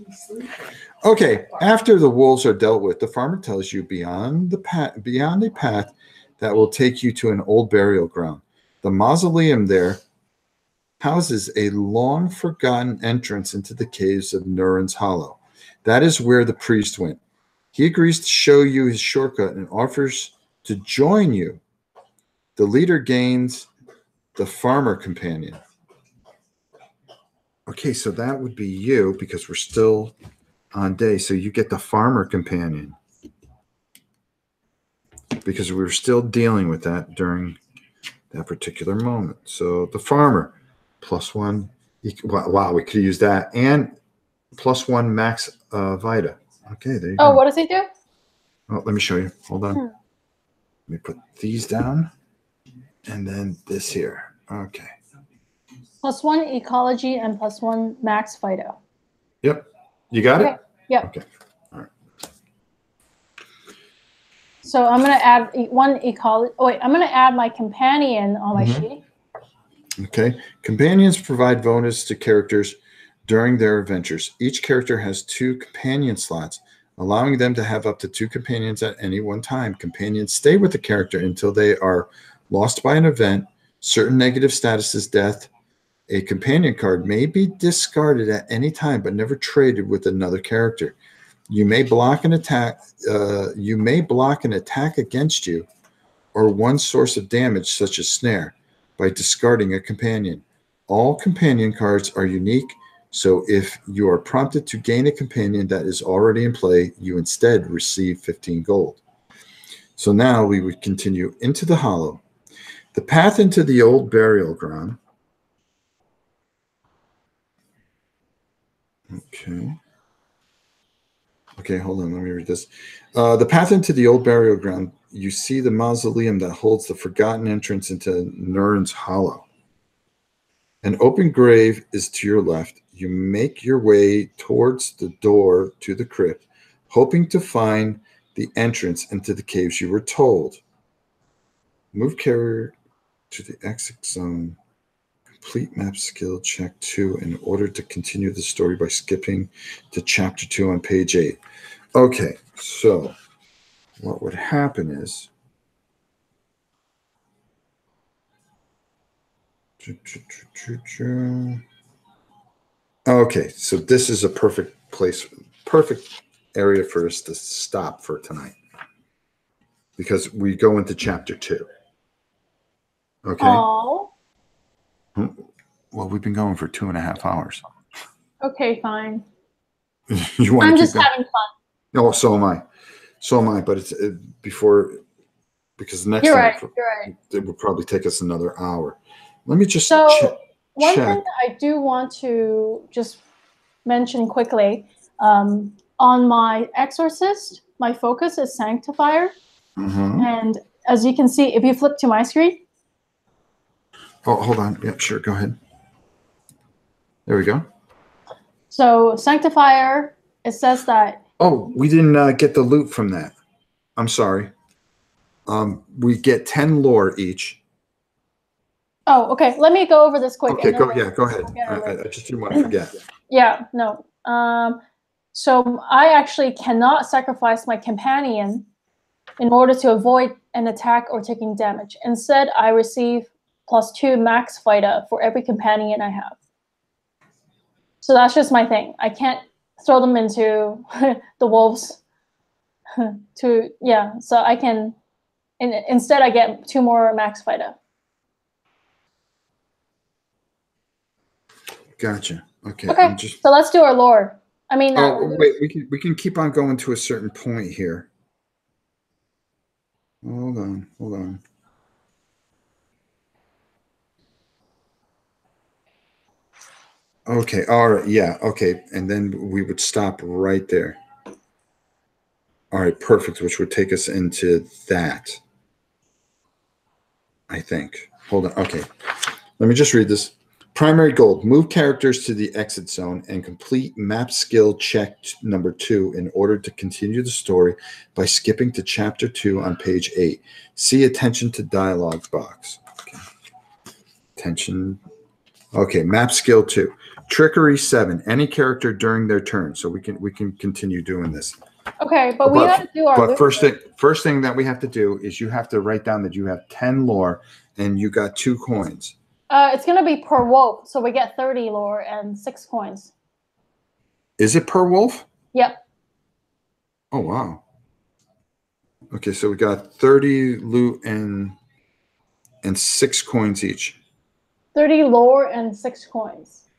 Okay. After the wolves are dealt with, the farmer tells you beyond a path that will take you to an old burial ground. The mausoleum there houses a long forgotten entrance into the caves of Nuren's Hollow. That is where the priest went. He agrees to show you his shortcut and offers to join you. The leader gains the farmer companion. Okay, so that would be you because we're still on day. So you get the farmer companion because we were still dealing with that during that particular moment. So the farmer, +1. Wow, we could use that. And +1 max Vita. Okay, there you go. Oh, what does he do? Oh, let me show you. Hold on. Let me put these down. And then this here. Okay. +1 ecology and +1 max Fido. Yep. You got it? Yep. Okay. All right. So I'm going to add 1 ecology. Oh, wait, I'm going to add my companion on my sheet. Okay. Companions provide bonus to characters during their adventures. Each character has 2 companion slots, allowing them to have up to 2 companions at any one time. Companions stay with the character until they are lost by an event, certain negative statuses, death. A companion card may be discarded at any time, but never traded with another character. You may block an attack. Against you, or one source of damage, such as snare, by discarding a companion. All companion cards are unique, so if you are prompted to gain a companion that is already in play, you instead receive 15 gold. So now we would continue into the hollow. The path into the old burial ground. Okay. Okay, hold on. Let me read this. The path into the old burial ground, you see the mausoleum that holds the forgotten entrance into Nuren's Hollow. An open grave is to your left. You make your way towards the door to the crypt, hoping to find the entrance into the caves you were told. Move carrier to the exit zone. Complete map skill check 2 in order to continue the story by skipping to chapter 2 on page 8. Okay, so what would happen is okay, so this is a perfect place, perfect area for us to stop for tonight because we go into chapter 2. Okay. Oh. Well, we've been going for 2.5 hours. Okay, fine. You want I'm to just having fun. No, so am I. So am I. But it's before, because next You're time right. It would probably take us another hour. Let me just One check. thing that I do want to just mention quickly, on my Exorcist, my focus is Sanctifier. And as you can see, if you flip to my screen. Oh, hold on. Yeah, sure. Go ahead. There we go. So Sanctifier, it says that. Oh, we didn't get the loot from that. I'm sorry. We get 10 lore each. Oh, okay. Let me go over this quick. Okay, go ahead. I just didn't want to forget. Yeah, no. So I actually cannot sacrifice my companion in order to avoid an attack or taking damage. Instead, I receive +2 max Vita for every companion I have. So that's just my thing. I can't throw them into the wolves. So I can. Instead, I get 2 more max Vita. Gotcha. Okay. So let's do our lore. I mean. Wait. We can keep on going to a certain point here. Hold on. Okay. All right. Yeah. Okay. And then we would stop right there. All right. Perfect. Which would take us into that. I think. Hold on. Okay. Let me just read this. Primary goal: move characters to the exit zone and complete map skill check number 2 in order to continue the story by skipping to chapter 2 on page 8. See attention to dialogue box. Okay. Attention. Okay, map skill 2. Trickery 7. Any character during their turn. So we can continue doing this. Okay, but we have to do our. But first thing that we have to do is you have to write down that you have 10 lore and you got 2 coins. It's gonna be per wolf, so we get 30 lore and 6 coins. Is it per wolf? Yep. Oh wow. Okay, so we got 30 loot and 6 coins each. 30 lore and 6 coins.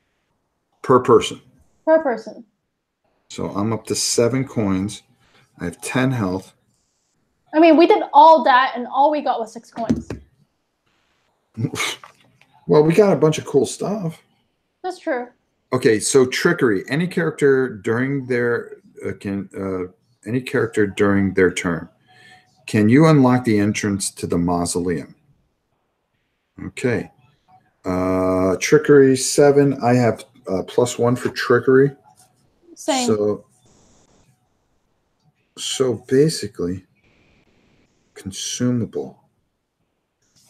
Per person. Per person. So I'm up to 7 coins. I have 10 health. I mean, we did all that, and all we got was 6 coins. Well, we got a bunch of cool stuff. That's true. Okay, so trickery. Any character during their turn. Can you unlock the entrance to the mausoleum? Okay. Trickery 7. I have +1 for trickery. Same. So basically, consumable.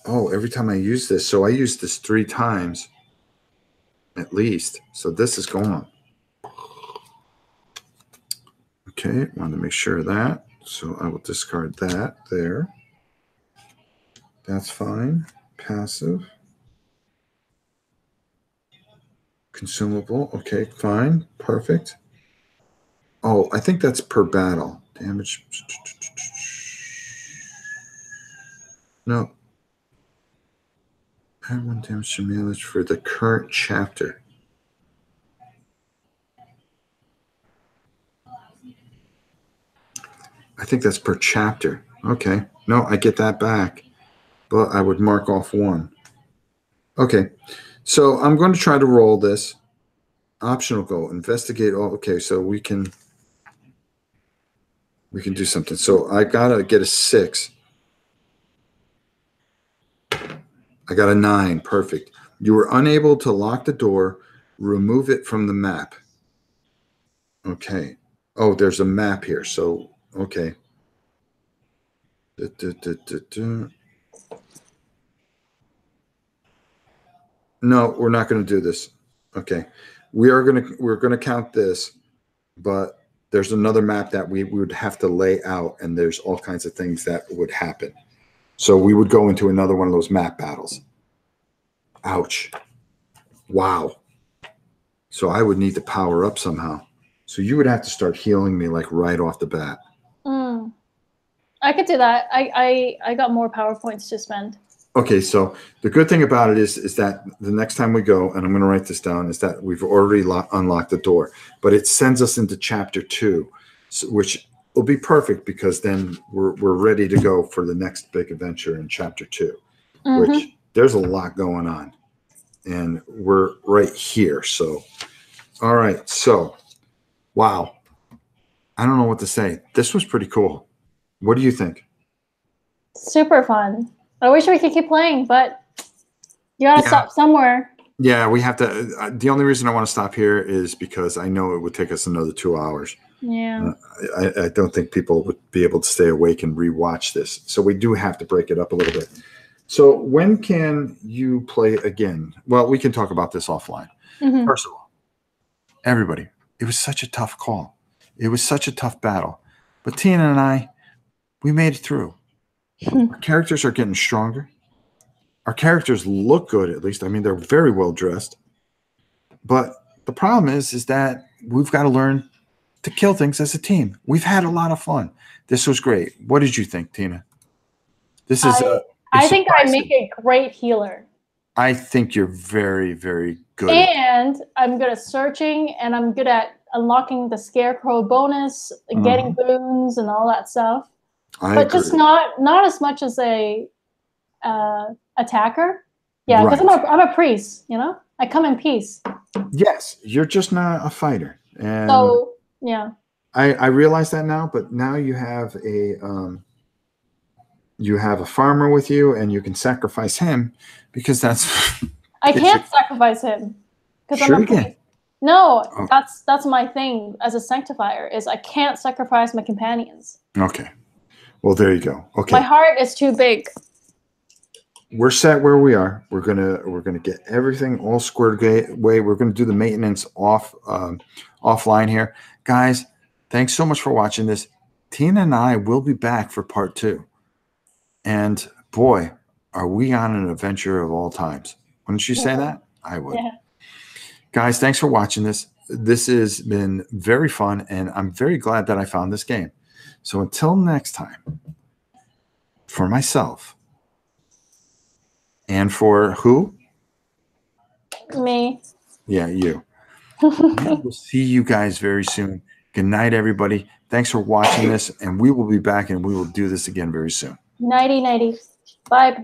Oh, every time I use this. So I use this 3 times at least. So this is gone. Okay, wanted to make sure of that. So I will discard that there. That's fine. Passive. Consumable. Okay, fine. Perfect. Oh, I think that's per battle. Damage. No. Add 1 damage to melee for the current chapter. I think that's per chapter. Okay. No, I get that back. But I would mark off 1. Okay. So I'm going to try to roll this. Optional goal. Investigate all. Okay, so we can do something. So I gotta get a 6. I got a 9. Perfect. You were unable to lock the door. Remove it from the map. Okay. Oh, there's a map here. So, okay. No, we're not going to do this. Okay. We're going to count this, but there's another map that we would have to lay out, and there's all kinds of things that would happen. So we would go into another one of those map battles. Ouch. Wow. So I would need to power up somehow. So you would have to start healing me like right off the bat. I could do that. I got more power points to spend. Okay, so the good thing about it is that the next time we go, and I'm going to write this down, is that we've already unlocked the door. But it sends us into chapter 2, which will be perfect because then we're ready to go for the next big adventure in chapter 2, which there's a lot going on. And we're right here. So, all right. So, wow. I don't know what to say. This was pretty cool. What do you think? Super fun. I wish we could keep playing, but you gotta stop somewhere. Yeah, we have to. The only reason I want to stop here is because I know it would take us another 2 hours. Yeah. I don't think people would be able to stay awake and rewatch this. So we do have to break it up a little bit. So when can you play again? Well, we can talk about this offline. First of all, everybody, it was such a tough call. It was such a tough battle. But Tina and I, we made it through. Our characters are getting stronger. Our characters look good, at least. I mean, they're very well dressed. But the problem is that we've got to learn to kill things as a team. We've had a lot of fun. This was great. What did you think, Tina? This is. I think I make a great healer. I think you're very, very good. And I'm good at searching, and I'm good at unlocking the scarecrow bonus, getting boons, and all that stuff. But just not as much as a attacker. Yeah, because I'm a priest, you know? I come in peace. Yes, you're just not a fighter. And So yeah. I realize that now, but now you have a farmer with you, and you can sacrifice him because that's. I can't sacrifice him because Sure I'm a you can. priest. No, Oh. that's my thing as a sanctifier is I can't sacrifice my companions. Okay. Well, there you go. Okay. My heart is too big. We're set where we are. We're gonna get everything all squared away. We're gonna do the maintenance offline here, guys. Thanks so much for watching this. Tina and I will be back for part 2. And boy, are we on an adventure of all times. Wouldn't you say that? I would. Yeah. Guys, thanks for watching this. This has been very fun, and I'm very glad that I found this game. So until next time, for myself, and for who? Me. Yeah, you. We'll see you guys very soon. Good night, everybody. Thanks for watching this, and we will be back, and we will do this again very soon. Nighty nighty. Bye.